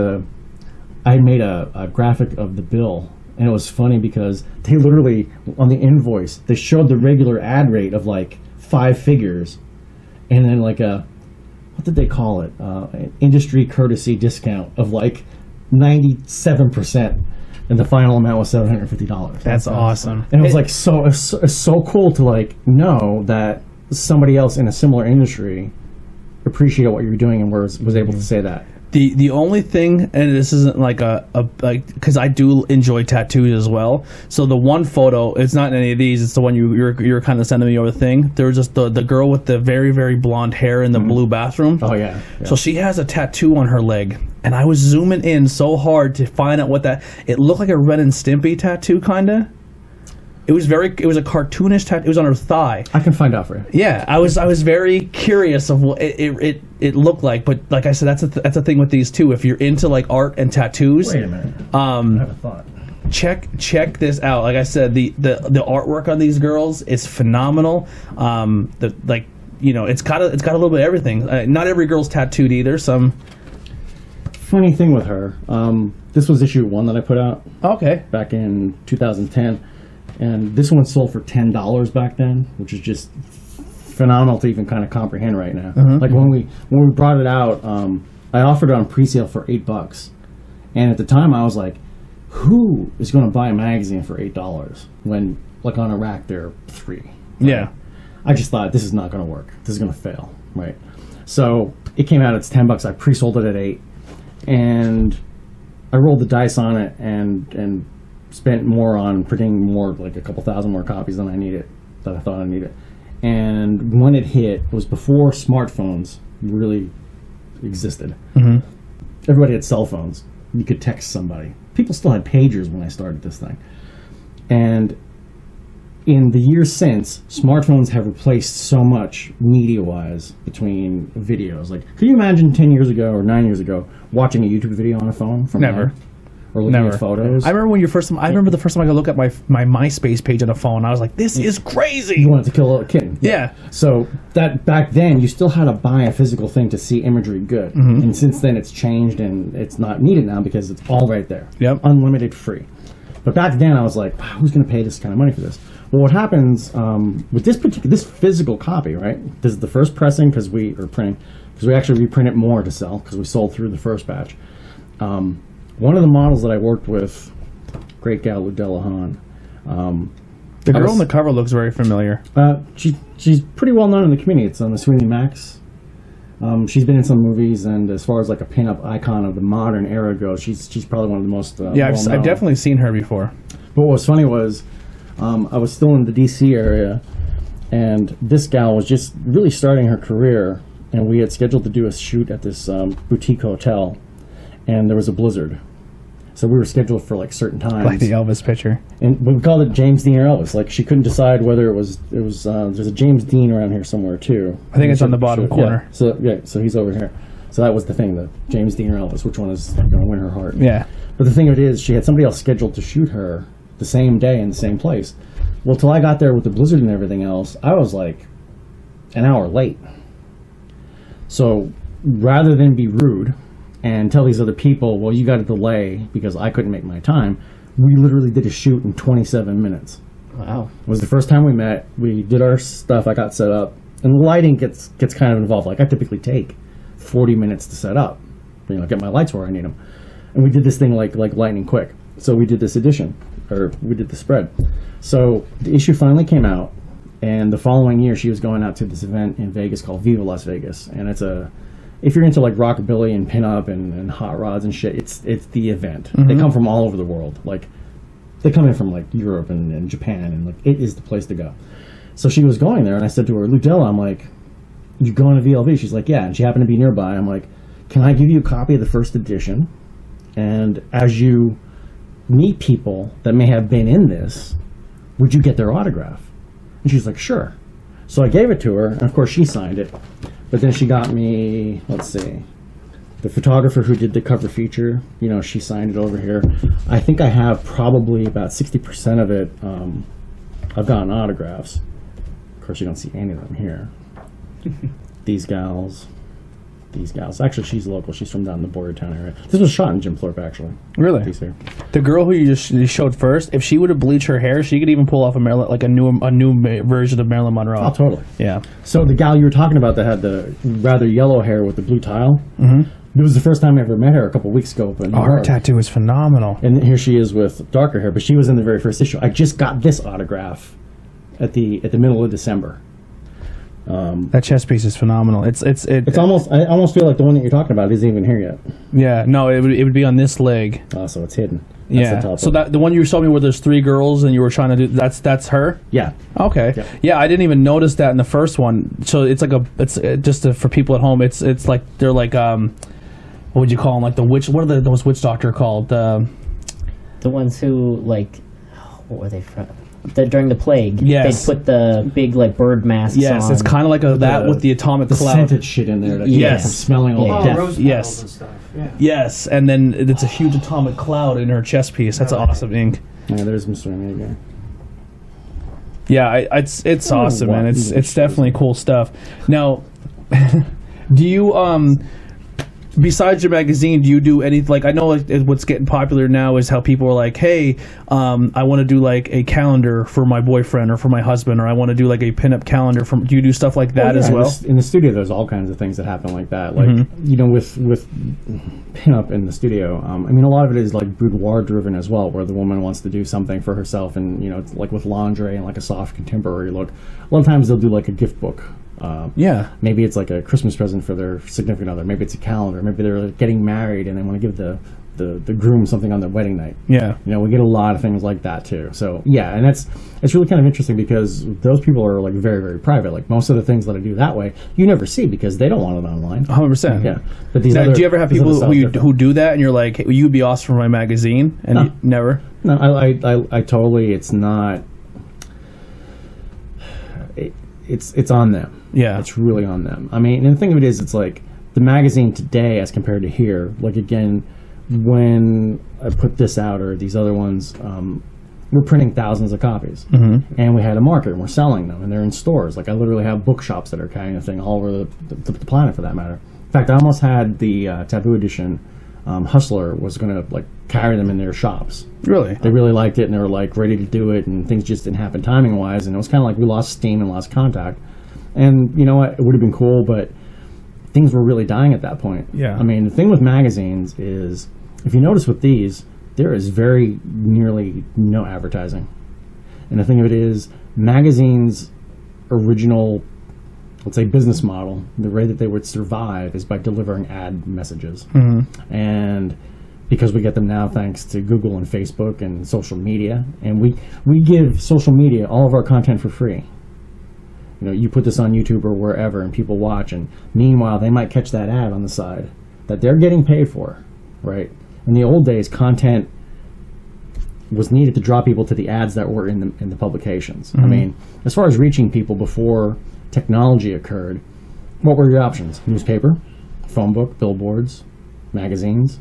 I made a graphic of the bill, and it was funny because they literally, on the invoice, they showed the regular ad rate of like 5 figures, and then like what did they call it? An industry courtesy discount of like 97%, and the final amount was $750. That's awesome. And it was like it's so cool to like know that somebody else in a similar industry appreciate what you're doing and was able to say that. The only thing, and this isn't like because I do enjoy tattoos as well. So the one photo, it's not in any of these. It's the one you're kind of sending me over the thing. There was just the girl with the very, very blonde hair in the blue bathroom. Oh yeah. So she has a tattoo on her leg, and I was zooming in so hard to find out what that. It looked like a Ren and Stimpy tattoo, kinda. It was a cartoonish tattoo. It was on her thigh. I can find out for you. Yeah, I was very curious of what it looked like, but like I said, that's a thing with these too. If you're into like art and tattoos, Wait a minute. I have a thought. check this out. Like I said, the artwork on these girls is phenomenal. It's got a little bit of everything. Not every girl's tattooed either. Some Funny thing with her. This was issue 1 that I put out. Okay. Back in 2010. And this one sold for $10 back then, which is just phenomenal to even kind of comprehend right now. Like when we brought it out, I offered it on pre-sale for $8, and at the time I was like, "Who is going to buy a magazine for $8 when, like, on a rack they're $3?" Right? Yeah. I just thought this is not going to work. This is going to fail, right? So it came out. It's $10. I pre-sold it at $8, and I rolled the dice on it and spent more on printing more, like a couple thousand more copies than I thought I needed. And when it hit, it was before smartphones really existed. Everybody had cell phones. You could text somebody. People still had pagers when I started this thing. And in the years since, smartphones have replaced so much media-wise between videos. Like, could you imagine 10 years ago or 9 years ago watching a YouTube video on a phone from Never. there? Or looking at photos? I remember the first time I could look at my MySpace page on a phone. I was like, "This is crazy." You wanted to kill a kitten. Yeah. So that back then, you still had to buy a physical thing to see imagery good. And since then, it's changed and it's not needed now because it's all right there. Yep. Unlimited, free. But back then, I was like, wow, who's going to pay this kind of money for this? Well, what happens with this physical copy, right? This is the first pressing because we actually reprinted more to sell because we sold through the first batch. One of the models that I worked with, great gal, Ludella Hahn. The girl on the cover looks very familiar. She's pretty well known in the community. It's on the Sweeney Max. She's been in some movies, and as far as like a pinup icon of the modern era goes, she's probably one of the most I've definitely seen her before. But what was funny was I was still in the DC area, and this gal was just really starting her career, and we had scheduled to do a shoot at this boutique hotel, and there was a blizzard. So we were scheduled for like certain times. Like the Elvis picture. And we called it James Dean or Elvis. Like she couldn't decide whether it was there's a James Dean around here somewhere too. I think it's on the bottom corner. Yeah. So he's over here. So that was the thing, the James Dean or Elvis, which one is going to win her heart. Yeah. But the thing of it is, she had somebody else scheduled to shoot her the same day in the same place. Well, till I got there with the blizzard and everything else, I was like an hour late. So rather than be rude and tell these other people, well, you got to delay because I couldn't make my time, we literally did a shoot in 27 minutes. Wow. It was the first time we met. We did our stuff. I got set up. And the lighting gets kind of involved. Like, I typically take 40 minutes to set up, get my lights where I need them. And we did this thing like lightning quick. So we did this edition, or we did the spread. So the issue finally came out, and the following year she was going out to this event in Vegas called Viva Las Vegas. And if you're into like rockabilly and pinup and hot rods and shit, it's the event. They come from all over the world. Like They come in from like Europe and Japan, and like it is the place to go. So she was going there, and I said to her, Ludella, I'm like, you going to VLV? She's like, yeah. And she happened to be nearby. I'm like, can I give you a copy of the first edition? And as you meet people that may have been in this, would you get their autograph? And she's like, sure. So I gave it to her, and of course she signed it. But then she got me, let's see, the photographer who did the cover feature, you know, she signed it over here. I think I have probably about 60% of it. I've gotten autographs. Of course, you don't see any of them here. These gals. Actually, she's local. She's from down in the Boyertown area. This was shot in Jim Thorpe, actually. Really? The girl who you showed first, if she would have bleached her hair, she could even pull off a new version of Marilyn Monroe. Oh, totally. Yeah. So the gal you were talking about that had the rather yellow hair with the blue tile, it was the first time I ever met her a couple weeks ago. But her tattoo is phenomenal. And here she is with darker hair, but she was in the very first issue. I just got this autograph at the middle of December. That chest piece is phenomenal. It's almost. I almost feel like the one that you're talking about isn't even here yet. Yeah, no, it would be on this leg. Oh, so it's hidden. That's so the one you showed me where there's 3 girls and you were trying to do that's her. Yeah. Okay. Yep. Yeah, I didn't even notice that in the first one. So it's like for people at home. It's like they're like what would you call them? Like the witch. What are those witch doctor called? The ones who like what were they from? During the plague, yes, they put the big like bird masks. Yes, on. It's kind of like that with the atomic cloud. Scented shit in there. That yes, smelling all death. Rose petals and stuff. Yeah. Yes, and then it's a huge atomic cloud in her chest piece. That's awesome ink. Yeah, there's Mr. Omega. Yeah, it's awesome, man. It's definitely cool stuff. Now, do you besides your magazine, do you do any, like, I know like, what's getting popular now is how people are like, hey, I want to do like a calendar for my boyfriend or for my husband, or I want to do like a pinup calendar. Do you do stuff like that as well? In the studio, there's all kinds of things that happen like that. Like, you know, with pinup in the studio, I mean, a lot of it is like boudoir driven as well, where the woman wants to do something for herself, and, you know, it's like with lingerie and like a soft contemporary look. A lot of times they'll do like a gift book. Maybe it's like a Christmas present for their significant other. Maybe it's a calendar. Maybe they're getting married and they want to give the groom something on their wedding night. Yeah. You know, we get a lot of things like that too. So yeah, and it's really kind of interesting because those people are like very, very private. Like most of the things that I do that way, you never see because they don't want it online. 100%. Yeah. But do you ever have people who do that and you're like, hey, you'd be awesome for my magazine? And you never? No, I totally, it's not, it's on them. Yeah. It's really on them. I mean, and the thing of it is, it's like the magazine today as compared to here, like again, when I put this out or these other ones, we're printing thousands of copies. And we had a market and we're selling them and they're in stores. Like I literally have bookshops that are carrying the thing all over the planet for that matter. In fact, I almost had the Taboo edition Hustler was going to like carry them in their shops. Really? They really liked it and they were like ready to do it, and things just didn't happen timing wise, and it was kind of like we lost steam and lost contact. And you know what? It would have been cool, but things were really dying at that point. Yeah. I mean, the thing with magazines is, if you notice with these, there is very nearly no advertising. And the thing of it is, magazines' original, let's say, business model, the way that they would survive is by delivering ad messages. And because we get them now thanks to Google and Facebook and social media, and we give social media all of our content for free. You know, you put this on YouTube or wherever and people watch, and meanwhile they might catch that ad on the side that they're getting paid for, right? In the old days, content was needed to draw people to the ads that were in the publications. I mean, as far as reaching people before technology occurred, what were your options? Newspaper, phone book, billboards, magazines,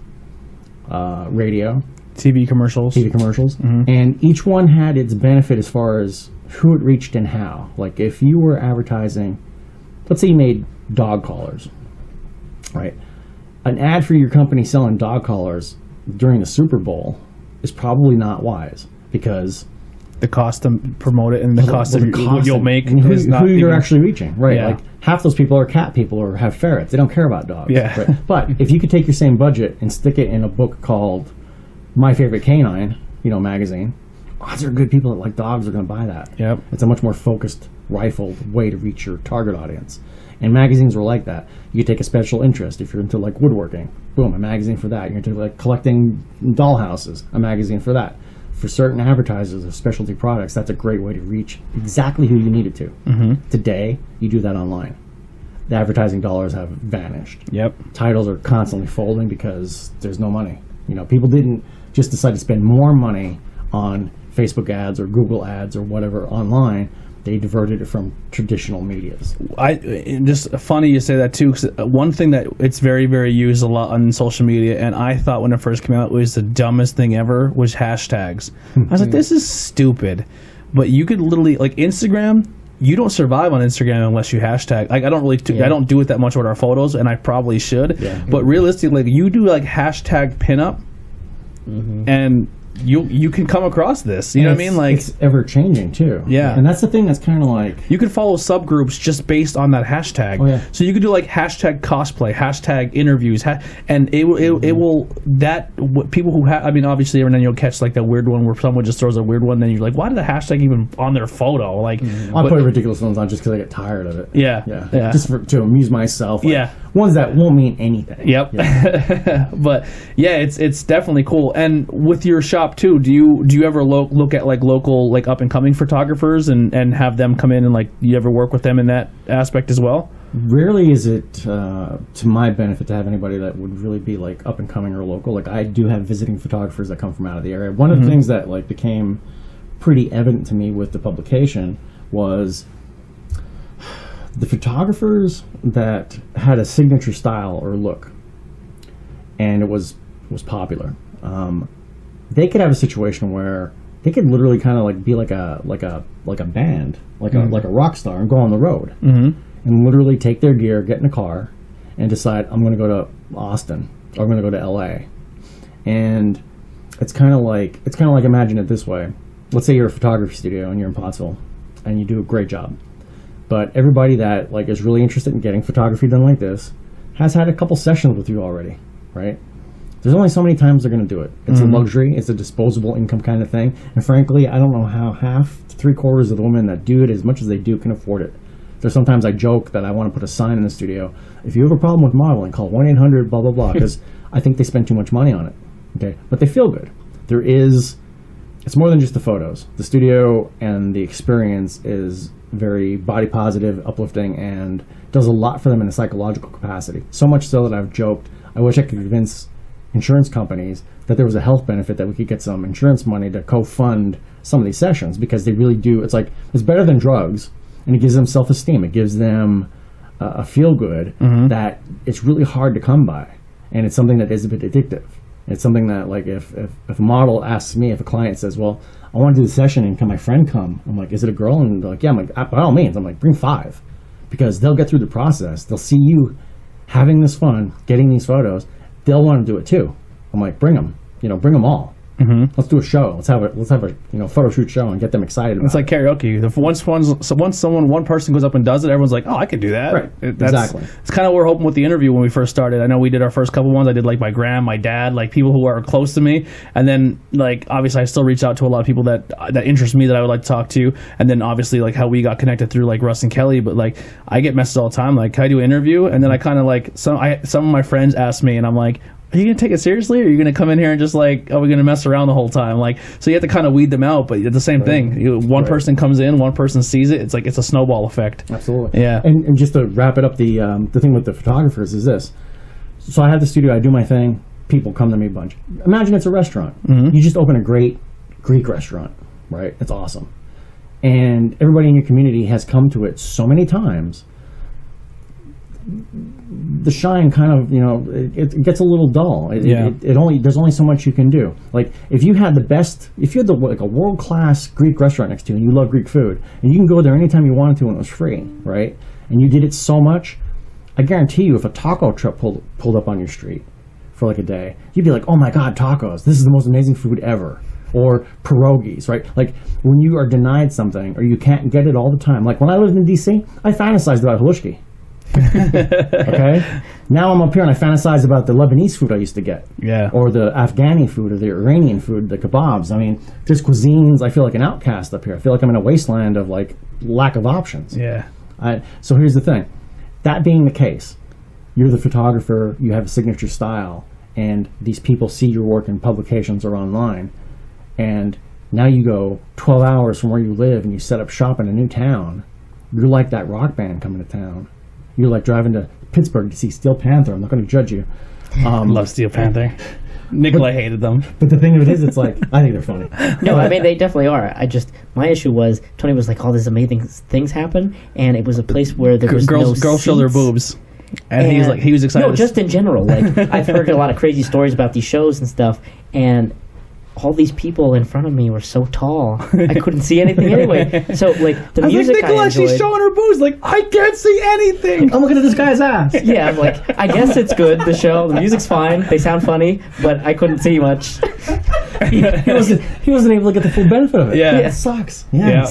radio, TV commercials. And each one had its benefit as far as who it reached and how. Like if you were advertising, let's say you made dog collars, right? An ad for your company selling dog collars during the Super Bowl is probably not wise, because the cost to promote it and the cost of what you'll make is not who you're actually reaching, right? Yeah. Like half those people are cat people or have ferrets. They don't care about dogs. Yeah. Right? But if you could take your same budget and stick it in a book called My Favorite Canine, you know, magazine, odds are good people that like dogs are going to buy that. Yep. It's a much more focused, rifled way to reach your target audience. And magazines were like that. You take a special interest. If you're into like woodworking, boom, a magazine for that. You're into like collecting dollhouses, a magazine for that. for certain advertisers of specialty products, that's a great way to reach exactly who you need it to. Mm-hmm. Today, you do that online. The advertising dollars have vanished. Yep. Titles are constantly folding because there's no money. People didn't just decide to spend more money on Facebook ads or Google ads or whatever online. They diverted it from traditional medias. Just funny you say that too, because one thing that it's very, very used a lot on social media, and I thought when it first came out it was the dumbest thing ever, was hashtags. I was like, this is stupid. But you could literally, like Instagram, you don't survive on Instagram unless you hashtag. Like I don't do it that much with our photos, and I probably should. Yeah. But realistically, you do like hashtag pinup, and you can come across this. You know what I mean? Like it's ever changing too. Yeah. And that's the thing that's kind of like you could follow subgroups just based on that hashtag. Oh, yeah. So you could do like hashtag cosplay, hashtag interviews, and it will people who I mean, obviously every now and then you'll catch like that weird one where someone just throws a weird one, then you're like, why did the hashtag even on their photo? Like I put ridiculous ones on just because I get tired of it. Yeah. Just to amuse myself. Like, yeah. Ones that won't mean anything. Yep. Yeah. But yeah, it's definitely cool. And with your shop too, do you ever look at like local like up and coming photographers and have them come in and like you ever work with them in that aspect as well? Rarely is it to my benefit to have anybody that would really be like up and coming or local. Like I do have visiting photographers that come from out of the area. One of the things that like became pretty evident to me with the publication was the photographers that had a signature style or look, and it was popular. They could have a situation where they could literally kind of like be like a band, like a rock star, and go on the road, and literally take their gear, get in a car, and decide I'm going to go to Austin or I'm going to go to LA. And it's kind of like imagine it this way. Let's say you're a photography studio and you're in Pottsville, and you do a great job. But everybody that like is really interested in getting photography done like this has had a couple sessions with you already, right? There's only so many times they're going to do it. It's a luxury. It's a disposable income kind of thing. And frankly, I don't know how half to 3/4 of the women that do it as much as they do can afford it. There's sometimes I joke that I want to put a sign in the studio. If you have a problem with modeling, call 1-800 blah blah blah, because I think they spend too much money on it. Okay, but they feel good. It's more than just the photos. The studio and the experience is very body positive, uplifting, and does a lot for them in a psychological capacity. So much so that I've joked, I wish I could convince insurance companies that there was a health benefit that we could get some insurance money to co-fund some of these sessions, because they really do. It's better than drugs, and it gives them self-esteem. It gives them a feel-good that it's really hard to come by, and it's something that is a bit addictive. It's something that, like, if a model asks me, if a client says, well, I want to do the session and can my friend come? I'm like, is it a girl? And they're like, yeah. I'm like, by all means. I'm like, bring 5, because they'll get through the process. They'll see you having this fun, getting these photos. They'll want to do it too. I'm like, bring them. Bring them all. Let's do a show. Let's have a photo shoot show and get them excited about it. It's like karaoke. Once one person goes up and does it, everyone's like, oh, I could do that. Right. Exactly. It's kind of what we're hoping with the interview when we first started. I know we did our first couple ones. I did like my gram, my dad, like people who are close to me. And then like obviously I still reach out to a lot of people that interest me that I would like to talk to. And then obviously like how we got connected through like Russ and Kelly. But like I get messages all the time like, can I do an interview? And then I kind of like some of my friends ask me, and I'm like, are you going to take it seriously, or are you going to come in here and just like, are we going to mess around the whole time? Like, so you have to kind of weed them out, but it's the same thing. One person comes in, one person sees it. It's like, it's a snowball effect. Absolutely. Yeah. And just to wrap it up, the thing with the photographers is this. So I have the studio, I do my thing, people come to me a bunch. Imagine it's a restaurant. You just open a great Greek restaurant, right? It's awesome. And everybody in your community has come to it so many times. The shine kind of, it gets a little dull. There's only so much you can do. Like if you had a world-class Greek restaurant next to you and you love Greek food, and you can go there anytime you wanted to and it was free, right? And you did it so much, I guarantee you if a taco truck pulled up on your street for like a day, you'd be like, oh my God, tacos. This is the most amazing food ever. Or pierogies, right? Like when you are denied something or you can't get it all the time. Like when I lived in DC, I fantasized about halushki. Okay, now I'm up here and I fantasize about the Lebanese food I used to get, or the Afghani food or the Iranian food, the kebabs. I mean, there's cuisines. I feel like an outcast up here. I feel like I'm in a wasteland of like lack of options. So here's the thing. That being the case, you're the photographer. You have a signature style, and these people see your work in publications or online, and Now you go 12 hours from where you live and you set up shop in a new town. You're like that rock band coming to town. You're like driving to Pittsburgh to see Steel Panther. I'm not going to judge you. Love Steel Panther. Nikolai hated them. But the thing of it is, it's like, I think they're funny. No, I mean, they definitely are. My issue was, Tony was like, all these amazing things happen, and it was a place where there was girls show their boobs. And he was excited. No, just in general. Like, I've heard a lot of crazy stories about these shows and stuff, and all these people in front of me were so tall, I couldn't see anything anyway. So, like, the music like, Nikolai, I enjoyed... she's showing her boobs. Like, I can't see anything. I'm looking at this guy's ass. Yeah, I'm like, I guess it's good, the show. The music's fine. They sound funny, but I couldn't see much. he wasn't able to get the full benefit of it. Yeah. It sucks. Yeah.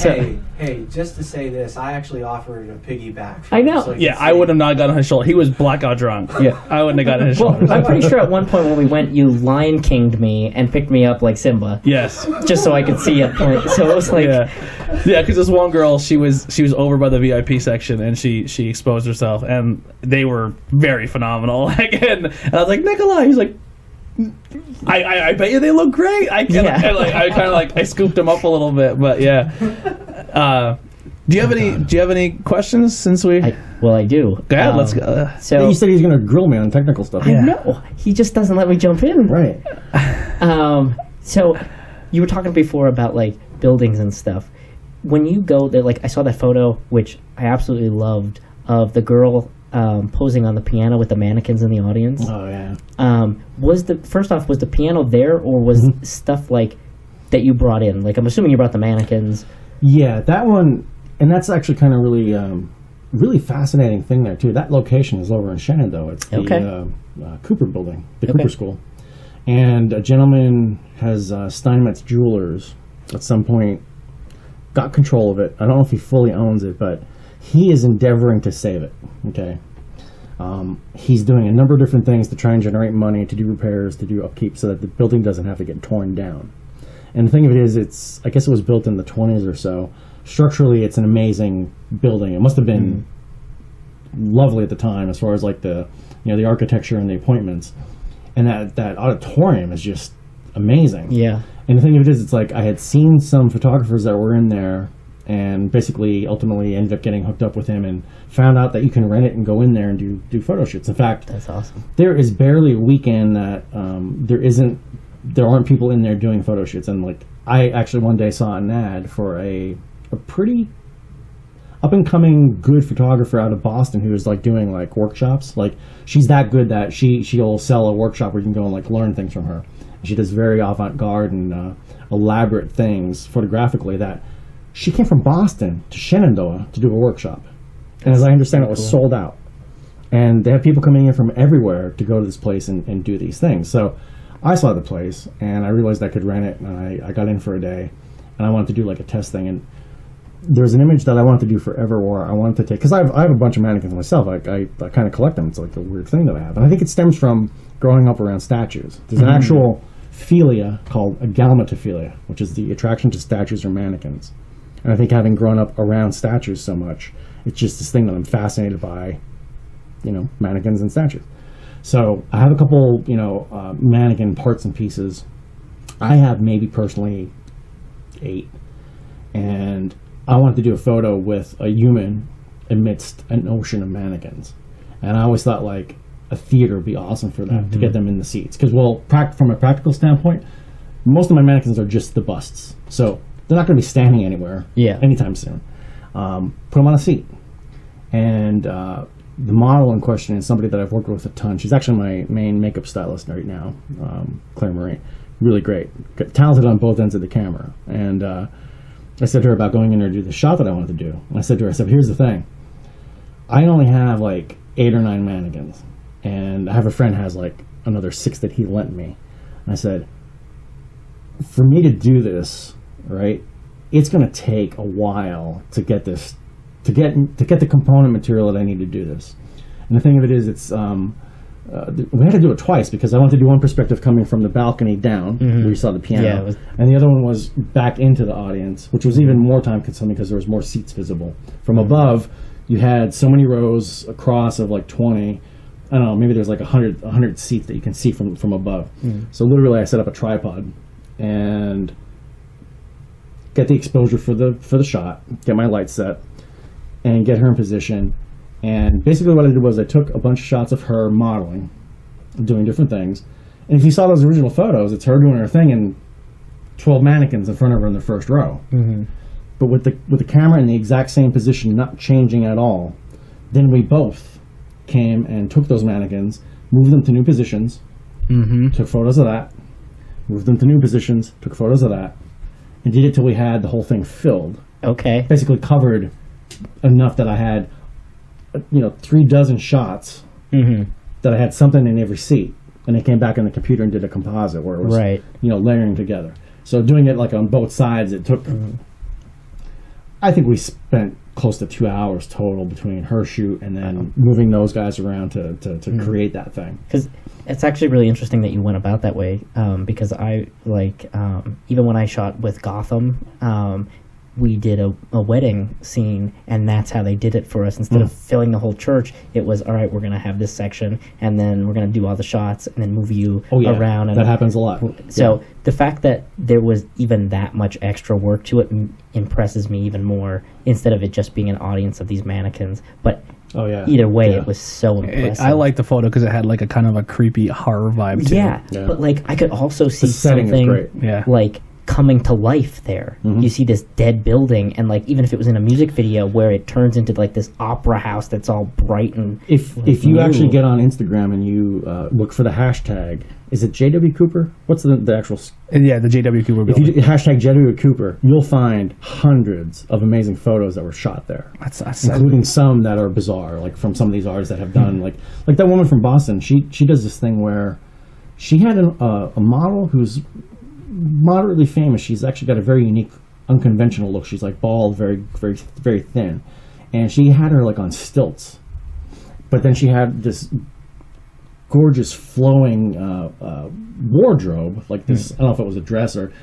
Hey, just to say this, I actually offered a piggyback. I know. So I would have not gotten on his shoulder. He was blackout drunk. Yeah. I wouldn't have gotten on his shoulder. I'm pretty sure at one point when we went, you Lion King'd me and picked me up like Simba. Yes. Just so I could see it. So it was like... Yeah, because this one girl, she was over by the VIP section, and she exposed herself, and they were very phenomenal. And I was like, Nikolai, he's like, I bet you they look great. I scooped him up a little bit, but yeah. Do you have any questions since we? I do. Go ahead, let's go. So you said he's going to grill me on technical stuff. I know he just doesn't let me jump in. Right. So you were talking before about like buildings and stuff. When you go there, like I saw that photo, which I absolutely loved, of the girl posing on the piano with the mannequins in the audience. Oh yeah. Was the piano there, or was stuff like that you brought in? Like I'm assuming you brought the mannequins. Yeah, that one, and that's actually kind of really fascinating thing there too. That location is over in Shenandoah. It's the Cooper building, the Cooper School, and a gentleman has Steinmetz Jewelers at some point got control of it. I don't know if he fully owns it, but he is endeavoring to save it. Okay. He's doing a number of different things to try and generate money, to do repairs, to do upkeep, so that the building doesn't have to get torn down. And the thing of it is, I guess it was built in the 20s or so. Structurally, it's an amazing building. It must have been lovely at the time, as far as like the architecture and the appointments. And that auditorium is just amazing. Yeah. And the thing of it is, it's like I had seen some photographers that were in there, and basically ultimately ended up getting hooked up with him and found out that you can rent it and go in there and do photo shoots. In fact, that's awesome. There is barely a weekend that there aren't people in there doing photo shoots. And like I actually one day saw an ad for a pretty up and coming good photographer out of Boston who is like doing like workshops. Like she's that good that she'll sell a workshop where you can go and like learn things from her. She does very avant-garde and elaborate things photographically. That she came from Boston to Shenandoah to do a workshop, and as I understand, it was sold out. And they have people coming in from everywhere to go to this place and do these things. So I saw the place, and I realized I could rent it, and I got in for a day, and I wanted to do like a test thing. And there's an image that I wanted to do forever, where I wanted to take, because I have a bunch of mannequins myself. I kind of collect them. It's like a weird thing that I have, and I think it stems from growing up around statues. There's an actual philia called a galmatophilia, which is the attraction to statues or mannequins. And I think having grown up around statues so much, it's just this thing that I'm fascinated by, mannequins and statues. So I have a couple, mannequin parts and pieces. I have maybe personally 8. And I wanted to do a photo with a human amidst an ocean of mannequins. And I always thought like a theater would be awesome for that, to get them in the seats. Because, from a practical standpoint, most of my mannequins are just the busts. So they're not going to be standing anywhere anytime soon. Put them on a seat. And the model in question is somebody that I've worked with a ton. She's actually my main makeup stylist right now, Claire Marie. Really great. Talented on both ends of the camera. And I said to her about going in there to do the shot that I wanted to do. And I said to her, here's the thing. I only have like 8 or 9 mannequins. And I have a friend has like another 6 that he lent me. And I said, for me to do this, right, it's going to take a while to get this, to get the component material that I need to do this. And the thing of it is, it's we had to do it twice, because I wanted to do one perspective coming from the balcony down, where you saw the piano, and the other one was back into the audience, which was even more time consuming because there was more seats visible. From above, you had so many rows across of like 20. I don't know, maybe there's like 100 seats that you can see from above. So literally I set up a tripod, and get the exposure for the shot, get my light set, and get her in position. And basically what I did was I took a bunch of shots of her modeling, doing different things. And if you saw those original photos, it's her doing her thing and 12 mannequins in front of her in the first row. Mm-hmm. But with the camera in the exact same position, not changing at all, then we both came and took those mannequins, moved them to new positions, took photos of that, moved them to new positions, took photos of that, and did it till we had the whole thing filled. Okay. Basically covered enough that I had, 36 shots that I had something in every seat. And I came back on the computer and did a composite where it was, layering together. So doing it like on both sides, it took... I think we spent close to 2 hours total between her shoot and then moving those guys around to create that thing. Because it's actually really interesting that you went about that way. Because I even when I shot with Gotham, we did a wedding scene, and that's how they did it for us. Instead of filling the whole church, it was, all right, we're going to have this section, and then we're going to do all the shots, and then move you around. And that happens a lot. So the fact that there was even that much extra work to it impresses me even more, instead of it just being an audience of these mannequins. But either way, it was so impressive. I like the photo because it had like a kind of a creepy horror vibe to it. But like I could also see the setting something is great. like coming to life there. You see this dead building, and like even if it was in a music video where it turns into like this opera house that's all bright and if you actually get on Instagram and you look for the hashtag, is it JW Cooper? What's the actual? The JW Cooper building. If you hashtag JW Cooper, you'll find hundreds of amazing photos that were shot there. That's including some that are bizarre, like from some of these artists that have done like that woman from Boston. She does this thing where she had a model who's moderately famous. She's actually got a very unique, unconventional look. She's like bald, very, very, very thin, and she had her like on stilts. But then she had this gorgeous flowing wardrobe, like this. I don't know if it was a dress or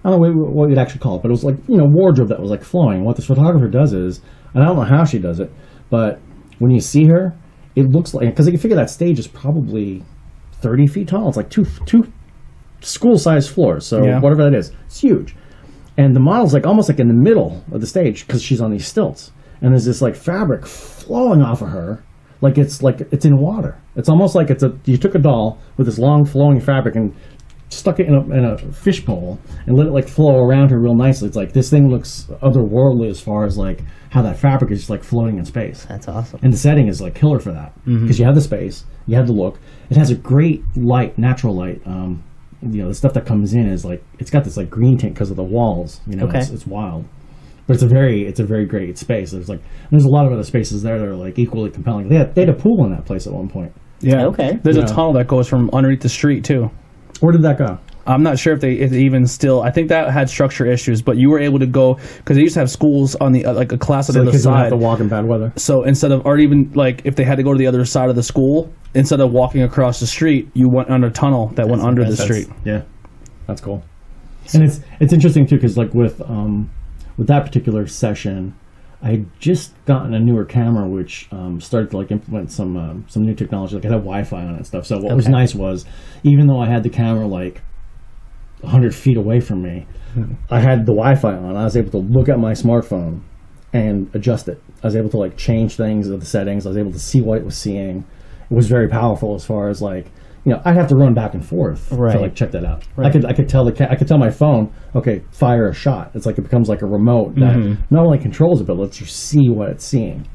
I don't know what you'd actually call it, but it was like wardrobe that was like flowing. What this photographer does is, and I don't know how she does it, but when you see her, it looks like, because you can figure that stage is probably 30 feet tall. It's like two school-sized floors, so whatever that is, it's huge. And the model's like almost like in the middle of the stage because she's on these stilts, and there's this like fabric flowing off of her, like it's in water. It's almost like you took a doll with this long flowing fabric and stuck it in a fish pole and let it like flow around her real nicely. It's like this thing looks otherworldly as far as like how that fabric is just like floating in space. That's awesome. And the setting is like killer for that because you have the space, you have the look. It has a great light, natural light. The stuff that comes in is like it's got this like green tint because of the walls. It's wild, but it's a very great space. There's a lot of other spaces there that are like equally compelling. They had a pool in that place at one point. Yeah. Okay. There's a tunnel that goes from underneath the street too. Where did that go? I'm not sure if they even still. I think that had structure issues, but you were able to go because they used to have schools on the like a class on the other side. So the kids don't have to walk in bad weather. So instead of, or even like if they had to go to the other side of the school, instead of walking across the street, you went under a tunnel that went under the street. Yeah, that's cool. And it's interesting too because like with that particular session, I had just gotten a newer camera which started to like implement some new technology. Like it had Wi-Fi on it and stuff. So what was nice was even though I had the camera like 100 feet away from me, I had the Wi-Fi on. I was able to look at my smartphone and adjust it. I was able to like change things of the settings. I was able to see what it was seeing. It was very powerful as far as like I'd have to run back and forth to like check that out. Right. I could tell my phone, okay, fire a shot. It's like it becomes like a remote that not only controls it but lets you see what it's seeing.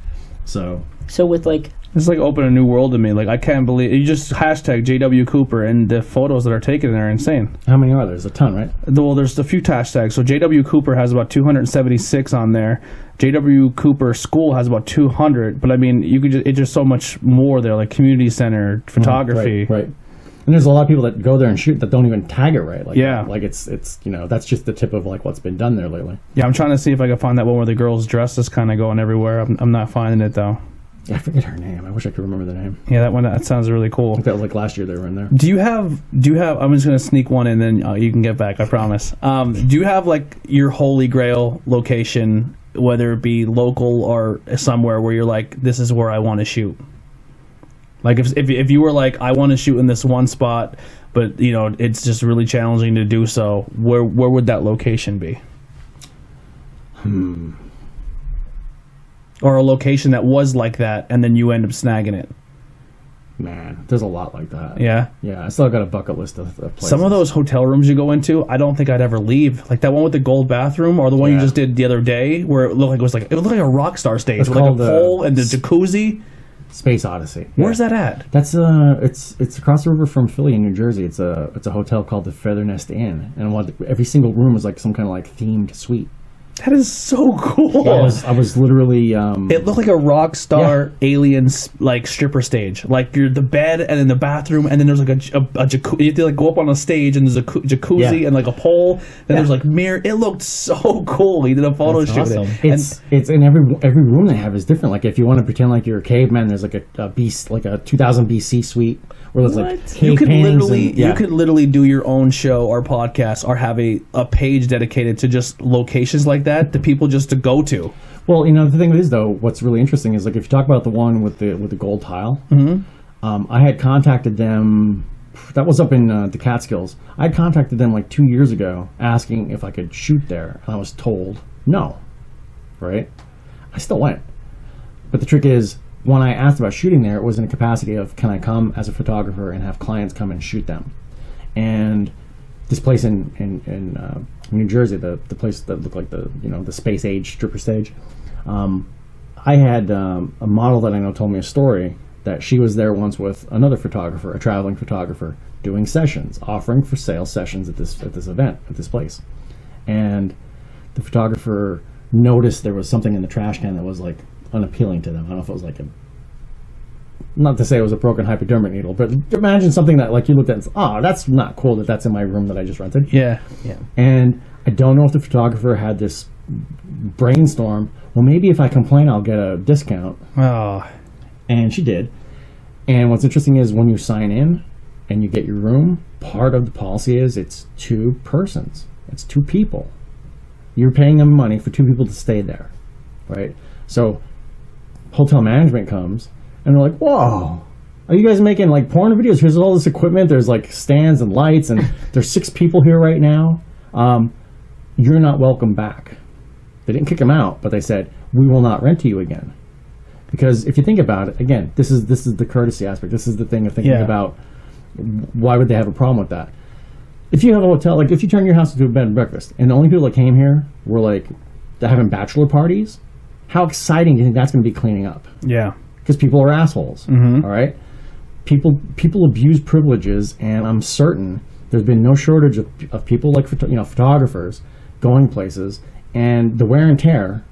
So with like. It's like open a new world to me. Like I can't believe you just hashtag JW Cooper and the photos that are taken there are insane. How many are there? There's a ton, right? Well, there's a few hashtags. So JW Cooper has about 276 on there. JW Cooper School has about 200. But I mean, it's just so much more there, like community center photography. Right. And there's a lot of people that go there and shoot that don't even tag it right. Like it's that's just the tip of like what's been done there lately. Yeah, I'm trying to see if I can find that one where the girl's dress is kind of going everywhere. I'm not finding it though. I forget her name. I wish I could remember the name. Yeah, that sounds really cool. I think that was like last year they were in there. Do you have? I'm just gonna sneak one in, then you can get back. I promise. Do you have like your holy grail location, whether it be local or somewhere where you're like, this is where I want to shoot? Like if you were like, I want to shoot in this one spot, but it's just really challenging to do so. Where would that location be? Or a location that was like that, and then you end up snagging it. Man, there's a lot like that. Yeah. Yeah, I still got a bucket list of places. Some of those hotel rooms you go into, I don't think I'd ever leave. Like that one with the gold bathroom, or the one you just did the other day, where it looked like a rock star stage It's with like a called, pole and the jacuzzi. Space Odyssey. Where's that at? That's it's across the river from Philly in New Jersey. It's a hotel called the Feather Nest Inn, and every single room is like some kind of like themed suite. That is so cool. I was literally. It looked like a rock star aliens like stripper stage. Like you're the bed and then the bathroom, and then there's like a jacuzzi. You have to like go up on a stage, and there's a jacuzzi and like a pole. And there's like mirror. It looked so cool. He did a photo shoot. Awesome. It's in every room they have is different. Like if you want to pretend like you're a caveman, there's like a 2000 BC suite where there's like cave you could paintings you could literally do your own show or podcast or have a page dedicated to just locations like that people just to go to. Well, the thing is though, what's really interesting is like if you talk about the one with the gold tile, I had contacted them. That was up in the Catskills. I had contacted them like 2 years ago asking if I could shoot there, and I was told no. Right? I still went, but the trick is, when I asked about shooting there, it was in a capacity of, can I come as a photographer and have clients come and shoot them? And this place in New Jersey, the place that looked like the space age stripper stage, I had a model that I know told me a story that she was there once with another photographer, a traveling photographer, doing sessions, offering for sale sessions at this event, at this place. And the photographer noticed there was something in the trash can that was like unappealing to them. I don't know if it was like not to say it was a broken hypodermic needle, but imagine something that like you looked at and said, oh, that's not cool that's in my room that I just rented. Yeah. And I don't know if the photographer had this brainstorm, well, maybe if I complain I'll get a discount. Oh. And she did. And what's interesting is when you sign in and you get your room, part of the policy is it's 2 persons. It's 2 people. You're paying them money for 2 people to stay there, right? So hotel management comes and they're like, whoa, are you guys making like porn videos? Here's all this equipment. There's like stands and lights, and there's 6 people here right now. You're not welcome back. They didn't kick them out, but they said, we will not rent to you again. Because if you think about it, again, this is the courtesy aspect. This is the thing of thinking about why would they have a problem with that. If you have a hotel, like if you turn your house into a bed and breakfast, and the only people that came here were like they're having bachelor parties, how exciting do you think that's going to be cleaning up? Yeah. Because people are assholes. Mm-hmm. All right? People abuse privileges, and I'm certain there's been no shortage of people like photographers going places, and the wear and tear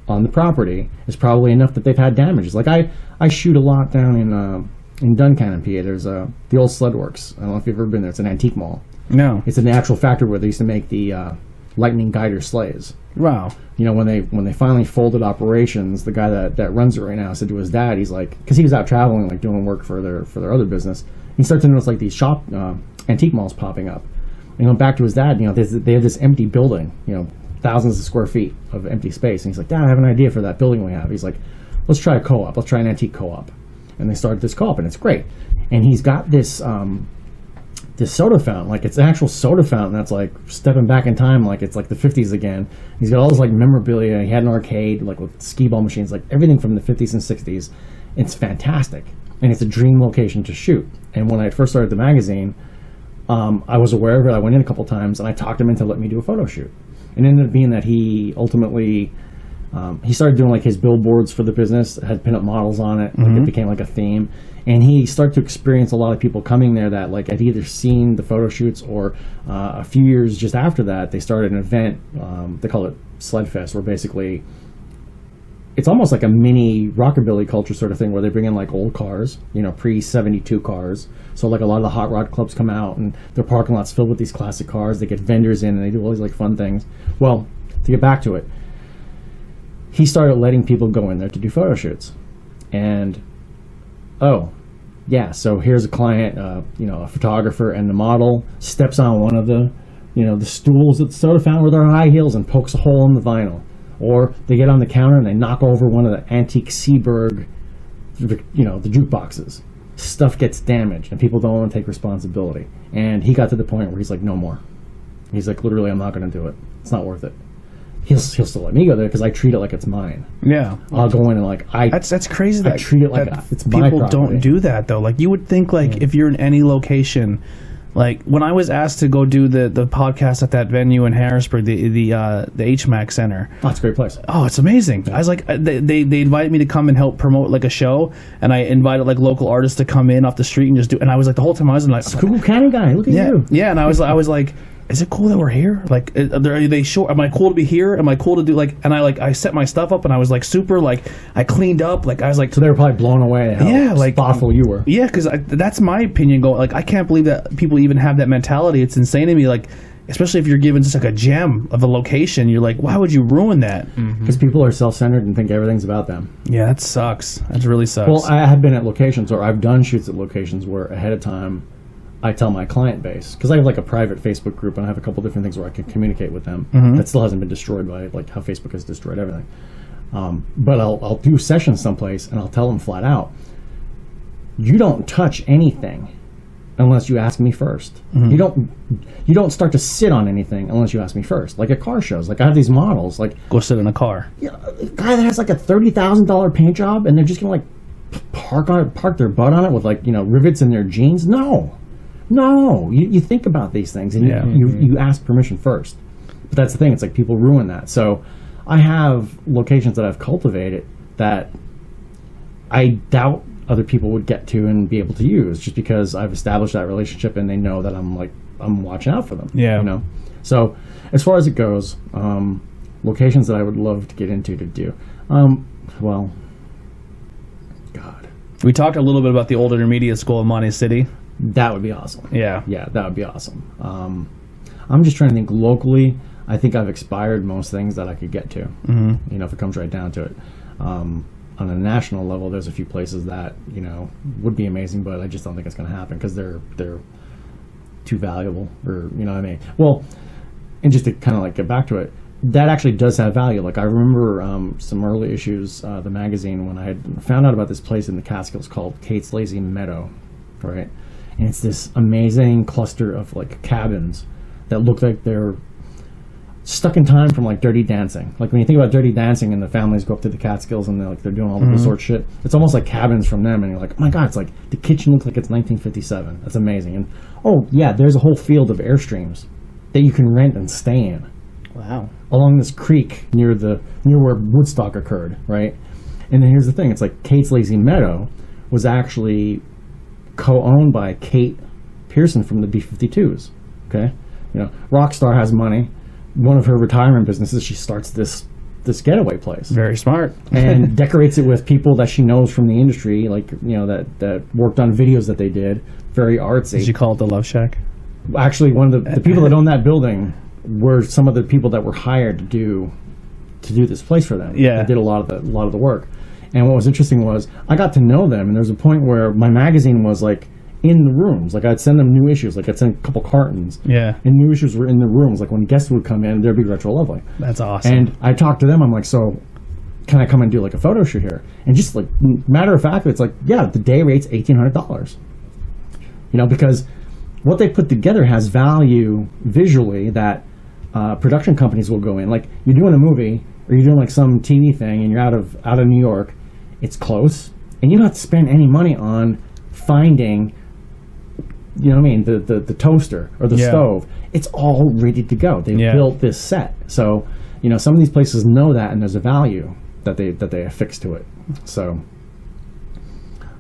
on the property is probably enough that they've had damages. Like I shoot a lot down in Duncannon, PA. There's the old Sled Works. I don't know if you've ever been there. It's an antique mall. No. It's an actual factory where they used to make the lightning guider sleighs. Wow. When they finally folded operations, the guy that runs it right now said to his dad, he's like, because he was out traveling, like doing work for their other business, he started to notice like these antique malls popping up. And he went back to his dad. They have this empty building, thousands of square feet of empty space, and he's like, Dad, I have an idea for that building we have. He's like, let's try a co-op. Let's try an antique co-op. And they started this co-op, and it's great. And he's got this soda fountain, like it's an actual soda fountain that's like stepping back in time, like it's like the 50s again. He's got all this like memorabilia. He had an arcade like with skee-ball machines, like everything from the 50s and 60s. It's fantastic, and it's a dream location to shoot. And when I first started the magazine, I was aware of it. I went in a couple times, and I talked him into letting me do a photo shoot. And it ended up being that he ultimately he started doing like his billboards for the business, had pinup models on it. Like it became like a theme. And he started to experience a lot of people coming there that like had either seen the photo shoots or a few years just after that, they started an event, they call it Sled Fest, where basically it's almost like a mini rockabilly culture sort of thing where they bring in like old cars, pre-72 cars. So like a lot of the hot rod clubs come out and their parking lot's filled with these classic cars. They get vendors in and they do all these like fun things. Well, to get back to it, he started letting people go in there to do photo shoots. And so here's a client, a photographer, and the model steps on one of the, the stools at the soda fountain with their high heels and pokes a hole in the vinyl. Or they get on the counter and they knock over one of the antique Seaberg, the jukeboxes. Stuff gets damaged and people don't want to take responsibility. And he got to the point where he's like, no more. He's like, literally, I'm not going to do it. It's not worth it. he'll still let me go there because I treat it like it's mine. Yeah. I'll go in and like That's crazy that I treat it like that it's my people property. don't do that though. Like you would think like if you're in any location, like when I was asked to go do the podcast at that venue in Harrisburg, the HMAC Center. Oh, it's a great place. Oh, it's amazing. I was like, they invited me to come and help promote like a show, and I invited like local artists to come in off the street and just do. And I was like, the whole time I was like, Cool County guy, look at you. yeah. And I was like, is it cool that we're here? Like, are they sure? Am I cool to be here? Am I cool to do like? And I set my stuff up, and I was like super like I cleaned up. Like I was like, So they were probably blown away how thoughtful you were. yeah, because that's my opinion. Like I can't believe that people even have that mentality. It's insane to me. Like, especially if you're given just like a gem of a location, you're like, why would you ruin that? Because people are self-centered and think everything's about them. Yeah, that sucks. That really sucks. Well, I have been at locations, or I've done shoots at locations where ahead of time I tell my client base, because I have like a private Facebook group and I have a couple different things where I can communicate with them that still hasn't been destroyed by like how Facebook has destroyed everything. But I'll do sessions someplace and I'll tell them flat out, you don't touch anything unless you ask me first. You don't start to sit on anything unless you ask me first. Like at car shows, like I have these models, like go sit in a car. a guy that has like a $30,000 paint job and they're just gonna like park their butt on it with like rivets in their jeans. No, you think about these things and you ask permission first. But that's the thing, it's like people ruin that. So I have locations that I've cultivated that I doubt other people would get to and be able to use, just because I've established that relationship and they know that I'm watching out for them. Yeah. So as far as it goes, locations that I would love to get into to do. Well, God. We talked a little bit about the old intermediate school in Monte City. That would be awesome. Yeah, that would be awesome. I'm just trying to think locally. I think I've expired most things that I could get to. If it comes right down to it. On a national level, there's a few places that would be amazing, but I just don't think it's going to happen because they're too valuable, or what I mean. Well, and just to kind of like get back to it, that actually does have value. Like I remember some early issues, the magazine, when I had found out about this place in the Catskills called Kate's Lazy Meadow, right? And it's this amazing cluster of like cabins that look like they're stuck in time from like Dirty Dancing. Like when you think about Dirty Dancing and the families go up to the Catskills and they're doing all the resort shit, it's almost like cabins from them. And you're like, oh my God, it's like the kitchen looks like it's 1957. That's amazing. And oh yeah, there's a whole field of Airstreams that you can rent and stay in. Wow. Along this creek near where Woodstock occurred, right? And then here's the thing, it's like Kate's Lazy Meadow was actually co-owned by Kate Pearson from the B-52s. Okay, Rockstar has money. One of her retirement businesses, she starts this getaway place. Very smart. And decorates it with people that she knows from the industry, like that worked on videos that they did. Very artsy. Did you call it the Love Shack? Actually, one of the people that own that building were some of the people that were hired to do this place for them. Yeah, they did a lot of the work. And what was interesting was I got to know them, and there was a point where my magazine was like in the rooms. Like I'd send them new issues. Like I'd send a couple cartons. Yeah. And new issues were in the rooms. Like when guests would come in, there'd be Retro Lovely. That's awesome. And I talked to them. I'm like, so can I come and do like a photo shoot here? And just like matter of fact, it's like, yeah, the day rate's $1,800. Because what they put together has value visually that production companies will go in. Like you're doing a movie or you're doing like some TV thing and you're out of New York. It's close, and you don't have to spend any money on finding, the toaster or the stove. It's all ready to go. They've built this set. So, some of these places know that, and there's a value that they affix to it. So,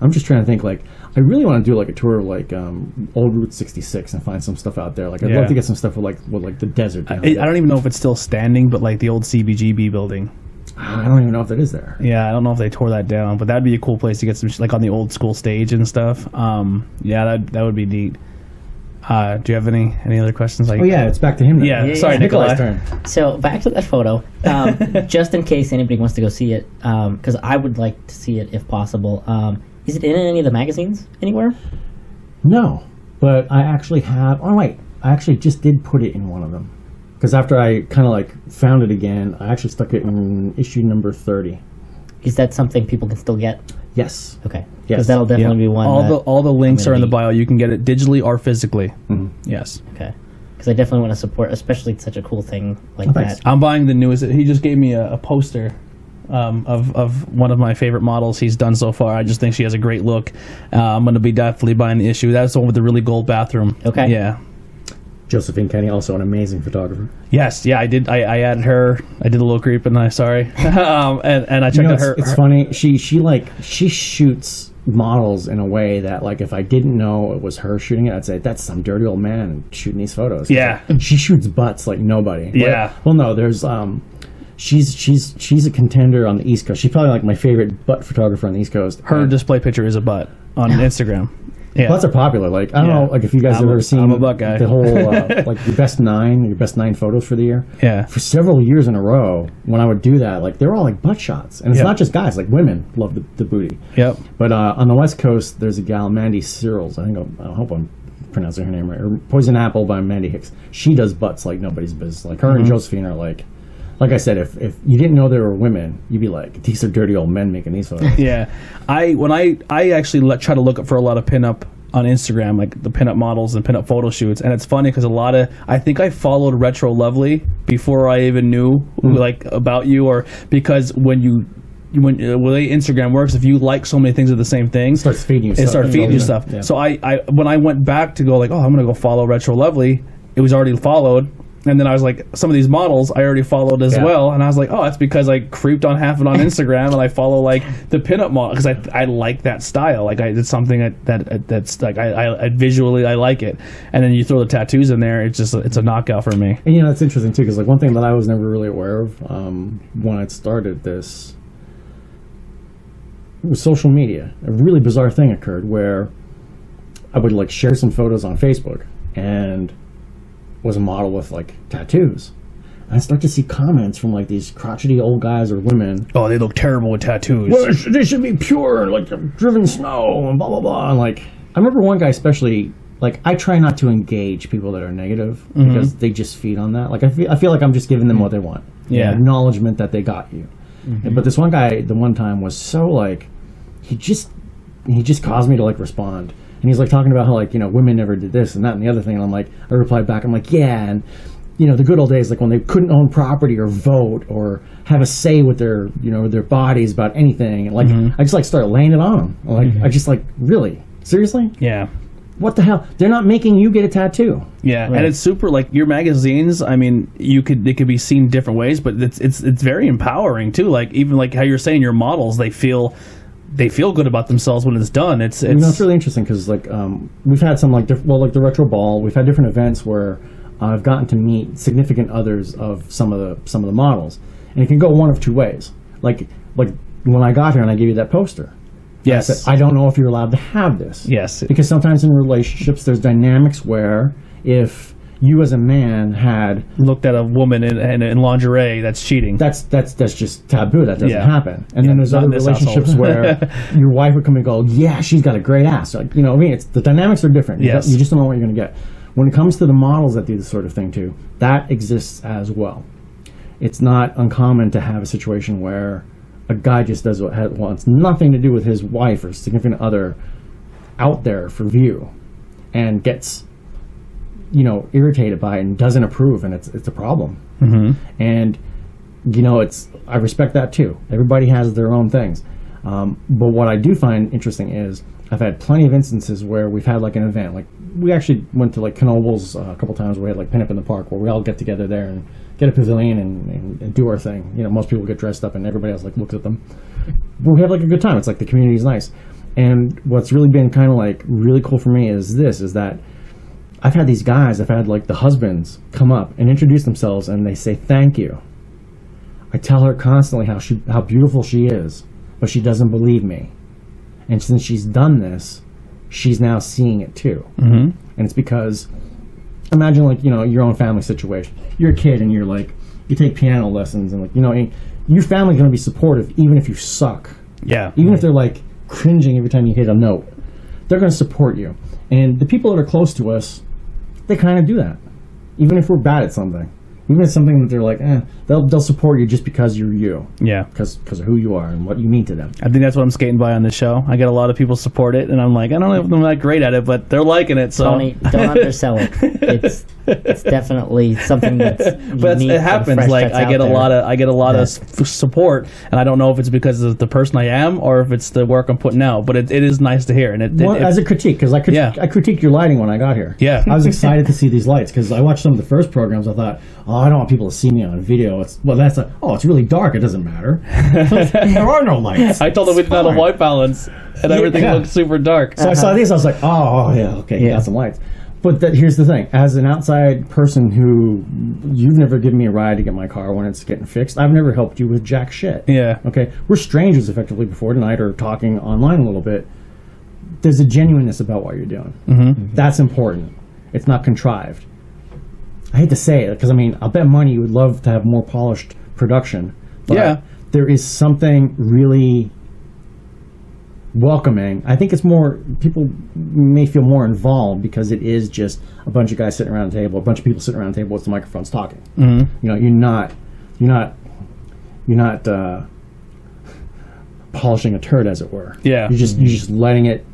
I'm just trying to think, like, I really want to do like a tour of like old Route 66 and find some stuff out there. Like, I'd love to get some stuff with the desert. I don't even know if it's still standing, but like the old CBGB building. I don't even know if that is there. Yeah, I don't know if they tore that down, but that'd be a cool place to get some like on the old school stage and stuff. Yeah, that would be neat. Do you have any other questions? Oh yeah, it's back to him now. Yeah, sorry, Nikolai's turn. So back to that photo, just in case anybody wants to go see it, because I would like to see it if possible. Is it in any of the magazines anywhere? No, but I actually have. Oh wait, I actually just did put it in one of them. Because after I kind of like found it again, I actually stuck it in issue number 30. Is that something people can still get? Yes. Okay. Because that'll definitely be one. All the links are in the bio. You can get it digitally or physically. Mm-hmm. Yes. Okay. because I definitely want to support, especially such a cool thing like Thanks. that. I'm buying the newest. He just gave me a poster of one of my favorite models he's done so far. I just think she has a great look. I'm going to be definitely buying the issue. That's the one with the really gold bathroom. Okay. Yeah. Josephine Kenny, also an amazing photographer. Yes. Yeah. I did. I added her. I did a little creep, and I sorry. And I checked out her. It's funny. She shoots models in a way that, like, if I didn't know it was her shooting it, I'd say that's some dirty old man shooting these photos. Yeah. She shoots butts like nobody. Yeah. Well, no, there's she's a contender on the East Coast. She's probably like my favorite butt photographer on the East Coast. Her display picture is a butt on Instagram. Yeah. Butts are popular. Like, I don't Yeah. know, like if you guys have ever seen I'm a butt guy. the whole like your best nine photos for the year. Yeah. For several years in a row, when I would do that, like they were all like butt shots, and it's Yep. not just guys. Like women love the booty. Yep. But on the West Coast, there's a gal, Mandy Searles. I hope I'm pronouncing her name right. Or Poison Apple by Mandy Hicks. She does butts like nobody's business. Like her and Josephine are like I said, if you didn't know there were women, you'd be like, these are dirty old men making these photos. Yeah. I actually try to look up for a lot of pinup on Instagram, like the pinup models and pinup photo shoots, and it's funny because I think I followed Retro Lovely before I even knew like about you, or because when the way Instagram works, if you like so many things of the same thing, It starts feeding you it stuff. starts feeding you stuff. Yeah. So I when I went back to go like, oh, I'm gonna go follow Retro Lovely, it was already followed. And then I was like, some of these models I already followed as Yeah. well, and I was like, oh, that's because I creeped on half it on Instagram, and I follow like the pinup model because I like that style. Like it's something that's like I visually I like it, and then you throw the tattoos in there, it's a knockout for me. And it's interesting too, because like one thing that I was never really aware of when I started this was social media. A really bizarre thing occurred where I would like share some photos on Facebook and was a model with like tattoos. And I start to see comments from like these crotchety old guys or women. Oh, they look terrible with tattoos. Well, they should be pure, like driven snow, and blah blah blah. And like, I remember one guy especially. Like, I try not to engage people that are negative because they just feed on that. Like, I feel like I'm just giving them what they want. Yeah. Acknowledgement that they got you. But this one guy, the one time, was so like, he just caused me to like respond. And he's like talking about how like, women never did this and that and the other thing. And I'm like, I replied back, I'm like, yeah, and the good old days, like when they couldn't own property or vote or have a say with their, their bodies about anything. And like, I just like started laying it on them. Like, I just like, really? Seriously? Yeah. What the hell? They're not making you get a tattoo. Yeah, right. And it's super, like, your magazines, I mean, it could be seen different ways, but it's very empowering too. Like, even like how you're saying your models, they feel good about themselves when it's done. It's it's really interesting because like we've had some like like the retro ball. We've had different events where I've gotten to meet significant others of some of the models, and it can go one of two ways. Like when I got here and I gave you that poster. Yes. I said, I don't know if you're allowed to have this. Yes. Because sometimes in relationships there's dynamics where if you as a man had looked at a woman in lingerie, that's cheating. That's just taboo. That doesn't happen. And then there's not other in this relationships where your wife would come and go, yeah, she's got a great ass. Like, it's the dynamics are different. Yes. You just don't know what you're going to get. When it comes to the models that do this sort of thing too, that exists as well. It's not uncommon to have a situation where a guy just does what wants nothing to do with his wife or significant other out there for view and gets irritated by it and doesn't approve, and it's a problem. And I respect that too. Everybody has their own things, but what I do find interesting is I've had plenty of instances where we've had like an event, like we actually went to like Knoebels a couple times where we had like Pinup in the Park where we all get together there and get a pavilion and do our thing. Most people get dressed up and everybody else like looks at them. But we have like a good time. It's like the community's nice. And what's really been kind of like really cool for me is that I've had these guys, I've had like the husbands come up and introduce themselves and they say thank you. I tell her constantly how beautiful she is, but she doesn't believe me. And since she's done this, she's now seeing it too. And it's because imagine like your own family situation. You're a kid and you're like you take piano lessons and like your family's going to be supportive even if you suck. Yeah. Even if they're like cringing every time you hit a note, they're going to support you. And the people that are close to us, they kind of do that. Even if we're bad at something, Even if it's something that they're like, they'll support you just because you're you. Yeah. Because of who you are and what you mean to them. I think that's what I'm skating by on this show. I get a lot of people support it, and I'm like, I don't know if I'm that great at it, but they're liking it. So Tony, don't undersell it. It's definitely something that's but unique it happens. and fresh Like that's I out get a there. lot of support, and I don't know if it's because of the person I am or if it's the work I'm putting out. But it is nice to hear. And as a critique, because I critiqued your lighting when I got here. Yeah. I was excited to see these lights because I watched some of the first programs. I thought, I don't want people to see me on video. It's really dark. It doesn't matter. There are no lights. I told them we did not a white balance, and everything looks super dark. So I saw these. I was like, got some lights. But here's the thing: as an outside person who you've never given me a ride to get my car when it's getting fixed, I've never helped you with jack shit. Yeah. Okay, we're strangers effectively before tonight, or talking online a little bit. There's a genuineness about what you're doing. Mm-hmm. That's important. It's not contrived. I hate to say it because I'll bet money you would love to have more polished production. But there is something really welcoming. I think it's more, people may feel more involved because it is just a bunch of guys sitting around a table, a bunch of people sitting around a table with the microphones talking. Mm-hmm. You're not polishing a turd, as it were. Yeah. You're just letting it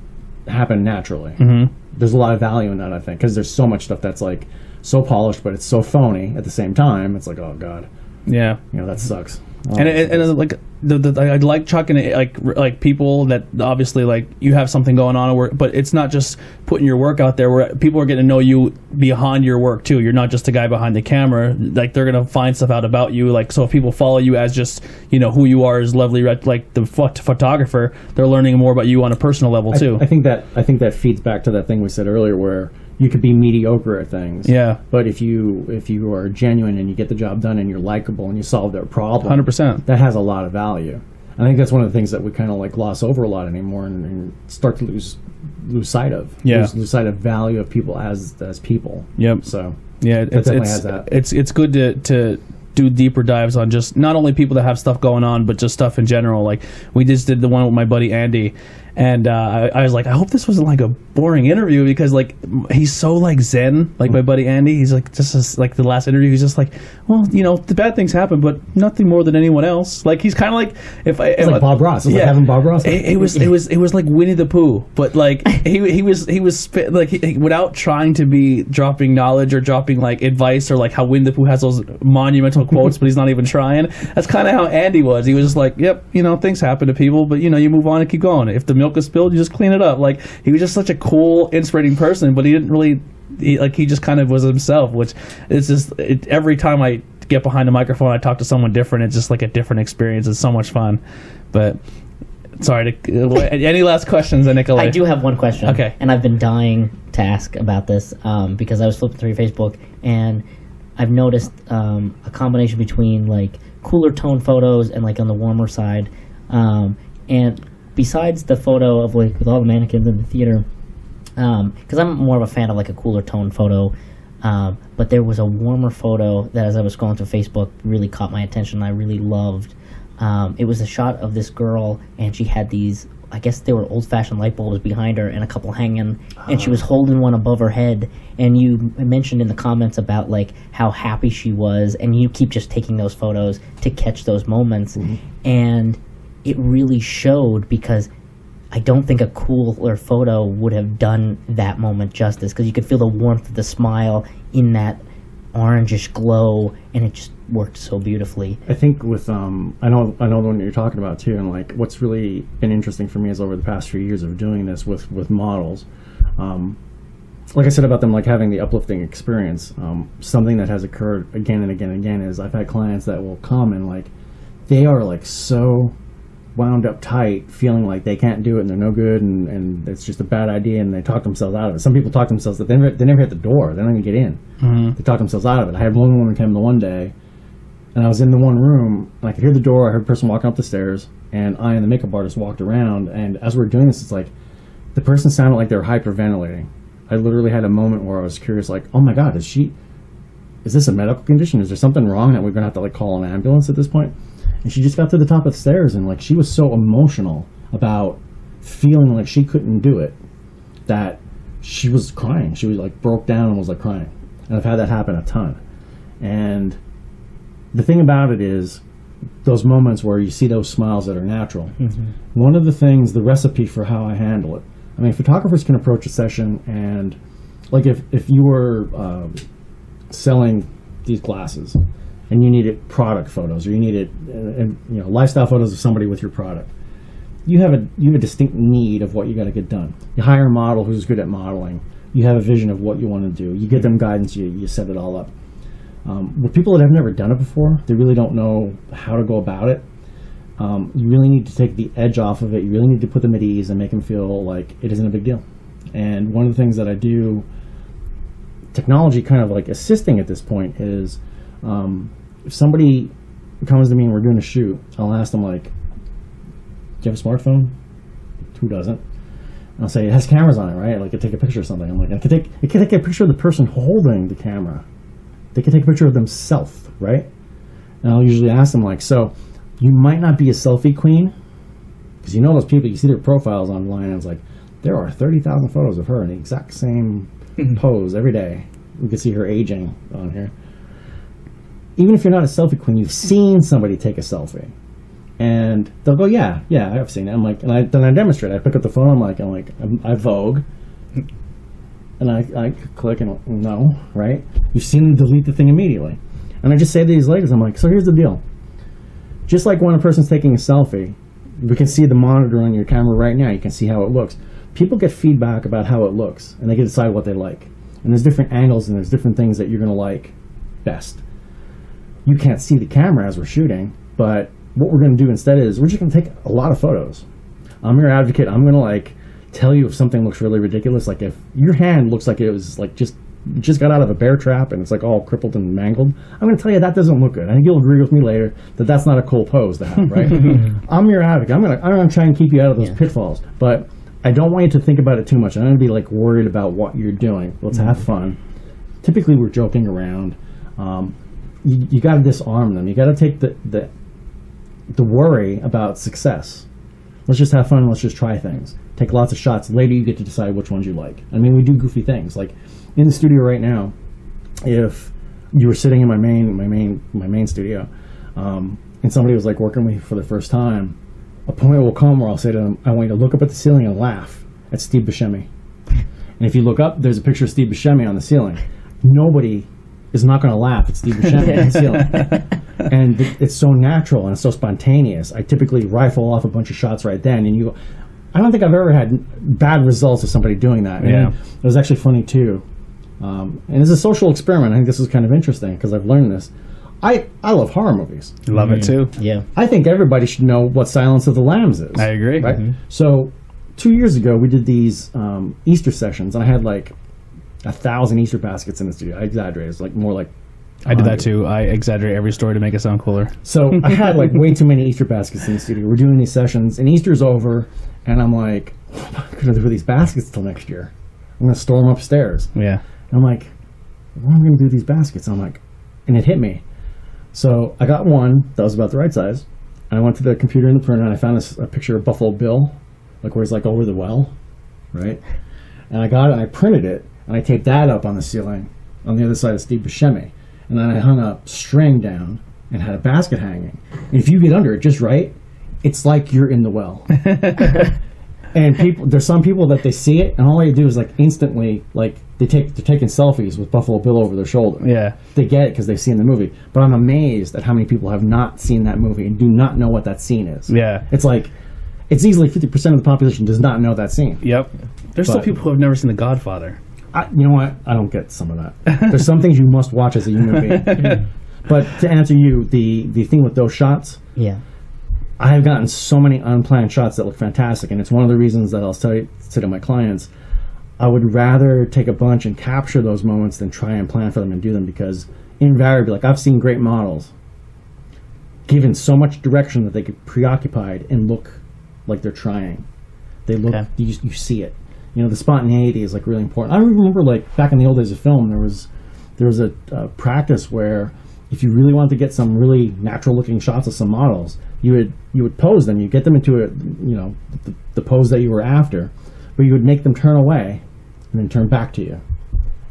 happen naturally. Mm-hmm. There's a lot of value in that, I think, because there's so much stuff that's like so polished, but it's so phony at the same time. It's like, oh god, yeah, that sucks. And like I like chucking it like people that obviously like you have something going on at work, but it's not just putting your work out there where people are getting to know you behind your work too. You're not just a guy behind the camera. Like they're gonna find stuff out about you. Like so, if people follow you as just who you are as lovely like the photographer, they're learning more about you on a personal level too. I think that feeds back to that thing we said earlier where you could be mediocre at things. Yeah. But if you are genuine and you get the job done and you're likable and you solve their problem, 100%, that has a lot of value. I think that's one of the things that we kind of like gloss over a lot anymore and start to lose sight of. Yeah. Lose sight of value of people as people. Yep. So yeah, it's good to do deeper dives on just not only people that have stuff going on, but just stuff in general. Like we just did the one with my buddy Andy, and I was like, I hope this wasn't like a boring interview because like he's so like zen. Like my buddy Andy, he's like like the last interview, he's just like, well, the bad things happen, but nothing more than anyone else. Like he's kind of like it's like Bob Ross. It's like having Bob Ross. It was like Winnie the Pooh, but like he was like without trying to be dropping knowledge or dropping like advice or like how Winnie the Pooh has those monumental quotes, but he's not even trying. That's kind of how Andy was. He was just like, yep, things happen to people, but you move on and keep going. If the milk is spilled, you just clean it up. Like he was just such a cool, inspirating person, but he didn't really he just kind of was himself, which is just every time I get behind a microphone I talk to someone different. It's just like a different experience. It's so much fun. But sorry any last questions, Nikolai? I do have one question. Okay. And I've been dying to ask about this because I was flipping through your Facebook and I've noticed a combination between like cooler tone photos and like on the warmer side, and besides the photo of like with all the mannequins in the theater, because I'm more of a fan of like a cooler tone photo, but there was a warmer photo that as I was scrolling through Facebook really caught my attention. I really loved. It was a shot of this girl and she had these, I guess they were old-fashioned light bulbs behind her and a couple hanging, and she was holding one above her head. And you mentioned in the comments about like how happy she was, and you keep just taking those photos to catch those moments. Mm-hmm. And it really showed because I don't think a cooler photo would have done that moment justice, because you could feel the warmth of the smile in that orangish glow, and it just worked so beautifully. I think with I know the one you're talking about too, and like what's really been interesting for me is over the past few years of doing this with models, like I said about them like having the uplifting experience, something that has occurred again and again and again is I've had clients that will come and like they are like so wound up tight, feeling like they can't do it and they're no good and it's just a bad idea, and they talk themselves out of it. Some people talk themselves that they never hit the door, they don't even get in. Mm-hmm. They talk themselves out of it. I had one woman come the one day and I was in the one room and I could hear the door, I heard a person walking up the stairs, and I and the makeup artist walked around, and as we were doing this, it's like the person sounded like they were hyperventilating. I literally had a moment where I was curious, like, oh my god, is this a medical condition? Is there something wrong that we're gonna have to like call an ambulance at this point? And she just got to the top of the stairs and like she was so emotional about feeling like she couldn't do it that she was crying. She was like broke down and was like crying. And I've had that happen a ton. And the thing about it is those moments where you see those smiles that are natural. One of the things, the recipe for how I handle it, I mean, photographers can approach a session and, like, if you were selling these glasses and you needed product photos, or you needed lifestyle photos of somebody with your product, you have a distinct need of what you got to get done. You hire a model who's good at modeling. You have a vision of what you want to do. You get them guidance. You set it all up. With people that have never done it before, they really don't know how to go about it. You really need to take the edge off of it. You really need to put them at ease and make them feel like it isn't a big deal. And one of the things that I do, technology kind of like assisting at this point, is if somebody comes to me and we're doing a shoot, I'll ask them, like, do you have a smartphone? Who doesn't? And I'll say, it has cameras on it, right? Like, I take a picture of something. I'm like, it can take a picture of the person holding the camera. They can take a picture of themselves, right? And I'll usually ask them, like, so you might not be a selfie queen, because you know those people, you see their profiles online, and it's like, there are 30,000 photos of her in the exact same pose every day. You can see her aging on here. Even if you're not a selfie queen, you've seen somebody take a selfie. And they'll go, yeah, I've seen it. I'm like, and then I demonstrate. I pick up the phone, I Vogue. And I click and no, right? You've seen them delete the thing immediately. And I just say to these ladies, I'm like, so here's the deal. Just like when a person's taking a selfie, we can see the monitor on your camera right now. You can see how it looks. People get feedback about how it looks, and they can decide what they like. And there's different angles, and there's different things that you're going to like best. You can't see the camera as we're shooting, but what we're going to do instead is we're just going to take a lot of photos. I'm your advocate. I'm going to, like, tell you if something looks really ridiculous. Like, if your hand looks like it was like just got out of a bear trap and it's like all crippled and mangled, I'm going to tell you that doesn't look good. I think you'll agree with me later that that's not a cool pose to have, right? I'm your advocate. I'm going to try and keep you out of those pitfalls, but I don't want you to think about it too much. I'm going to be, like, worried about what you're doing. Let's have fun. Typically, we're joking around. You got to disarm them. You got to take the worry about success. Let's just have fun. Let's just try things. Take lots of shots. Later, you get to decide which ones you like. I mean, we do goofy things. Like in the studio right now, if you were sitting in my main studio, and somebody was like working with me for the first time, a point will come where I'll say to them, "I want you to look up at the ceiling and laugh at Steve Buscemi." And if you look up, there's a picture of Steve Buscemi on the ceiling. Nobody is not going to laugh at Steve Buscemi on the ceiling. And it's so natural and it's so spontaneous. I typically rifle off a bunch of shots right then, and you go, I don't think I've ever had bad results of somebody doing that. And it was actually funny too. And as a social experiment, I think this is kind of interesting because I've learned this. I love horror movies. Love it too. Yeah. I think everybody should know what Silence of the Lambs is. I agree. Right? So 2 years ago, we did these Easter sessions, and I had like 1,000 Easter baskets in the studio. I exaggerated. It's like more like I did that too. I exaggerate every story to make it sound cooler. So I had like way too many Easter baskets in the studio. We're doing these sessions, and Easter's over, and I'm like, what am I going to do with these baskets till next year? I'm going to store them upstairs. Yeah. And I'm like, what am I going to do with these baskets? And I'm like, and it hit me. So I got one that was about the right size. And I went to the computer in the printer, and I found a picture of Buffalo Bill, like where he's like over the well, right? And I got it, and I printed it, and I taped that up on the ceiling on the other side of Steve Buscemi. And then I hung a string down and had a basket hanging. And if you get under it just right, it's like you're in the well. And there's some people that they see it, and all they do is like instantly, like they're taking selfies with Buffalo Bill over their shoulder. Yeah, they get it because they've seen the movie. But I'm amazed at how many people have not seen that movie and do not know what that scene is. Yeah, it's like it's easily 50% of the population does not know that scene. Yep. There's still people who have never seen The Godfather. You know what? I don't get some of that. There's some things you must watch as a human being. But to answer you, the thing with those shots, I have gotten so many unplanned shots that look fantastic, and it's one of the reasons that I'll say to my clients, I would rather take a bunch and capture those moments than try and plan for them and do them, because invariably, like I've seen great models given so much direction that they get preoccupied and look like they're trying. They look, you see it. You know, the spontaneity is like really important. I remember like back in the old days of film, there was a practice where if you really wanted to get some really natural looking shots of some models, you would pose them. You get them into the pose that you were after, but you would make them turn away and then turn back to you.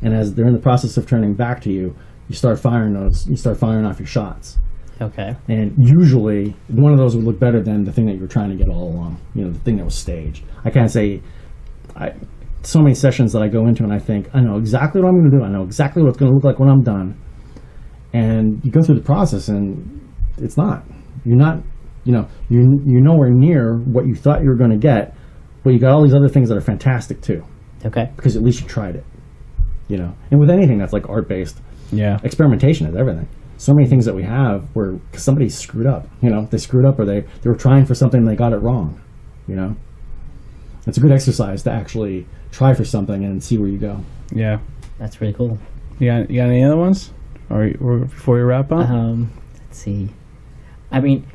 And as they're in the process of turning back to you, you start firing off your shots. Okay. And usually one of those would look better than the thing that you were trying to get all along, the thing that was staged. I can't say, so many sessions that I go into and I think, I know exactly what I'm going to do. I know exactly what it's going to look like when I'm done. And you go through the process and it's not. You're not, you're nowhere near what you thought you were going to get, but you got all these other things that are fantastic too. Okay. Because at least you tried it, And with anything that's like art-based, experimentation is everything. So many things that we have where somebody screwed up, they screwed up or they were trying for something and they got it wrong, It's a good exercise to actually try for something and see where you go. Yeah. That's really cool. You got any other ones? Or before we wrap up? Let's see. I mean,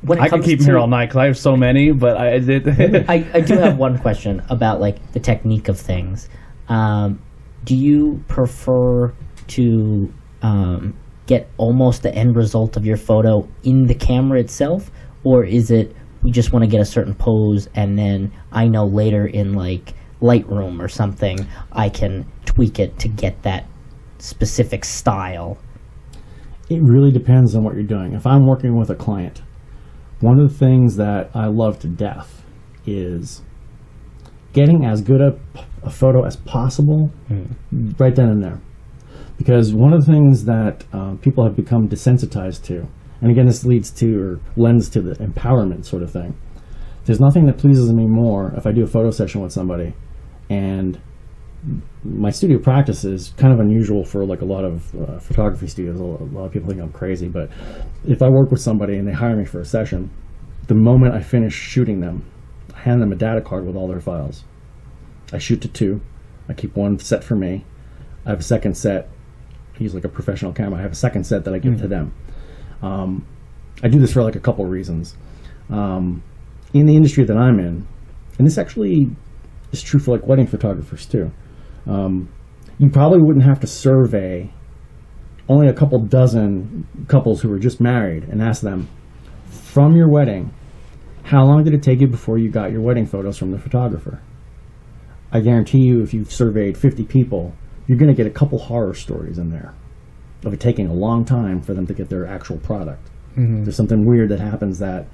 when it I could comes keep to, here all night because I have so many, but I did. I do have one question about like the technique of things. Do you prefer to get almost the end result of your photo in the camera itself, or is it we just want to get a certain pose and then I know later in like Lightroom or something I can tweak it to get that specific style? It really depends on what you're doing. If I'm working with a client, one of the things that I love to death is getting as good a photo as possible right then and there. Because one of the things that people have become desensitized to, and again this leads to or lends to the empowerment sort of thing, there's nothing that pleases me more if I do a photo session with somebody and my studio practice is kind of unusual for like a lot of photography studios. A lot of people think I'm crazy, but if I work with somebody and they hire me for a session, the moment I finish shooting them, I hand them a data card with all their files. I shoot to 2. I keep one set for me. I have a second set. I use like a professional camera. I have a second set that I give to them. I do this for like a couple reasons. In the industry that I'm in, and this actually is true for like wedding photographers too, you probably wouldn't have to survey only a couple dozen couples who were just married and ask them, from your wedding, how long did it take you before you got your wedding photos from the photographer? I guarantee you if you've surveyed 50 people, you're going to get a couple horror stories in there of it taking a long time for them to get their actual product. There's something weird that happens that,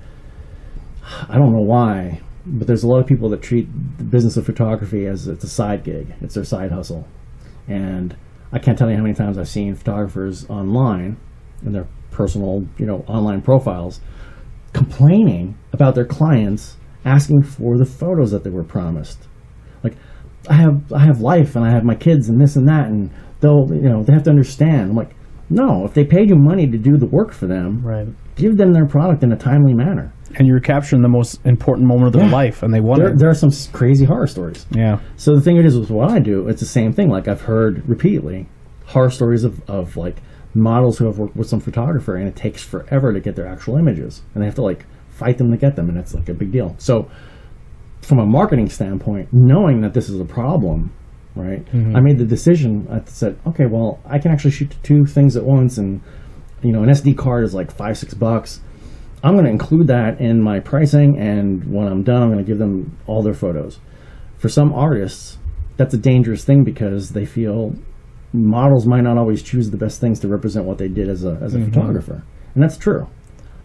I don't know why, but there's a lot of people that treat the business of photography as it's a side gig. It's their side hustle. And I can't tell you how many times I've seen photographers online in their personal, online profiles complaining about their clients asking for the photos that they were promised. Like, I have life and I have my kids and this and that, and they have to understand. I'm like, no, if they paid you money to do the work for them, Right. give them their product in a timely manner. And you're capturing the most important moment of their life, and they want it. There are some crazy horror stories. Yeah. So the thing is with what I do, it's the same thing. Like I've heard repeatedly horror stories of like models who have worked with some photographer, and it takes forever to get their actual images, and they have to like fight them to get them, and it's like a big deal. So from a marketing standpoint, knowing that this is a problem, right? I made the decision. I said, okay, well, I can actually shoot 2 things at once, and an SD card is like $5-6. I'm going to include that in my pricing, and when I'm done, I'm going to give them all their photos. For some artists, that's a dangerous thing because they feel models might not always choose the best things to represent what they did as a photographer, and that's true.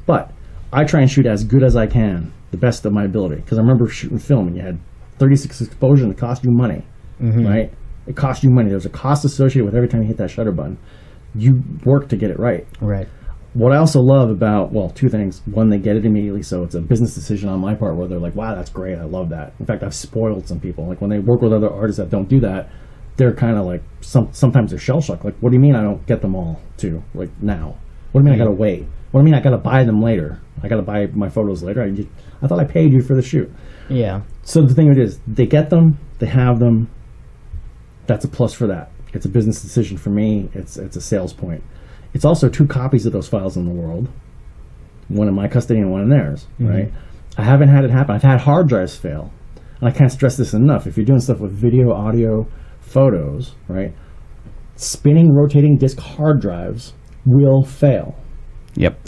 But I try and shoot as good as I can, the best of my ability, because I remember shooting film and you had 36 exposure and it cost you money, right? It cost you money. There's a cost associated with every time you hit that shutter button. You work to get it right. Right. What I also love about, 2 things. One, they get it immediately, so it's a business decision on my part where they're like, wow, that's great, I love that. In fact, I've spoiled some people. Like when they work with other artists that don't do that, they're kind of like, sometimes they're shell-shocked. Like, what do you mean I don't get them all too, like now? What do you mean I gotta wait? What do you mean I gotta buy them later? I gotta buy my photos later? I thought I paid you for the shoot. Yeah. So the thing is, they get them, they have them. That's a plus for that. It's a business decision for me. It's a sales point. It's also 2 copies of those files in the world, one in my custody and one in theirs, right? I haven't had it happen. I've had hard drives fail, and I can't stress this enough. If you're doing stuff with video, audio, photos, right, spinning, rotating disk hard drives will fail. Yep.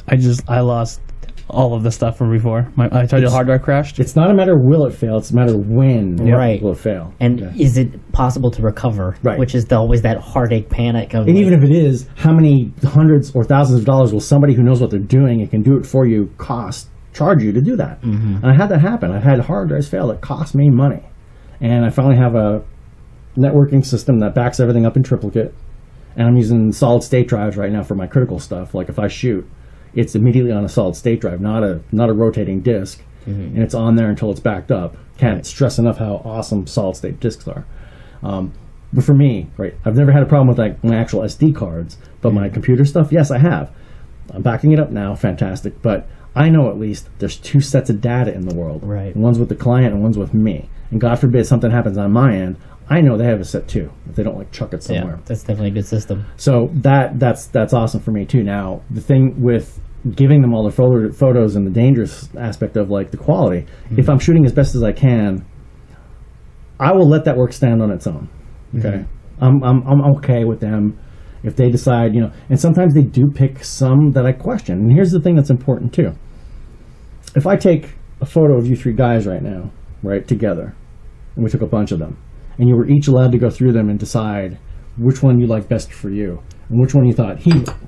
I lost all of the stuff from before. I told you the hard drive crashed. It's not a matter of will it fail, it's a matter of when Right. will it fail. And is it possible to recover? Right. Which is always that heartache panic of. And even if it is, how many hundreds or thousands of dollars will somebody who knows what they're doing and can do it for you charge you to do that? And I had that happen. I've had hard drives fail that cost me money. And I finally have a networking system that backs everything up in triplicate. And I'm using solid state drives right now for my critical stuff. Like if I shoot, it's immediately on a solid state drive, not a rotating disk. And it's on there until it's backed up. Can't stress enough how awesome solid state disks are. But for me, right, I've never had a problem with like my actual SD cards, but my computer stuff, yes, I have. I'm backing it up now, fantastic. But I know at least there's two sets of data in the world. Right. One's with the client and one's with me. And God forbid something happens on my end, I know they have a set too. If they don't like chuck it somewhere. Yeah, that's definitely a good system. So that's awesome for me too. Now the thing with giving them all the photos and the dangerous aspect of like the quality, if I'm shooting as best as I can, I will let that work stand on its own. Okay, I'm okay with them if they decide, and sometimes they do pick some that I question. And here's the thing that's important too. If I take a photo of you three guys right now, right, together, and we took a bunch of them, and you were each allowed to go through them and decide which one you like best for you, and which one you thought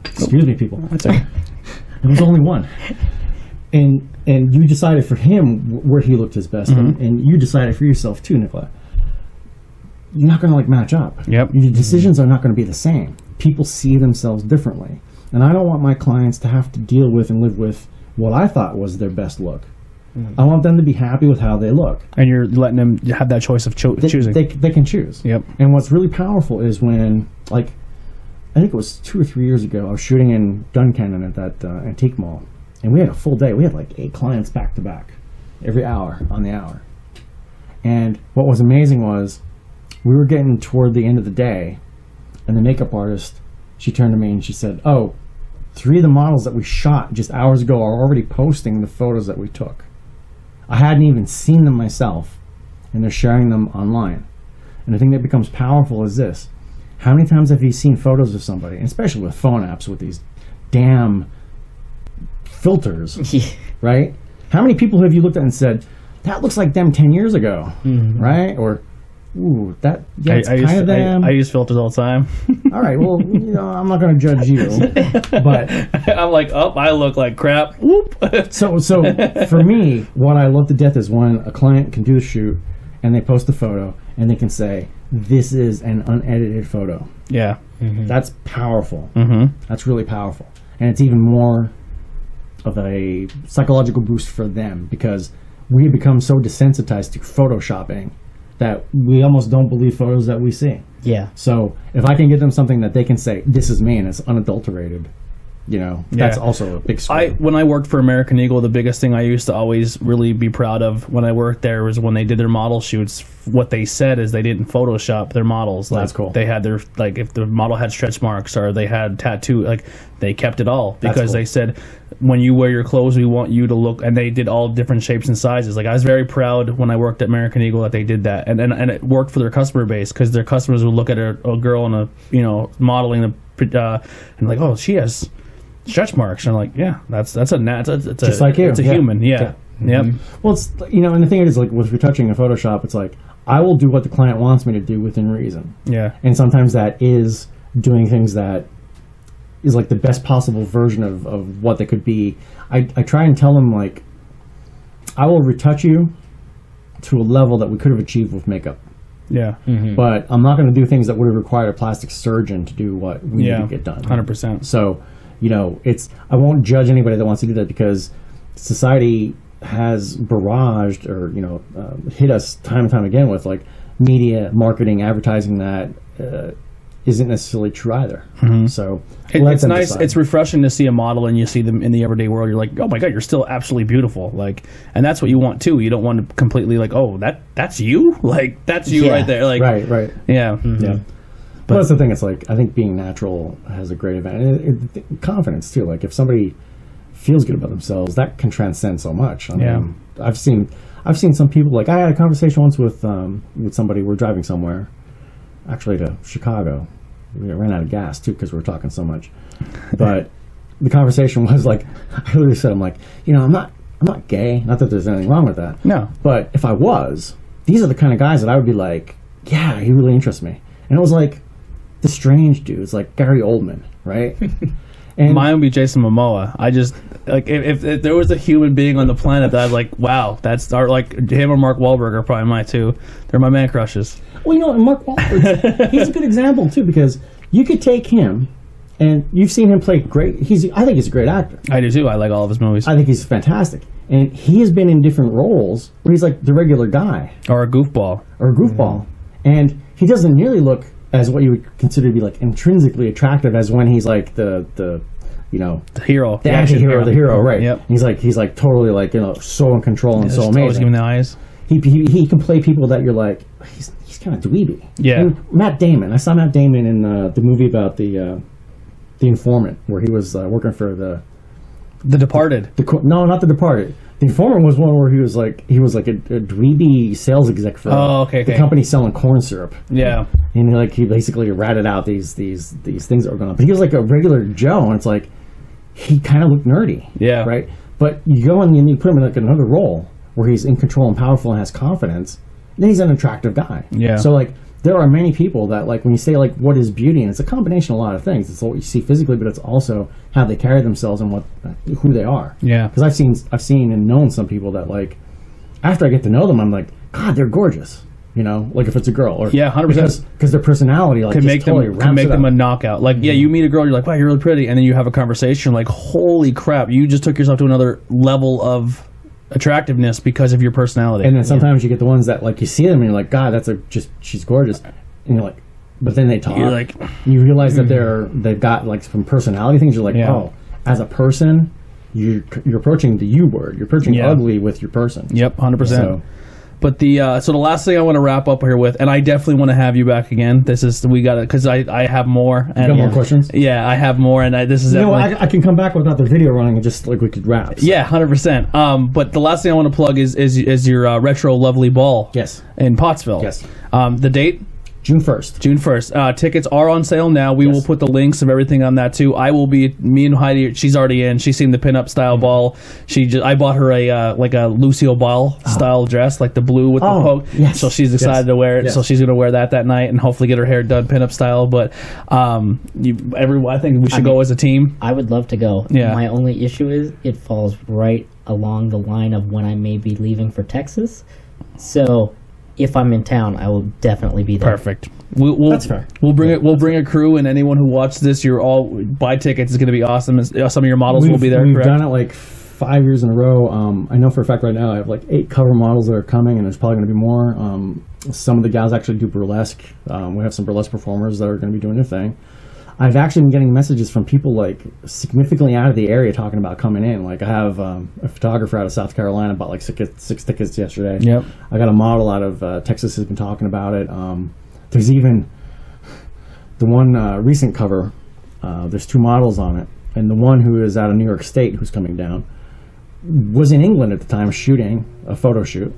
excuse me, people. That's okay. There was only one. And you decided for him where he looked his best, and you decided for yourself too, Nikolai. You're not going to match up. Yep. Your decisions are not going to be the same. People see themselves differently. And I don't want my clients to have to deal with and live with what I thought was their best look. I want them to be happy with how they look. And you're letting them have that choice of choosing. They can choose. Yep. And what's really powerful is when, I think it was 2 or 3 years ago, I was shooting in Duncannon at that antique mall. And we had a full day. We had 8 clients back to back, every hour on the hour. And what was amazing was we were getting toward the end of the day, and the makeup artist, she turned to me and she said, 3 of the models that we shot just hours ago are already posting the photos that we took. I hadn't even seen them myself, and they're sharing them online. And the thing that becomes powerful is this. How many times have you seen photos of somebody, and especially with phone apps with these damn filters, right? How many people have you looked at and said, that looks like them 10 years ago, right? Or, ooh, it's kind of them. I use filters all the time. All right, well, I'm not going to judge you, but I'm like, I look like crap. Whoop. so for me, what I love to death is when a client can do a shoot and they post a photo and they can say, this is an unedited photo. Yeah. That's powerful. That's really powerful. And it's even more of a psychological boost for them because we have become so desensitized to photoshopping that we almost don't believe photos that we see. Yeah. So if I can get them something that they can say, this is me and it's unadulterated, that's also a big score. When I worked for American Eagle, the biggest thing I used to always really be proud of when I worked there was when they did their model shoots, what they said is they didn't Photoshop their models. That's cool. They had their, if the model had stretch marks or they had tattoo, they kept it all because they said, when you wear your clothes, we want you to look, and they did all different shapes and sizes. I was very proud when I worked at American Eagle that they did that, and it worked for their customer base because their customers would look at a girl in modeling and she has stretch marks, and I'm like, yeah, that's just like you. It's a human, yeah. Yep. Well, it's and the thing is, with retouching in Photoshop, it's I will do what the client wants me to do within reason. Yeah. And sometimes that is doing things that is the best possible version of what they could be. I try and tell them I will retouch you to a level that we could have achieved with makeup. Yeah. But I'm not going to do things that would have required a plastic surgeon to do what we need to get done. 100%. So, I won't judge anybody that wants to do that because society has barraged or, hit us time and time again with media, marketing, advertising that isn't necessarily true either. So it's nice. Decide. It's refreshing to see a model and you see them in the everyday world. You're like, oh my God, you're still absolutely beautiful. And that's what you want too. You don't want to completely that's you. That's you right there. Right. Yeah. Yeah. But that's the thing. It's I think being natural has a great advantage. Confidence too. If somebody feels good about themselves, that can transcend so much. I mean, I've seen some people I had a conversation once with somebody. We're driving somewhere, actually to Chicago. We ran out of gas too because we were talking so much. But the conversation was like, I literally said, I'm like, I'm not gay. Not that there's anything wrong with that. No. But if I was, these are the kind of guys that I would be like, yeah, he really interests me. And it was like the strange dudes, like Gary Oldman, right? And mine would be Jason Momoa. I just like if there was a human being on the planet that I'd like, wow, that's our, like him or Mark Wahlberg are probably my two. They're my man crushes. Well, Mark Wahlberg, he's a good example too, because you could take him, and you've seen him play great. I think he's a great actor. I do too. I like all of his movies. I think he's fantastic, and he has been in different roles where he's like the regular guy Or a goofball. and he doesn't nearly look as what you would consider to be like intrinsically attractive as when he's like the hero, the anti-hero, the hero, right? Yep. He's like totally like so in control and so Always amazing. giving the eyes. He can play people that you're like, he's kind of dweeby. Yeah. And Matt Damon. I saw Matt Damon in the movie about the informant, where he was working for The Departed. no, not the Departed. The informant was one where he was like a dweeby sales exec for the company selling corn syrup. Yeah. And he basically ratted out these things that were going on. But he was like a regular Joe, and it's like he kind of looked nerdy. Yeah. Right. But you go and you put him in like another role where he's in control and powerful and has confidence, then he's an attractive guy. Yeah. So like there are many people that like when you say like what is beauty, and it's a combination of a lot of things. It's what you see physically, but it's also how they carry themselves and who they are. Yeah. Because I've seen and known some people that like after I get to know them, I'm like, God, they're gorgeous. Like if it's a girl, or 100%, because their personality like can make them a knockout. Like you meet a girl, you're like, wow, you're really pretty, and then you have a conversation like, holy crap, you just took yourself to another level of attractiveness because of your personality. And then sometimes you get the ones that like you see them and you're like, God, she's gorgeous, and you're like, but then they talk. You're like, you realize that they've got like some personality things. You're like, oh, as a person, you're approaching the U word. You're approaching ugly with your person. Yep, 100%. So, but so the last thing I want to wrap up here with, and I definitely want to have you back again. We got it because I have more. And you got more questions? Yeah, I have more, and this is definitely. I can come back without the video running and just like we could wrap. So. Yeah, 100%. But the last thing I want to plug is your retro lovely ball. Yes. In Pottsville. Yes. The date. June 1st. June 1st. Tickets are on sale now. We will put the links of everything on that too. Me and Heidi, she's already in. She's seen the pinup style ball. I bought her a Lucille Ball style dress, like the blue with the poke. Yes. So she's excited to wear it. Yes. So she's going to wear that night and hopefully get her hair done pinup style. But I think we should go as a team. I would love to go. Yeah. My only issue is it falls right along the line of when I may be leaving for Texas. So if I'm in town, I will definitely be there. Perfect. That's fair. We'll bring a crew, and anyone who watches this, you're all buy tickets. It's going to be awesome. Some of your models will be there. We've correct? done it like 5 years in a row. I know for a fact right now I have like 8 cover models that are coming, and there's probably going to be more. Some of the gals actually do burlesque. We have some burlesque performers that are going to be doing their thing. I've actually been getting messages from people like significantly out of the area talking about coming in. Like I have a photographer out of South Carolina bought like six tickets yesterday. Yep. I got a model out of Texas who's been talking about it. There's even the one recent cover. There's 2 models on it, and the one who is out of New York State who's coming down was in England at the time shooting a photo shoot,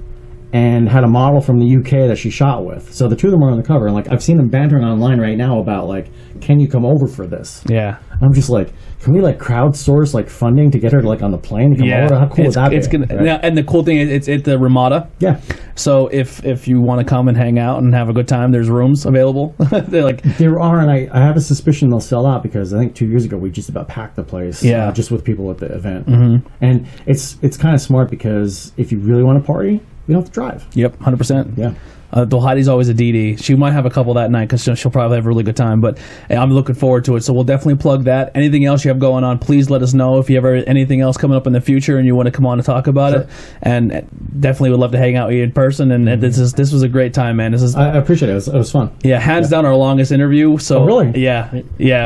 and had a model from the UK that she shot with. So the 2 of them are on the cover, and like I've seen them bantering online right now about like, can you come over for this? Yeah. I'm just like, can we like crowdsource like funding to get her like on the plane to come over? How cool would that be? Right? And the cool thing is it's at the Ramada. Yeah. So if you want to come and hang out and have a good time, there's rooms available. There are, and I have a suspicion they'll sell out because I think 2 years ago we just about packed the place. Yeah. Just with people at the event. Mm-hmm. And it's kind of smart because if you really want to party, we don't have to drive. Yep, 100%. Yeah. Though Heidi's always a DD. She might have a couple that night because she'll probably have a really good time. But I'm looking forward to it. So we'll definitely plug that. Anything else you have going on, please let us know. If you have anything else coming up in the future and you want to come on and talk about it, and definitely would love to hang out with you in person. And this was a great time, man. I appreciate it. It was fun. Yeah, hands down our longest interview. So really? Yeah.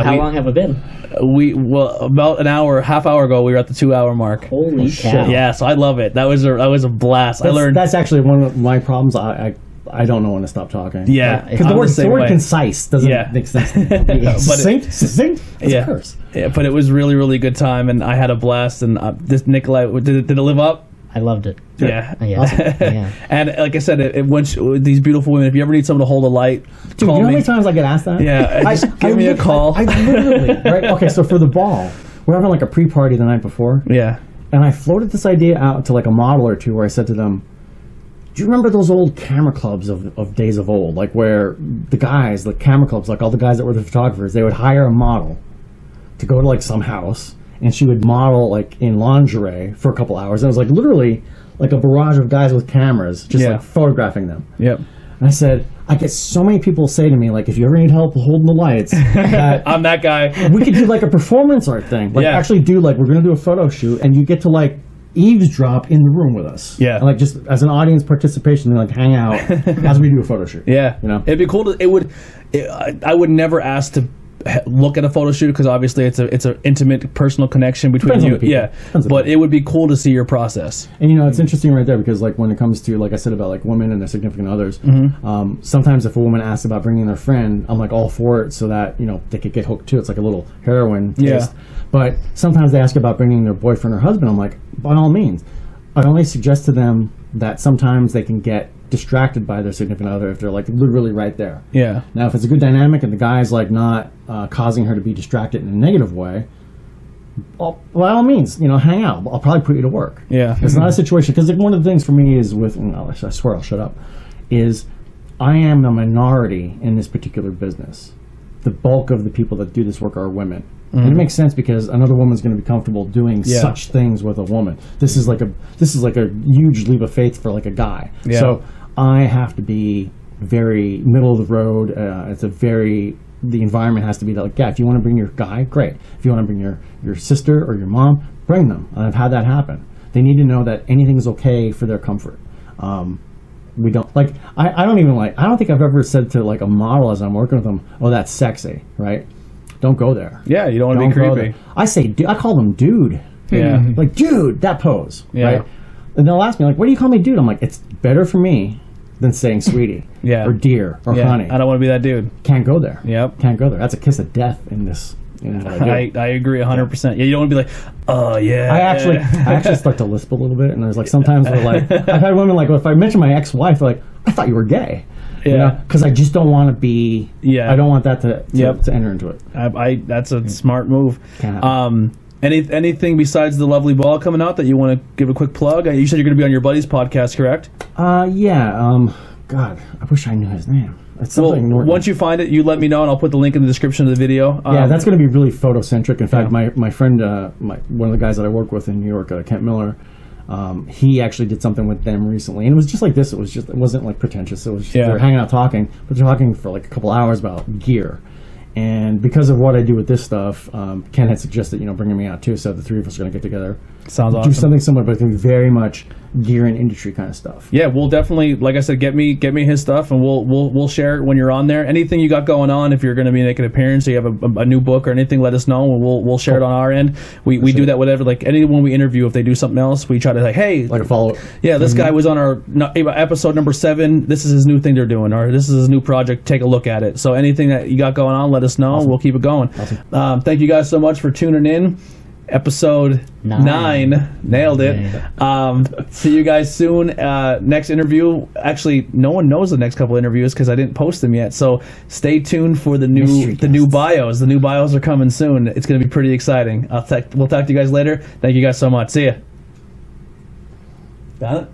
How long have it been? About an hour, half hour ago, we were at the 2-hour mark. Holy cow! Yeah, so I love it. That was a blast. That's actually one of my problems. I don't know when to stop talking. Yeah, because the word concise doesn't make sense. Succinct? It's a curse. Yeah, but it was really, really good time, and I had a blast. And this Nikolai, did it live up? I loved it. Yeah. Yeah. And like I said, these beautiful women, if you ever need someone to hold a light, dude, you know how many times I get asked that? Yeah, just give me a call. I literally, right? Okay, so for the ball, we're having like a pre-party the night before. Yeah. And I floated this idea out to like a model or two where I said to them, do you remember those old camera clubs of days of old? Like where the guys, the camera clubs, like all the guys that were the photographers, they would hire a model to go to like some house and she would model like in lingerie for a couple hours. And it was like literally like a barrage of guys with cameras just like photographing them. Yep. And I said, I get so many people say to me, like, if you ever need help holding the lights, that I'm that guy. we could do like a performance art thing. Like actually do like, we're going to do a photo shoot and you get to like eavesdrop in the room with us. Yeah. And like just as an audience participation and like hang out as we do a photo shoot. Yeah. You know? It'd be cool to, I would never ask to look at a photo shoot because obviously it's an intimate personal connection between you. Yeah. But it would be cool to see your process. And you know, it's interesting right there because like when it comes to, like I said about like women and their significant others, sometimes if a woman asks about bringing their friend, I'm like all for it so that, you know, they could get hooked too. It's like a little heroin taste. But sometimes they ask about bringing their boyfriend or husband. I'm like, by all means. I only suggest to them that sometimes they can get distracted by their significant other if they're like literally right there. Yeah. Now, if it's a good dynamic and the guy's like not causing her to be distracted in a negative way, by all means, you know, hang out. I'll probably put you to work. Yeah. It's not a situation because like, one of the things for me is with, and I swear I'll shut up, is I am a minority in this particular business. The bulk of the people that do this work are women. And it makes sense because another woman's going to be comfortable doing such things with a woman. This is like a huge leap of faith for like a guy. Yeah. So I have to be very middle of the road. The environment has to be like, yeah, if you want to bring your guy, great. If you want to bring your sister or your mom, bring them. And I've had that happen. They need to know that anything's okay for their comfort. We don't like. I don't think I've ever said to like a model as I'm working with them, oh, that's sexy, right? Don't go there. Yeah, you don't want to be creepy. I say, I call them dude. Yeah. Like, dude, that pose. Yeah. Right? And they'll ask me, like, what do you call me dude? I'm like, it's better for me than saying sweetie. Yeah. Or dear or honey. I don't want to be that dude. Can't go there. Yep. Can't go there. That's a kiss of death in this. What I do. I agree 100%. Yeah, you don't want to be like, oh, yeah. I actually start to lisp a little bit. And there's like, sometimes they're like, I've had women like, well, if I mention my ex-wife, they're like, I thought you were gay. Yeah, because I just don't want to be. Yeah, I don't want that to enter into it. That's a smart move. Can't anything besides the lovely ball coming out that you want to give a quick plug? You said you're going to be on your buddy's podcast, correct? Yeah. God, I wish I knew his name. It's something. Well, once you find it, you let me know, and I'll put the link in the description of the video. Yeah, that's going to be really photocentric. In fact, my friend, one of the guys that I work with in New York, Kent Miller. He actually did something with them recently, and it was just like this. It wasn't like pretentious. It was just, they were hanging out talking, but they're talking for like a couple hours about gear. And because of what I do with this stuff, Ken had suggested, bringing me out too. So the three of us are going to get together. Sounds awesome. Do something similar, but it's going to be very much gear and industry kind of stuff. Yeah, we'll definitely, like I said, get me his stuff, and we'll share it when you're on there. Anything you got going on, if you're going to be making an appearance, or you have a new book or anything, let us know, and we'll share it on our end. We do that whatever. Like anyone we interview, if they do something else, we try to like, hey, like a follow up. Yeah, this guy was on our episode number 7. This is his new thing they're doing, or this is his new project. Take a look at it. So anything that you got going on, let us know. Awesome. We'll keep it going. Awesome. Thank you guys so much for tuning in. Episode 9. Nailed it. See you guys soon. Next interview. Actually, no one knows the next couple interviews because I didn't post them yet. So stay tuned for the new bios. The new bios are coming soon. It's going to be pretty exciting. We'll talk to you guys later. Thank you guys so much. See ya. Got it?